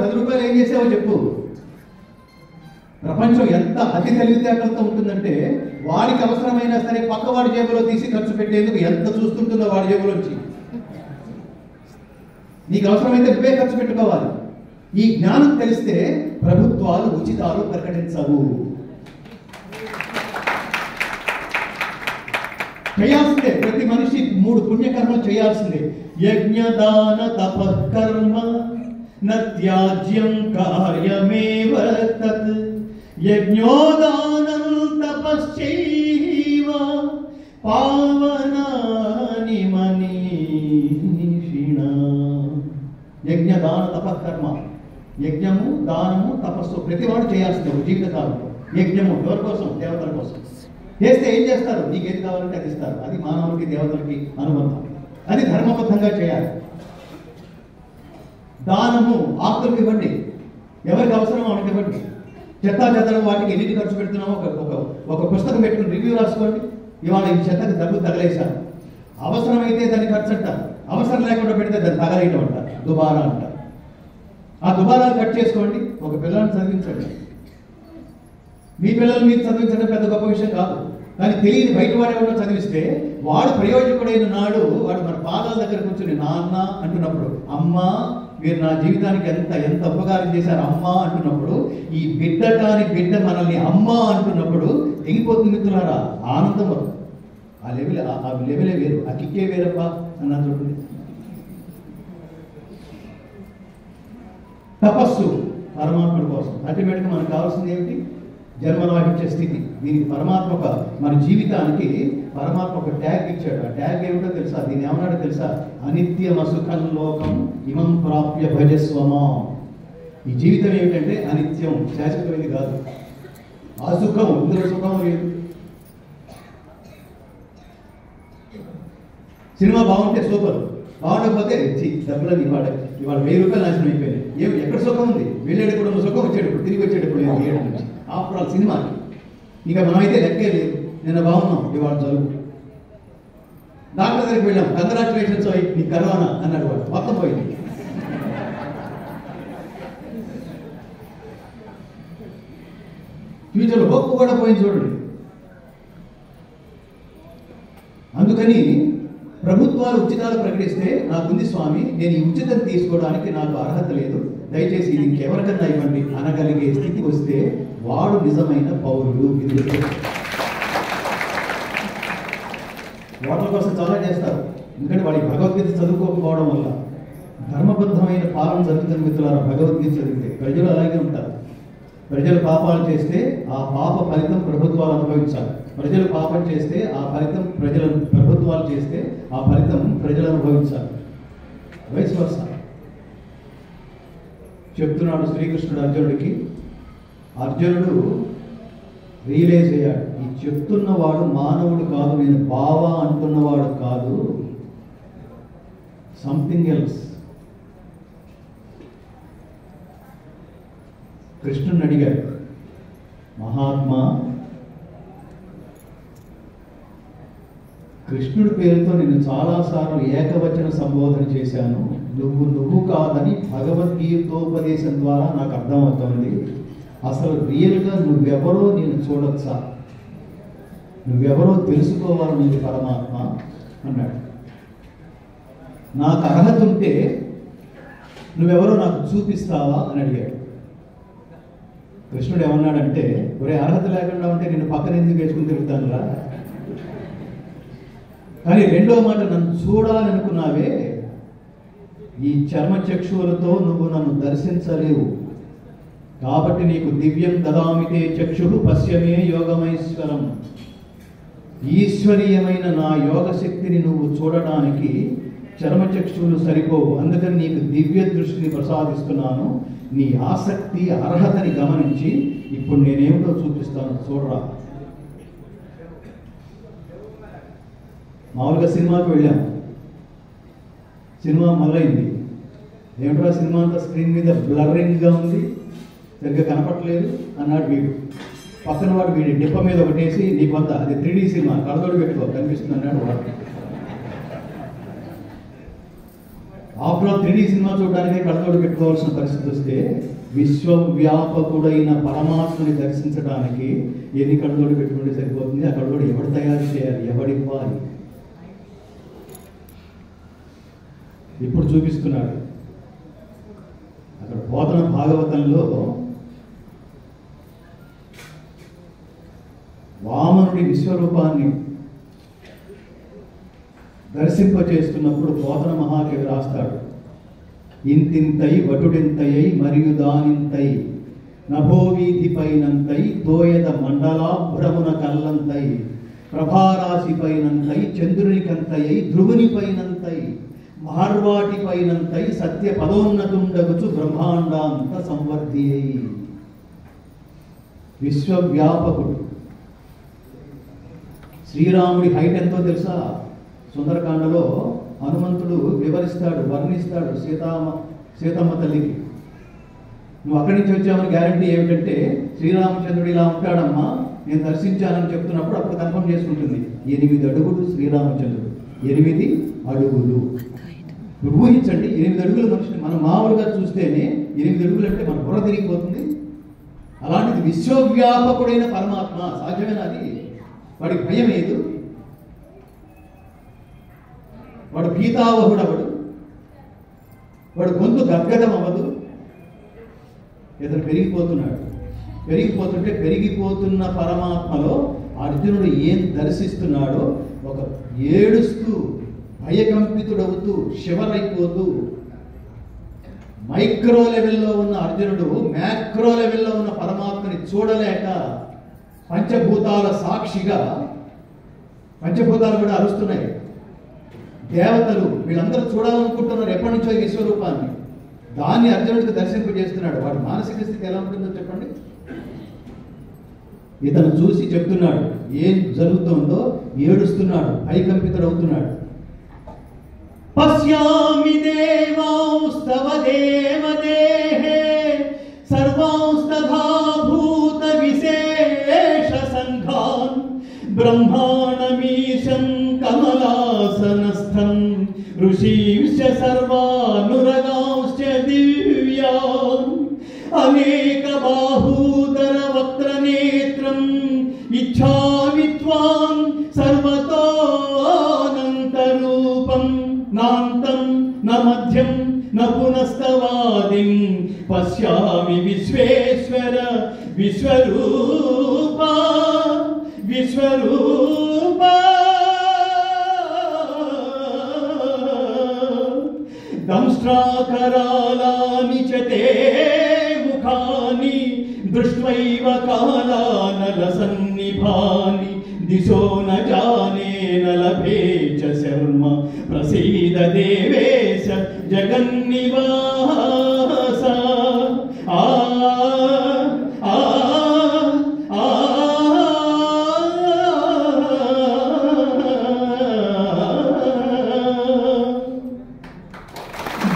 10 రూపాయలు ఏం చేసావో చెప్పు. ప్రపంచం ఎంత అతి తెలివితేటలతో ఉంటుందంటే వాడికి అవసరమైనా సరే పక్క వాడి జేబులో తీసి ఖర్చు పెట్టేందుకు ఎంత చూస్తుంటుందో వాడి జేబులోంచి. నీకు అవసరమైతే నువ్వే ఖర్చు పెట్టుకోవాలి. ఈ జ్ఞానం తెలిస్తే ప్రభుత్వాలు ఉచితాలు ప్రకటించవు. చేయాల్సిందే. ప్రతి మనిషి 3 పుణ్యకర్మలు చేయాల్సిందే. యజ్ఞదాన తపకర్మ నత్యాజ్యం కార్యమేవ తత్ యజ్ఞోదానం తపశ్చైవ పావనాని మనీషిణ. యజ్ఞదాన తపకర్మ, యజ్ఞము, దానము, తపస్సు ప్రతివాడు చేయాల్సిందే జీవితకాలంలో. యజ్ఞము ఎవరి కోసం? దేవతల కోసం. చేస్తే ఏం చేస్తారు? నీకు ఏది కావాలంటే అది ఇస్తారు. అది మానవులకి దేవతలకి అనుబంధం. అది ధర్మబద్ధంగా చేయాలి. దానము ఆస్తులకు ఇవ్వండి, ఎవరికి అవసరమో వాళ్ళకి ఇవ్వండి. చెత్తా చెత్తడం వాటికి ఎన్నిటి ఖర్చు పెడుతున్నామో ఒక పుస్తకం పెట్టుకుని రివ్యూ రాసుకోండి. ఇవాళ ఈ చెత్తకి డబ్బులు తగలేశారు, అవసరమైతే దాన్ని ఖర్చు అంటారు, అవసరం లేకుండా పెడితే దాన్ని తగలేయడం అంటారు, దుబారా అంటారు. ఆ దుబారాలు కట్ చేసుకోండి. ఒక పిల్లల్ని చదివించండి. మీ పిల్లలు మీరు చదివించడం పెద్ద గొప్ప విషయం కాదు. కానీ తెలియని బయట వాడే కూడా చదివిస్తే వాడు ప్రయోజకుడైన నాడు వాడు మన పాదాల దగ్గర కూర్చొని నాన్న అంటున్నప్పుడు, అమ్మ మీరు నా జీవితానికి ఎంత ఉపకారం చేశారు అమ్మ అంటున్నప్పుడు, ఈ బిడ్డ కాని బిడ్డ మనల్ని అమ్మ అంటున్నప్పుడు తెగిపోతుంది మిత్రులారా. ఆనందం వస్తుంది. ఆ లెవెలే వేరు, ఆ కిక్కే వేరప్ప అన్నా చూడండి. తపస్సు పరమాత్మ కోసం. అల్టిమేట్గా మనకు కావాల్సింది ఏమిటి? జన్మరాహిత్య స్థితి. దీనికి పరమాత్మ మన జీవితానికి పరమాత్మ ఒక ట్యాగ్ ఇచ్చాడు. ఆ ట్యాగ్ ఏమిటో తెలుసా? దీన్ని ఏమన్నాడో తెలుసా? అనిత్యమసుఖం లోకం ఇమం ప్రాప్య భజస్వమా. ఈ జీవితం ఏమిటంటే అనిత్యం, శాశ్వతమైనది కాదు. ఆ సుఖం ఇందులో సుఖం లేదు. సినిమా బాగుంటే సూపర్, బాగుండకపోతే డబ్బులని ఇవాళ 1000 రూపాయలు నాశనం అయిపోయినాయి. ఎక్కడ సుఖం ఉంది? వెళ్ళేటప్పుడు సుఖం, వచ్చేటప్పుడు తిరిగి వచ్చేటప్పుడు లేదు. ఏడు నుంచి ఆఫ్టర్ ఆల్ సినిమాకి ఇంకా మనమైతే లెక్కే లేదు. నిన్న బాగున్నాం, ఇవాళ జలుబు. డాక్టర్ దగ్గరికి వెళ్ళాం, కంగ్రాచులేషన్స్ నీ కరోనా అన్నాడు. వాడు మొత్తం పోయింది. ఫ్యూచర్లో హోప్ కూడా పోయింది చూడండి. అందుకని ప్రభుత్వాలు ఉచితాలు ప్రకటిస్తే నాకుంది స్వామి, నేను ఈ ఉచితం తీసుకోవడానికి నాకు అర్హత లేదు, దయచేసి ఇది ఇంకెవరికన్నా ఇవ్వండి అనగలిగే స్థితి వస్తే వాడు నిజమైన పౌరుడు. ఓట్ల కోసం చాలా చేస్తారు, ఎందుకంటే వాడి భగవద్గీత చదువుకోకపోవడం వల్ల. ధర్మబద్ధమైన పాలన జరుగుతున్న మిత్రులారా, భగవద్గీత చదివితే ప్రజలు అలాగే ఉంటారు. ప్రజలు పాపాలు చేస్తే ఆ పాప ఫలితం ప్రభుత్వాలు అనుభవించాలి. ప్రజలు పాపం చేస్తే ఆ ఫలితం ప్రభుత్వాలు చేస్తే ఆ ఫలితం ప్రజలు అనుభవించాలి. Vice versa. చెప్తున్నాడు శ్రీకృష్ణుడు అర్జునుడికి. అర్జునుడు రియలైజ్ అయ్యాడు, ఈ చెప్తున్నవాడు మానవుడు కాదు, నేను బావా అంటున్నవాడు కాదు, సంథింగ్ ఎల్స్. కృష్ణుని అడిగాడు, మహాత్మా, కృష్ణుడి పేరుతో నేను చాలాసార్లు ఏకవచన సంబోధన చేశాను, నువ్వు కాదని భగవద్గీతోపదేశం ద్వారా నాకు అర్థమవుతోంది. అసలు రియల్గా నువ్వెవరో నేను చూడొచ్చా? నువ్వెవరో తెలుసుకోవాలనేది పరమాత్మ అన్నాడు. నాకు అర్హత ఉంటే నువ్వెవరో నాకు చూపిస్తావా అని అడిగాడు. కృష్ణుడు ఏమన్నాడంటే, ఒరే అర్హత లేకుండా ఉంటే నేను పక్కన ఎందుకు వేసుకుని తిరుగుతాను రా, కానీ రెండో మాట, నన్ను చూడాలనుకున్నావే, ఈ చర్మచక్షువులతో నువ్వు నన్ను దర్శించలేవు, కాబట్టి నీకు దివ్యం దదామితే చక్షు పశ్యమే యోగమైశ్వరం. ఈశ్వరీయమైన నా యోగ శక్తిని నువ్వు చూడడానికి చర్మచక్షువులు సరిపోవు, అందుకని నీకు దివ్య దృష్టిని ప్రసాదిస్తున్నాను. నీ ఆసక్తి అర్హతని గమనించి ఇప్పుడు నేనేమిటో చూపిస్తాను చూడరా. మామూలుగా సినిమాకి వెళ్ళాము, సినిమా మొదలైంది. ఏమిట్రా సినిమా అంతా స్క్రీన్ మీద బ్లర్రింగ్గా ఉంది, సరిగ్గా కనపట్లేదు అన్నాడు వీడు. పక్కన వాడు వీడి డిప్ప మీద ఒకటేసి నీకు అంతా అది 3D సినిమా కడదోడు పెట్టుకో కనిపిస్తుంది అన్నాడు వాడు. ఆఫ్టర్ ఆల్ 3D సినిమా చూడడానికి కడదోడు పెట్టుకోవాల్సిన పరిస్థితి వస్తే విశ్వవ్యాపకుడైన పరమాత్మని దర్శించడానికి ఎన్ని కడదోడు పెట్టుకుంటే సరిపోతుంది? ఆ కడదోడు ఎవడు తయారు చేయాలి, ఎవడివ్వాలి? ఇప్పుడు చూపిస్తున్నాడు. అక్కడ పోతన భాగవతంలో వామనుడి విశ్వరూపాన్ని దర్శింపచేస్తున్నప్పుడు పోతన మహాకవి రాస్తాడు, ఇంతింతై వటుడింతయై మరియు దానింతై నభోవీధి పైనంతై తోయద మండలాభ్రమున కల్లంతై ప్రభారాశి పైనంతై చంద్రునికంతయై ధ్రువుని పైనంతై మార్వాటి పైనంతై సత్య పదోన్నతుండగుచు బ్రహ్మాండాంత సంవర్ధి అయి. విశ్వవ్యాపకుడు శ్రీరాముడి హైట్ ఎంతో తెలుసా? సుందరకాండలో హనుమంతుడు వివరిస్తాడు, వర్ణిస్తాడు సీతమ్మ తల్లికి. నువ్వు అక్కడి నుంచి వచ్చామని గ్యారంటీ ఏమిటంటే శ్రీరామచంద్రుడు ఇలా ఉంటాడమ్మా, నేను దర్శించానని చెప్తున్నప్పుడు అప్పుడు కన్ఫర్మ్ చేసుకుంటుంది. 8 అడుగులు శ్రీరామచంద్రుడు, 8 అడుగులు. ఊహించండి, 8 అడుగుల మనిషిని మనం మామూలుగా చూస్తేనే 8 అడుగులు అంటే మన బుర్ర తిరిగిపోతుంది. అలాంటిది విశ్వవ్యాపకుడైన పరమాత్మ సాధ్యమేనా? అది వాడికి భయం లేదు, వాడు పీతావహుడు అవడు, వాడు గొంతు గద్గదం అవ్వదు. ఇతను పెరిగిపోతుంటే పెరిగిపోతున్న పరమాత్మలో అర్జునుడు ఏం దర్శిస్తున్నాడో, ఒక ఏడుస్తూ భయకంపితుడవుతూ శివరైపోతూ మైక్రో లెవెల్లో ఉన్న అర్జునుడు మ్యాక్రో లెవెల్లో ఉన్న పరమాత్మని చూడలేక పంచభూతాల సాక్షిగా, పంచభూతాలు కూడా అరుస్తున్నాయి, దేవతలు వీళ్ళందరూ చూడాలనుకుంటున్నారు ఎప్పటి నుంచో ఈ విశ్వరూపాన్ని. దాన్ని అర్జునుడికి దర్శింపజేస్తున్నాడు. వాడి మానసిక స్థితి ఎలా ఉంటుందో చెప్పండి. ఇతను చూసి చెప్తున్నాడు, ఏం జరుగుతుందో ఏడుస్తున్నాడు, భయకంపితుడవుతున్నాడు. పశ్యామి దేవాంస్తవ దేవదేహే సర్వాంస్తథా భూత విశేష సంఘాన్ బ్రహ్మాణమీశం కమలాసనస్థం ఋషీంశ్చ సర్వానురగాంశ్చ దివ్యాన్ అనేక బాహూదర వక్త్రనేత్రం ఇచ్ఛామి త్వాం సర్వతోనంతరూపం నాంతం న మధ్యం న పునస్తవాదిం పశ్యామి విశ్వేశ్వర విశ్వరూప విశ్వరూప దంష్ట్రాకరాళాని చ తే ముఖాని దృష్ట్వైవ కాలానలసన్నిభాని దిశో న జానే న లభే చ శర్మ ప్రసీద దేవేశ జగన్నివాస. ఆ ఆ ఆ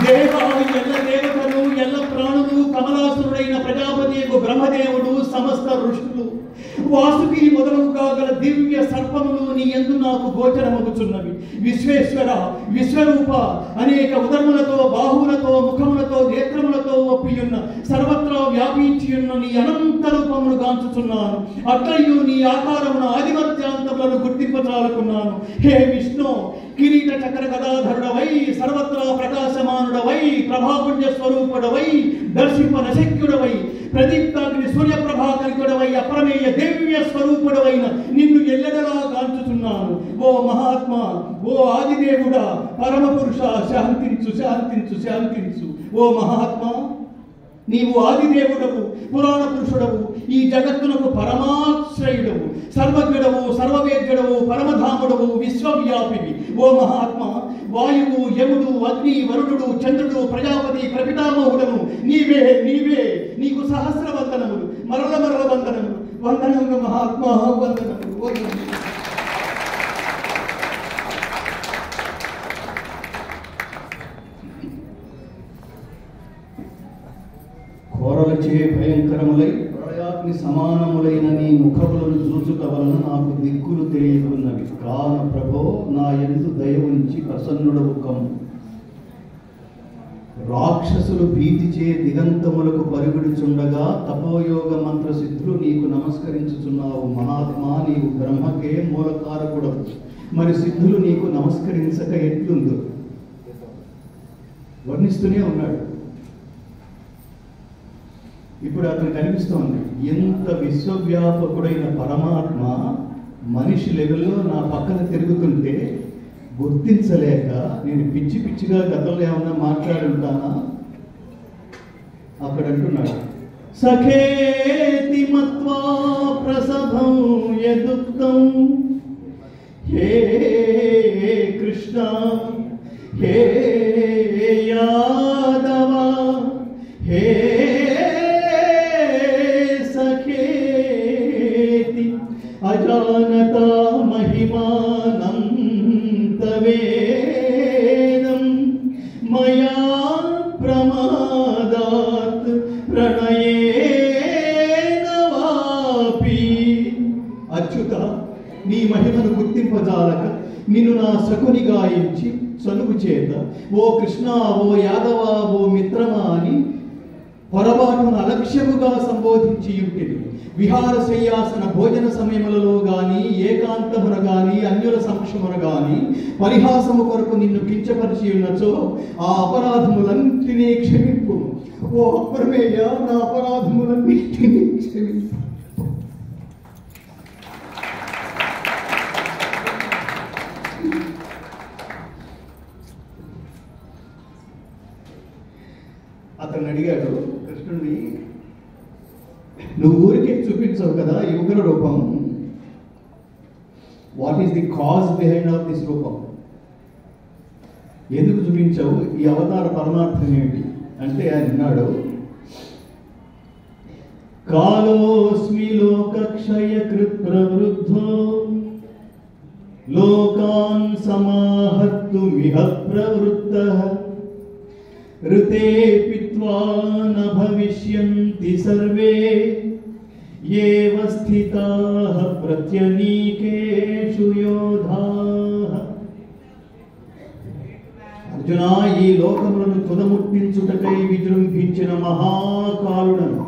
దేవా ఎల్ల దేవతలు ఎల్ల ప్రాణులు కమలాసురుడైన ప్రజాపతి బ్రహ్మదేవుడు సమస్త ఋషులు వాసుకి మొదలుగా గల దివ్య సర్పములు నీ యందు నాకు గోచరమగుచున్నవి. విశ్వేశ్వర విశ్వరూప అనేక ఉదరములతో బాహువులతో ముఖములతో నేత్రములతో ఒప్పియున్న సర్వత్రా వ్యాపించియున్న నీ అనంత రూపమును గాంచుచున్నాను. అట్లయు నీ ఆకారమున ఆదిమత్యాంతములను గుర్తింపచాలకున్నాను. హే విష్ణు, కిరీట చక్ర గదాధరుడవై సర్వత్రా ప్రకాశమానుడవై ప్రభాపుణ్య స్వరూపుడవై దర్శింపనశక్యుడవై ప్రదీప్తాగ్ని సూర్యప్రభాకరికుడవై అప్రమేయ దివ్య స్వరూపుడవైన నిన్ను ఎల్లెడలా గాంచుచున్నాను. ఓ మహాత్మా, ఓ ఆదిదేవుడా, పరమ పురుష, శాంతించు శాంతించు శాంతించు. ఓ మహాత్మా, నీవు ఆదిదేవుడవు, పురాణ పురుషుడవు, ఈ జగత్తునకు పరమాశ్రయుడవు, సర్వజ్ఞుడవు, సర్వవేద్యుడవు, పరమధాముడవు, విశ్వవ్యాపివి. ఓ మహాత్మా, వాయువు, యముడు, అగ్ని, వరుణుడు, చంద్రుడు, ప్రజాపతి, ప్రపితామహుడము నీవే నీవే. నీకు సహస్ర వందనములు, మరల మరల వందనములు. వందనములు మహాత్మా, వందనములు వందనములు. కోరలచే భయంకరములై ప్రళయాగ్ని సమానములైన నీ ముఖములను చూచుట వలన నాకు దిక్కులు తెలియకున్నవి. కాన ప్రభో, నా యందు దయ ఉంచి ప్రసన్నుడవు కమ్ము. రాక్షసులు భీతిచే దిగంతములకు పరుగుడుచుండగా తపోయోగ మంత్ర సిద్ధులు నీకు నమస్కరించుచున్నావు. మహాత్మా, నీవు బ్రహ్మకే మూలకారకుడవు, మరి సిద్ధులు నీకు నమస్కరించక ఎట్లుందో వర్ణిస్తూనే ఉన్నాడు. ఇప్పుడు అతను కనిపిస్తోంది, ఎంత విశ్వవ్యాపకుడైన పరమాత్మ మనిషి లెవెల్లో నా పక్కన తిరుగుతుంటే గుర్తించలేక నేను పిచ్చి పిచ్చిగా గతంలో ఏమన్నా మాట్లాడి ఉంటానా? అక్కడ అంటున్నాడు, సఖేతి మత్వా ప్రసభం యదుక్తం హే కృష్ణ హే యాదవ హే సఖేతి అజానత మహిమానం వేదం మయా ప్రమాదాత్ ప్రణయేన వాపి. అచ్యుత, నీ మహిమను గుర్తింపజాలక నిన్ను నా సకుని గాయించి చనువు చేత ఓ కృష్ణ, ఓ యాదవ, ఓ మిత్రమా అని పొరపాటును అలక్ష్యముగా సంబోధించి ఉంటుంది. విహార శయ్యాసన భోజన సమయములలో గాని, ఏకాంతమున గాని, అన్యుల సమక్షమున గాని పరిహాసము కొరకు నిన్ను కించపరిచి ఉన్నచో ఆ అపరాధములన్నిటినీ క్షమింపు. ఓ అప్రమేయ, నా అపరాధములన్నిటినీ క్షమింపు. అతను అడిగాడు కృష్ణుడిని, నువ్వు ఊరికే చూపించవు కదా ఈ ఉగ్ర రూపం, what is the cause behind of this రూపం? ఎందుకు చూపించావు? ఈ అవతార పరమార్థం ఏమిటి అంటే ఆయన అన్నాడు, కాలోస్మి లోకక్షయకృత్ ప్రవృద్ధో లోకాన్ సమాహర్తుమిహ ప్రవృత్తః ఋతే పిత్వా న భవిష్యంతి సర్వే ఏవ స్థితాః ప్రత్యనీకేషు యోధాః. అర్జున, ఈ లోకములను తుదముట్టించుటకై విజృంభించిన మహాకాలుడను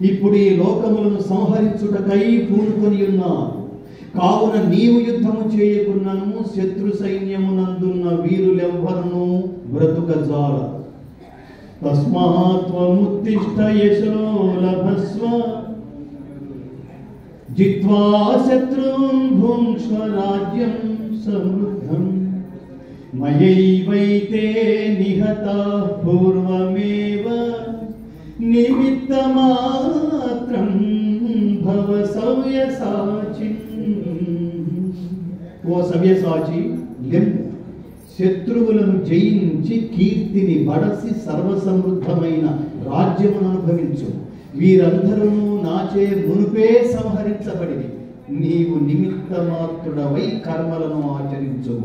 ఇప్పుడు ఈ లోకములను సంహరించుటకై పూనుకొని ఉన్నారు. కావున నీవు యుద్ధము చేయకున్నను శత్రు సైన్యమునందున్న వీరులెవ్వరును బ్రతుకజాల. తస్మాత్ త్వముత్తిష్ఠ యశో లభస్వ జిత్వా శత్రున్ భుంక్ష్వ రాజ్యం సమృద్ధం. మయైవైతే నిహతాః పూర్వమేవ నిమిత్తమాత్రం భవ సవ్యసాచి. ఓ సవ్యసాచి, శత్రువులను జయించి కీర్తిని బడసి సర్వసమృద్ధమైన రాజ్యమును అనుభవించు. వీరందరూ నాచే మునుపే సంహరించబడి నీవు నిమిత్త మాత్రుడవై కర్మలను ఆచరించు.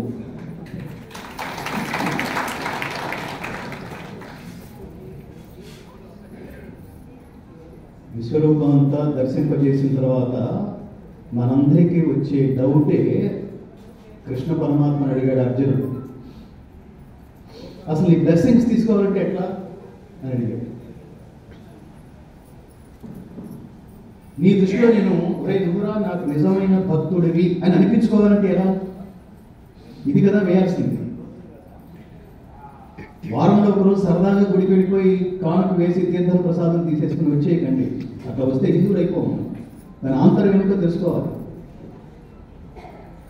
విశ్వరూపం అంతా దర్శింపజేసిన తర్వాత మనందరికీ వచ్చే డౌటే, కృష్ణ పరమాత్మను అడిగాడు అర్జునుడు, అసలు ఈ బ్లెస్సింగ్స్ తీసుకోవాలంటే ఎట్లా అని అడిగాడు. నీ దృష్టిలో నేను నువ్వురా నాకు నిజమైన భక్తుడివి అని అనిపించుకోవాలంటే ఎలా? ఇది కదా వేయాల్సింది. వారంలో ఒకరోజు సరదాగా గుడికి వెళ్ళిపోయి కానుక వేసి తీర్థం ప్రసాదం తీసేసుకుని వచ్చేయకండి. అట్లా వస్తే హిందువులు అయిపోము. దాని ఆంతర్యం ఏమిటో తెలుసుకోవాలి.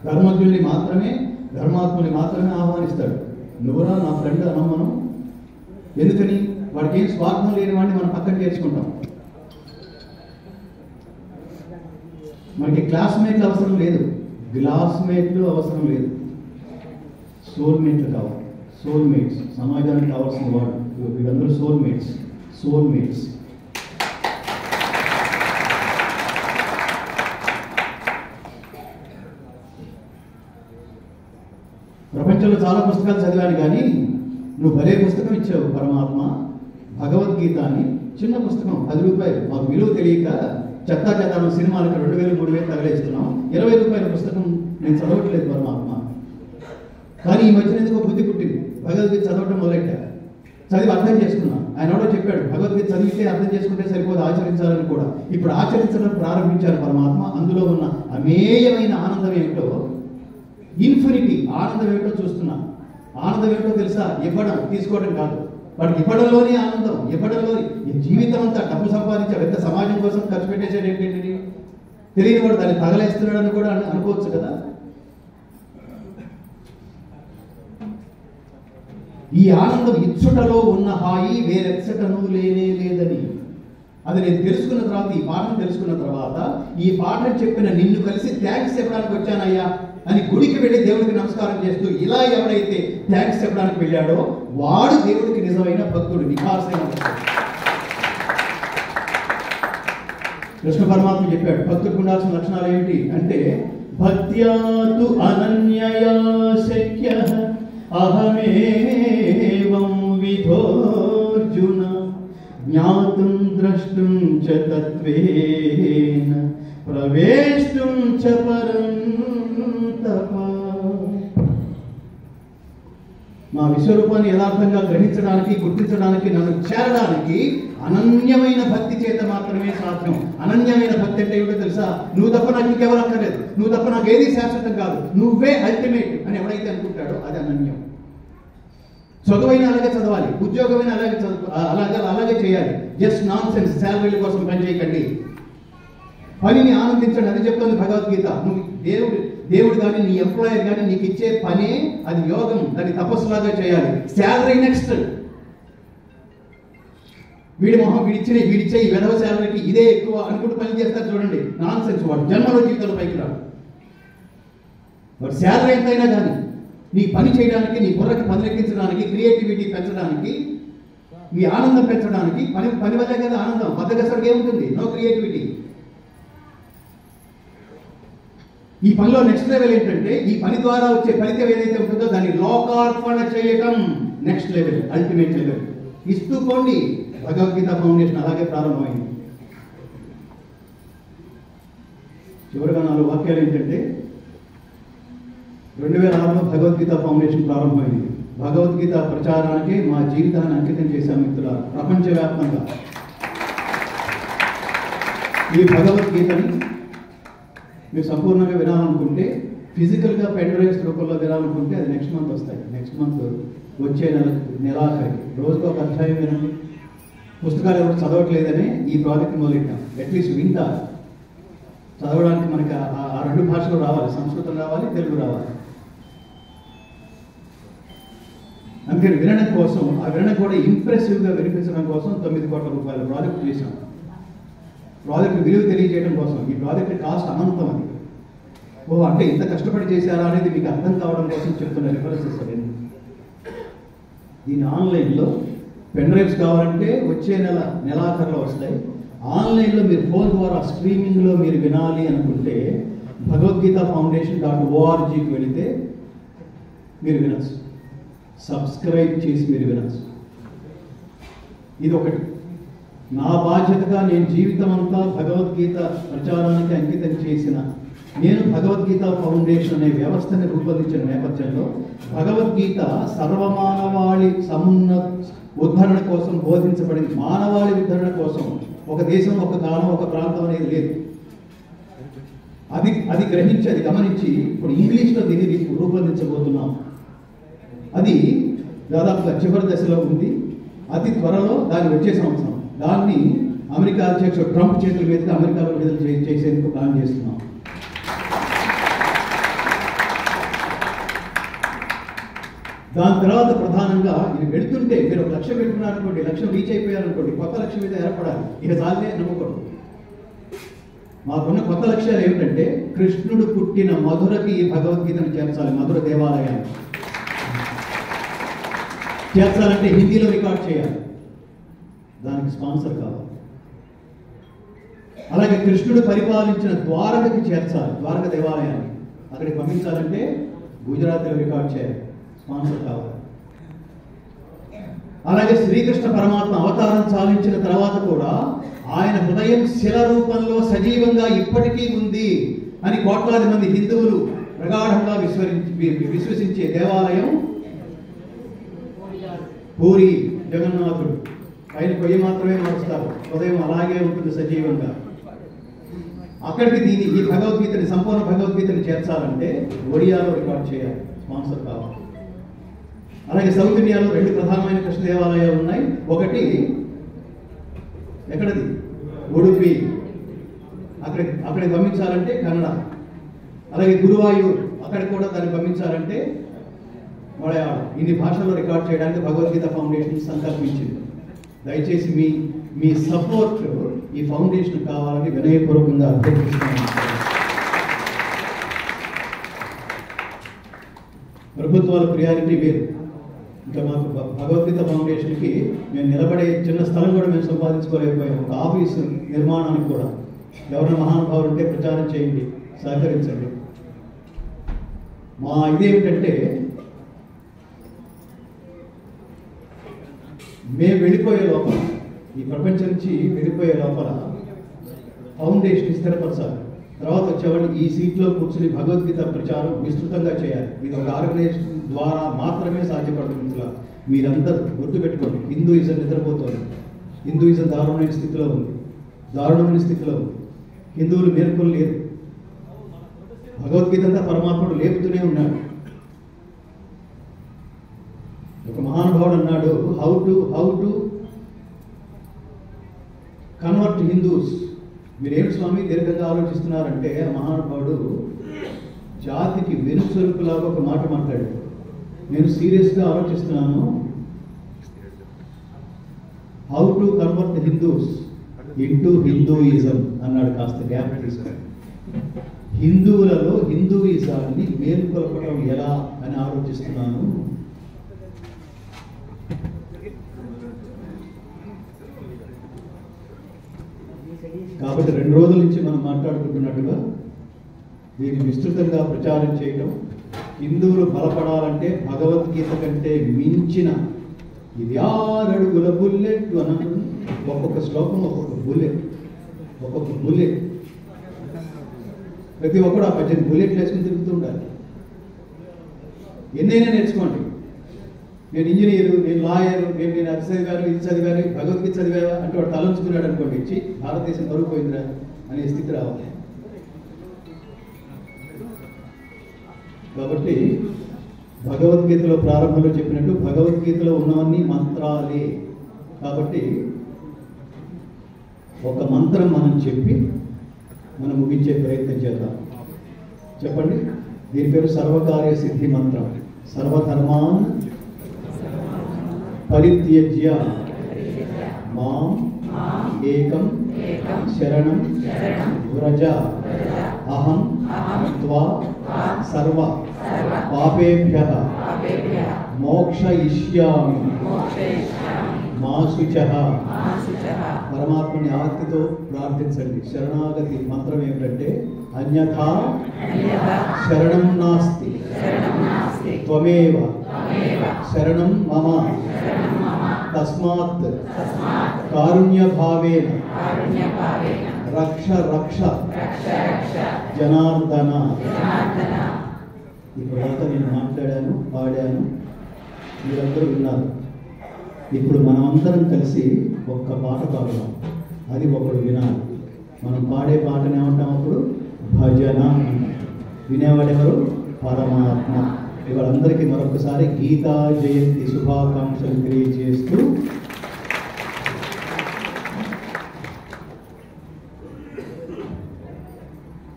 ధర్మజ్ఞుల్ని మాత్రమే, ధర్మాత్ముని మాత్రమే ఆహ్వానిస్తాడు. నువ్వురా నా ఫ్రెండ్ అనమ్మను. ఎందుకని? వాడికి ఏం స్వార్థం లేని వాడిని మనం పక్కన చేర్చుకుంటాం. మనకి క్లాస్మేట్లు అవసరం లేదు, గ్లాస్మేట్లు అవసరం లేదు, సోల్మేట్లు కావాలి. సోల్మేట్స్ సమాజానికి కావాల్సిన వాడు. వీళ్ళందరూ సోల్మేట్స్. సోల్మేట్స్ ప్రపంచంలో చాలా పుస్తకాలు చదివాను, కానీ నువ్వు భలే పుస్తకం ఇచ్చావు పరమాత్మ. భగవద్గీత అని చిన్న పుస్తకం, 10 రూపాయలు. మాకు విలువ తెలియక చెత్తా చెత్తాను సినిమాలకు 2000 3000 తగలేస్తున్నాం. 20 రూపాయల పుస్తకం నేను చదవట్లేదు పరమాత్మ. కానీ ఈ మధ్యన ఎందుకో బుద్ధి పుట్టింది, భగవద్గీత చదవటం మొదలెట్టా. చదివి అర్థం చేసుకున్నా. ఆయన ఎవడో చెప్పాడు, భగవద్గీత చదివితే అర్థం చేసుకుంటే సరిపోదు, ఆచరించాలని కూడా. ఇప్పుడు ఆచరించడం ప్రారంభించారు పరమాత్మ. అందులో ఉన్న అమేయమైన ఆనందం ఏమిటో, ఇన్ఫినిటీ ఆనందం ఏమిటో చూస్తున్నా. ఆనందం ఏమిటో తెలుసా? ఇవ్వడం, తీసుకోవడం కాదు. వాడికి ఇవ్వడంలోనే ఆనందం. ఇవ్వడంలోనే జీవితం అంతా డబ్బు సంపాదించాడు, ఎంత సమాజం కోసం ఖర్చు పెట్టేసాడు ఏంటంటే తెలియని వాడు దాన్ని తగలేస్తున్నాడని కూడా అనుకోవచ్చు కదా. ఈ ఆనందం ఇచ్చుటలో ఉన్న హాయి వేరెచ్చటను లేనే లేదని అది నేను తెలుసుకున్న తర్వాత, ఈ పాఠం తెలుసుకున్న తర్వాత, ఈ పాఠం చెప్పిన నిన్ను కలిసి థ్యాంక్స్ చెప్పడానికి వచ్చానయ్యా అని గుడికి వెళ్ళి దేవుడికి నమస్కారం చేస్తూ ఇలా ఎవరైతే థ్యాంక్స్ చెప్పడానికి వెళ్ళాడో వాడు దేవుడికి నిజమైన భక్తుడు, నిఖార్సైన భక్తుడు. కృష్ణ పరమాత్మ చెప్పాడు భక్తుడికి ఉండాల్సిన లక్షణాలు ఏమిటి అంటే, భక్త్యాతు అనన్యయా శక్యః అహమేవం విధోర్జున జ్ఞాతుం ద్రష్టుం చ తత్వేన ప్రవేష్టుం చ పరంతప. మా విశ్వరూపాన్ని యథార్థంగా గ్రహించడానికి, గుర్తించడానికి, నన్ను చేరడానికి అనన్యమైన భక్తి చేత మాత్రమే సాధ్యం. అనన్యమైన భక్తి అంటే ఏమిటో తెలుసా? నువ్వు తప్ప నాకు ఇంకెవరు అక్కర్లేదు, నువ్వు తప్ప నాకు ఏది శాశ్వతం కాదు, నువ్వే అల్టిమేట్ అని ఎవరైతే అనుకుంటాడో అది అనన్యం. చదువైనా అలాగే చదవాలి, ఉద్యోగమైనా అలాగే చేయాలి. జస్ట్ నాన్ సెన్స్ శాలరీల కోసం పని చేయకండి, పనిని ఆనందించండి. అది చెప్తుంది భగవద్గీత. నువ్వు దేవుడు కానీ నీ ఎంప్లాయర్ కానీ నీకు ఇచ్చే పనే అది యోగం, దాన్ని తపస్సులాగా చేయాలి. Salary next. వీడిచ్చే ఈ వెధవ శాలరీకి ఇదే ఎక్కువ అనుకుంటూ పని చేస్తారు చూడండి, నాన్ సెన్స్. వాడు జన్మలో జీవితంలో పైకి రాడు. వాడు శాలరీ ఎంతైనా కానీ నీ పని చేయడానికి, నీ బుర్రకి పనిలెక్కించడానికి, క్రియేటివిటీ పెంచడానికి మీ ఆనందం పెంచడానికి. పని వల్లే కదా ఆనందం. బద్దకసరికి ఏముంటుంది? No creativity. ఈ పనిలో నెక్స్ట్ లెవెల్ ఏంటంటే, ఈ పని ద్వారా వచ్చే ఫలితం ఏదైతే ఉంటుందో దాన్ని లోకార్పణ చేయటం నెక్స్ట్ లెవెల్, అల్టిమేట్ లెవెల్. ఇస్తూ పోండి. భగవద్గీత ఫౌండేషన్ అలాగే ప్రారంభమైంది. చివరిగా 4 వాక్యాలు ఏంటంటే, 2006లో భగవద్గీత ఫౌండేషన్ ప్రారంభమైంది. భగవద్గీత ప్రచారానికి మా జీవితాన్ని అంకితం చేశాం మిత్రులారా. ప్రపంచవ్యాప్తంగా ఈ భగవద్గీతని మీరు సంపూర్ణంగా వినాలనుకుంటే, ఫిజికల్గా పెన్ డ్రైవ్స్ రూపంలో వినాలనుకుంటే అది నెక్స్ట్ మంత్ వస్తాయి. నెక్స్ట్ మంత్ వచ్చే నెలాఖరికి రోజుకు ఒక అధ్యాయం వినండి. పుస్తకాలు ఎవరు చదవట్లేదని ఈ ప్రాజెక్ట్ మొదలెట్టాం. అట్లీస్ట్ వింటారు. చదవడానికి మనకి ఆ 2 భాషలు రావాలి, సంస్కృతం రావాలి, తెలుగు రావాలి. అందుకని వినడం కోసం, ఆ వినడం కూడా ఇంప్రెసివ్గా వినిపించడం కోసం 9 కోట్ల రూపాయల ప్రాజెక్ట్ చేశాం. ప్రాజెక్ట్ విలువ తెలియజేయడం కోసం. ఈ ప్రాజెక్ట్ కాస్ట్ అనంతం. అది అంటే ఇంత కష్టపడి చేశారా అనేది మీకు అర్థం కావడం కోసం చెప్తున్న రిఫరెన్సెస్ అవన్నీ. దీని ఆన్లైన్లో పెన్ డ్రైవ్స్ కావాలంటే వచ్చే నెలాఖరులో వస్తాయి. ఆన్లైన్లో మీరు ఫోన్ ద్వారా స్ట్రీమింగ్లో మీరు వినాలి అనుకుంటే భగవద్గీత foundation.orgకి వెళితే మీరు వినచ్చు. సబ్స్క్రైబ్ చేసి మీరు వినచ్చు. ఇది ఒకటి. నా బాధ్యతగా నేను జీవితం అంతా భగవద్గీత ప్రచారానికి అంకితం చేసిన నేను భగవద్గీత ఫౌండేషన్ అనే వ్యవస్థని రూపొందించిన నేపథ్యంలో భగవద్గీత సర్వమానవాళి ఉద్ధరణ కోసం బోధించబడింది. మానవాళి ఉద్ధరణ కోసం. ఒక దేశం, ఒక కాలం, ఒక ప్రాంతం అనేది లేదు. అది గ్రహించి, అది గమనించి ఇప్పుడు ఇంగ్లీష్లో దీన్ని రూపొందించబోతున్నాం. అది దాదాపుగా చివరి దశలో ఉంది. అతి త్వరలో దాన్ని వచ్చే సంవత్సరం దాన్ని అమెరికా అధ్యక్షుడు ట్రంప్ చేతుల మీదుగా అమెరికాలో విడుదల చేసేందుకు ప్లాన్ చేస్తున్నాం. దాని తర్వాత ప్రధానంగా ఇది పెడుతుంటే మీరు 1 లక్ష పెట్టుకున్నారనుకోండి, 1 లక్ష రీచ్ అయిపోయారనుకోండి, కొత్త లక్ష్యం మీద ఏర్పడాలి. ఇక చాలే నమ్మకూడదు. మాకున్న కొత్త లక్ష్యాలు ఏమిటంటే, కృష్ణుడు పుట్టిన మధురకి ఈ భగవద్గీతను చేర్చాలి. మధుర దేవాలయాన్ని చేర్చాలంటే హిందీలో రికార్డ్ చేయాలి. దానికి స్పాన్సర్ కావాలి. అలాగే కృష్ణుడు పరిపాలించిన ద్వారకకి చేర్చాలి. ద్వారక దేవాలయాన్ని అక్కడికి పంపించాలంటే గుజరాత్లో రికార్డ్ చేయాలి. స్పాన్సర్ కావాలి. అలాగే శ్రీకృష్ణ పరమాత్మ అవతారం చాలించిన తర్వాత కూడా ఆయన హృదయం శిల రూపంలో సజీవంగా ఇప్పటికీ ఉంది అని కోట్లాది మంది హిందువులు ప్రగాఢంగా విశ్వసించే దేవాలయం పూరి జగన్నాథుడు. ఆయన పొయ్యి మాత్రమే మారుస్తారు, హృదయం అలాగే ఉంటుంది సజీవంగా. అక్కడికి ఈ భగవద్గీతని, సంపూర్ణ భగవద్గీతని చేర్చాలంటే ఒడియాలో రికార్డ్ చేయాలి. స్పాన్సర్ కావాలి. అలాగే సౌత్ ఇండియాలో 2 ప్రధానమైన కృష్ణ దేవాలయాలు ఉన్నాయి. ఒకటి ఎక్కడది? ఉడుపి. అక్కడికి పంపించాలంటే కన్నడ. అలాగే గురువాయూర్, అక్కడికి కూడా దాన్ని పంపించాలంటే మలయాళం. ఇన్ని భాషల్లో రికార్డ్ చేయడానికి భగవద్గీత ఫౌండేషన్ సంకల్పించింది. దయచేసి మీ సపోర్ట్ ఈ ఫౌండేషన్ కావాలని వినయపూర్వకంగా అభ్యర్థిస్తున్నాను. ప్రభుత్వాల ప్రియారిటీ వేరు. ఇంకా మాకు భగవద్గీత ఫౌండేషన్కి మేము నిలబడే చిన్న స్థలం కూడా మేము సంపాదించుకోలేకపోయాం. ఒక ఆఫీసు నిర్మాణానికి కూడా ఎవరైనా మహానుభావులు ఉంటే ప్రచారం చేయండి, సహకరించండి. మా ఇదేమిటంటే, మేము వెళ్ళిపోయే లోపల, ఈ ప్రపంచం నుంచి వెళ్ళిపోయే లోపల ఫౌండేషన్ స్థిరపరచాలి. తర్వాత వచ్చేవాళ్ళు ఈ సీట్లో కూర్చుని భగవద్గీత ప్రచారం విస్తృతంగా చేయాలి. ఇది ఒక ఆర్గనైజేషన్ ద్వారా మాత్రమే సాధ్యపడుతుంది. మీరంతా గుర్తుపెట్టుకోండి, హిందూయిజం నిద్రపోతుంది. హిందూయిజం దారుణమైన స్థితిలో ఉంది. హిందువులు మేల్కొని లేరు. భగవద్గీత అంతా పరమాత్ముడు లేపుతూనే ఉన్నాడు. ఒక మహానుభావుడు అన్నాడు, హౌ టు కన్వర్ట్ హిందూస్. మీరేమి స్వామి దీర్ఘంగా ఆలోచిస్తున్నారంటే, ఆ మహానుభావుడు జాతికి వెనుసరుకులాగా ఒక మాట మాట్లాడాడు. నేను సీరియస్గా ఆలోచిస్తున్నాను. How to convert Hindus into Hinduism అన్నాడు. కాస్త గ్యాప్ తీసుకొని హిందువులలో హిందూయిజాన్ని మేలుకొల్పడం ఎలా అని ఆలోచిస్తున్నాను. కాబట్టి 2 రోజుల నుంచి మనం మాట్లాడుకుంటున్నట్టుగా దీన్ని విస్తృతంగా ప్రచారం చేయడం, హిందువులు బలపడాలంటే భగవద్గీత కంటే మించిన ఇది 6 అడుగుల బుల్లెట్ అన్నట్టు ఒక్కొక్క శ్లోకం ఒక్కొక్క బుల్లెట్ ప్రతి ఒక్కడు ఆ 18 బుల్లెట్లు వేసుకుని తిరుగుతూ ఉండాలి. ఎన్నైనా నేర్చుకోండి. నేను ఇంజనీరు, నేను లాయరు, నేను అది చదివాను, ఇది చదివాను, భగవద్గీత చదివా అంటే వాడు తలంచుకున్నాడు అనుకోండి, ఇచ్చి భారతదేశం బరువు పోయిందిరా అనే స్థితి రావాలి. కాబట్టి భగవద్గీతలో ప్రారంభంలో చెప్పినట్టు భగవద్గీతలో ఉన్నవన్నీ మంత్రాలే. కాబట్టి ఒక మంత్రం మనం చెప్పి మనం ముగించే ప్రయత్నం చేద్దాం. చెప్పండి. దీని పేరు సర్వకార్య సిద్ధి మంత్రం. సర్వధర్మాన్ పరిత్యజ్య మాం ఏకం శరణం వ్రజ అహం త్వా సర్వ పాపేభ్యః మోక్షయిష్యామి మా శుచః. పరమాత్మని ఆర్తితో ప్రార్థించండి. శరణాగతి మంత్రం ఏమిటంటే అన్యథా శరణం నాస్తి త్వమేవ శరణం మమ తస్మాత్ కారుణ్యభావేన రక్ష రక్ష జనార్దన. ఇప్పుడంతా నేను మాట్లాడాను, పాడాను, మీరందరూ విన్నారు. ఇప్పుడు మనమందరం కలిసి ఒక్క పాట పాడదాం. అది ఒకడు వినాలి. మనం పాడే పాటను ఏమంటాం అప్పుడు? భజన అంటాం. వినేవాడెవరు? పరమాత్మ. ఇవాళందరికీ మరొకసారి గీతా జయంతి శుభాకాంక్షలు తెలియజేస్తూ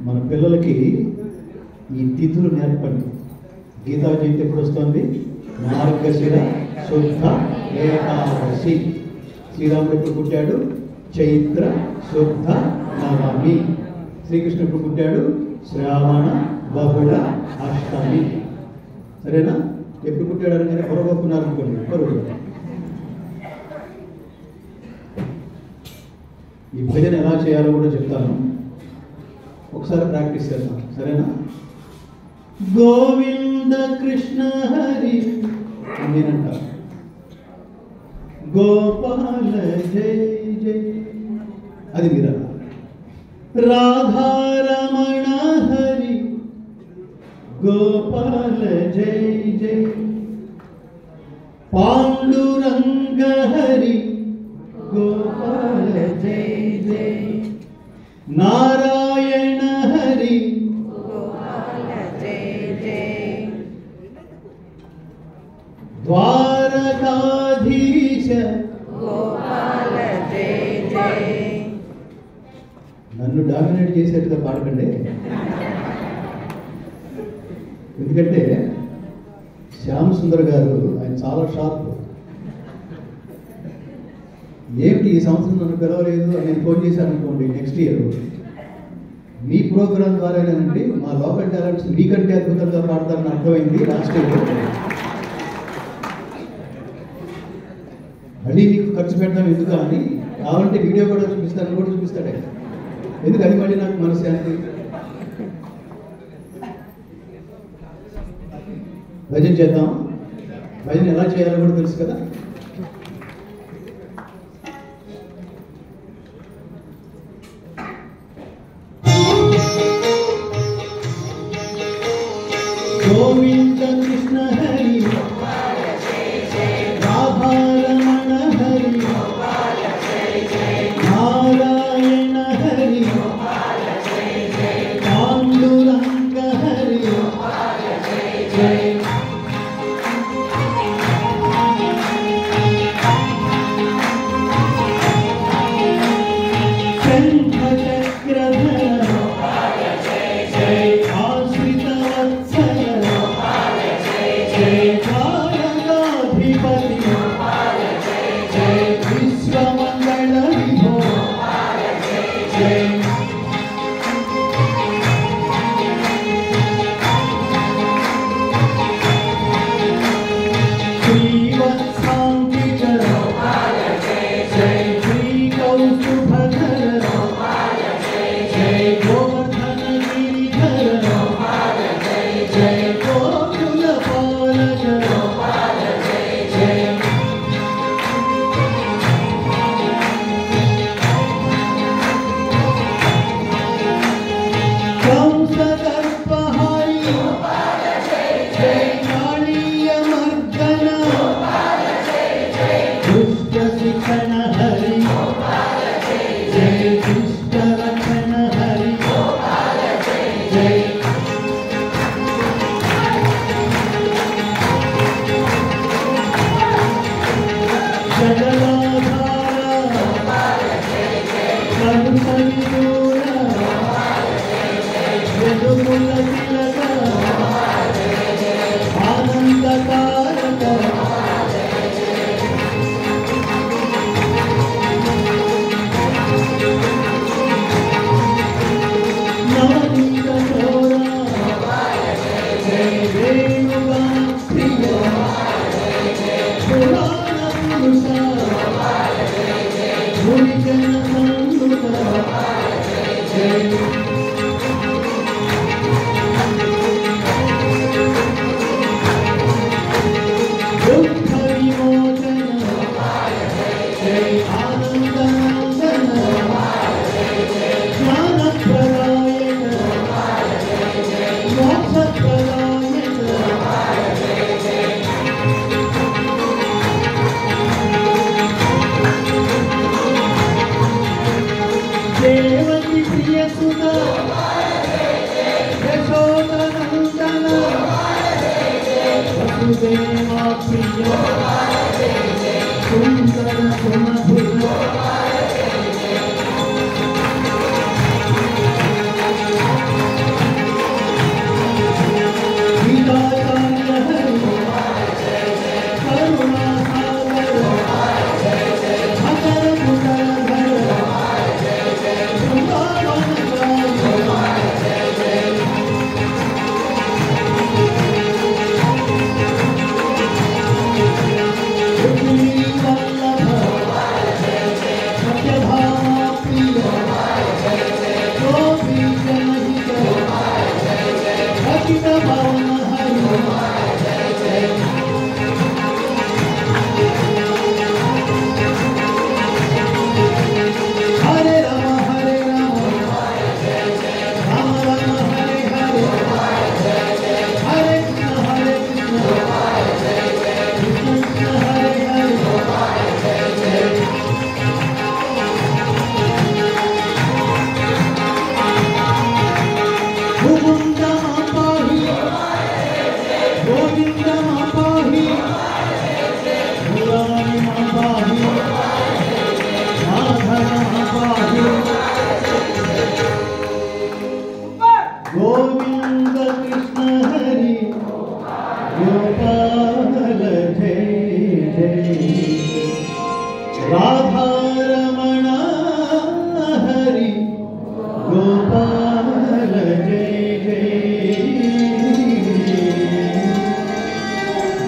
మన పిల్లలకి ఈ తిథులు నేర్పండి. గీతా జయంతి ఎప్పుడు వస్తుంది? మార్గశిర శుద్ధ ఏకాదశి. శ్రీరాముడు ఎప్పుడు పుట్టాడు? చైత్ర శుద్ధ నవమి. శ్రీకృష్ణుడు ఎప్పుడు పుట్టాడు? శ్రావణ బహుళ అష్టమి. సరేనా? ఎప్పుడు పుట్టాడు అనగానే పొరగొక్కున్నారు అనుకోండి, పొరుగు. ఈ భజన ఎలా చేయాలో కూడా చెప్తాను, ఒకసారి ప్రాక్టీస్ చేద్దాం. సరేనా? గోవింద కృష్ణ హరి నేనంట. గోపాల జై జై అది మీరా. రాధారమణ హరి గోపాల జై జై. పాండురంగ హరి గోపాల జై జై. నారాయణ హరి గోపాల జై జై. ద్వారకాధీశ గోపాల జై జై. నన్ను డామినేట్ చేసేట్టుగా పాడకండి. ఎందుకంటే శ్యామ్ సుందర్ గారు ఆయన చాలా షార్ప్. ఏమిటి ఈ సంవత్సరం నన్ను పిలవలేదు అని నేను ఫోన్ చేశాను అనుకోండి, నెక్స్ట్ ఇయర్ మీ ప్రోగ్రాం ద్వారానేనండి మా లోకల్ టాలెంట్స్ మీకంటే అద్భుతంగా పాడతారని అర్థమైంది లాస్ట్ ఇయర్. మళ్ళీ నీకు ఖర్చు పెడతాం ఎందుకు అని, కావాలంటే వీడియో కూడా చూపిస్తాను కూడా చూపిస్తాడే. ఎందుకు అది మళ్ళీ నాకు మనశ్శాంతి. భజన చేద్దాం. భజన ఎలా చేయాలో కూడా తెలుసు కదా. గోవింద కృష్ణ హరి రాధారమణ హరి నారాయణ హరి పాండురంగ హరి జై.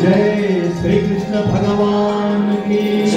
जय श्री कृष्ण भगवान की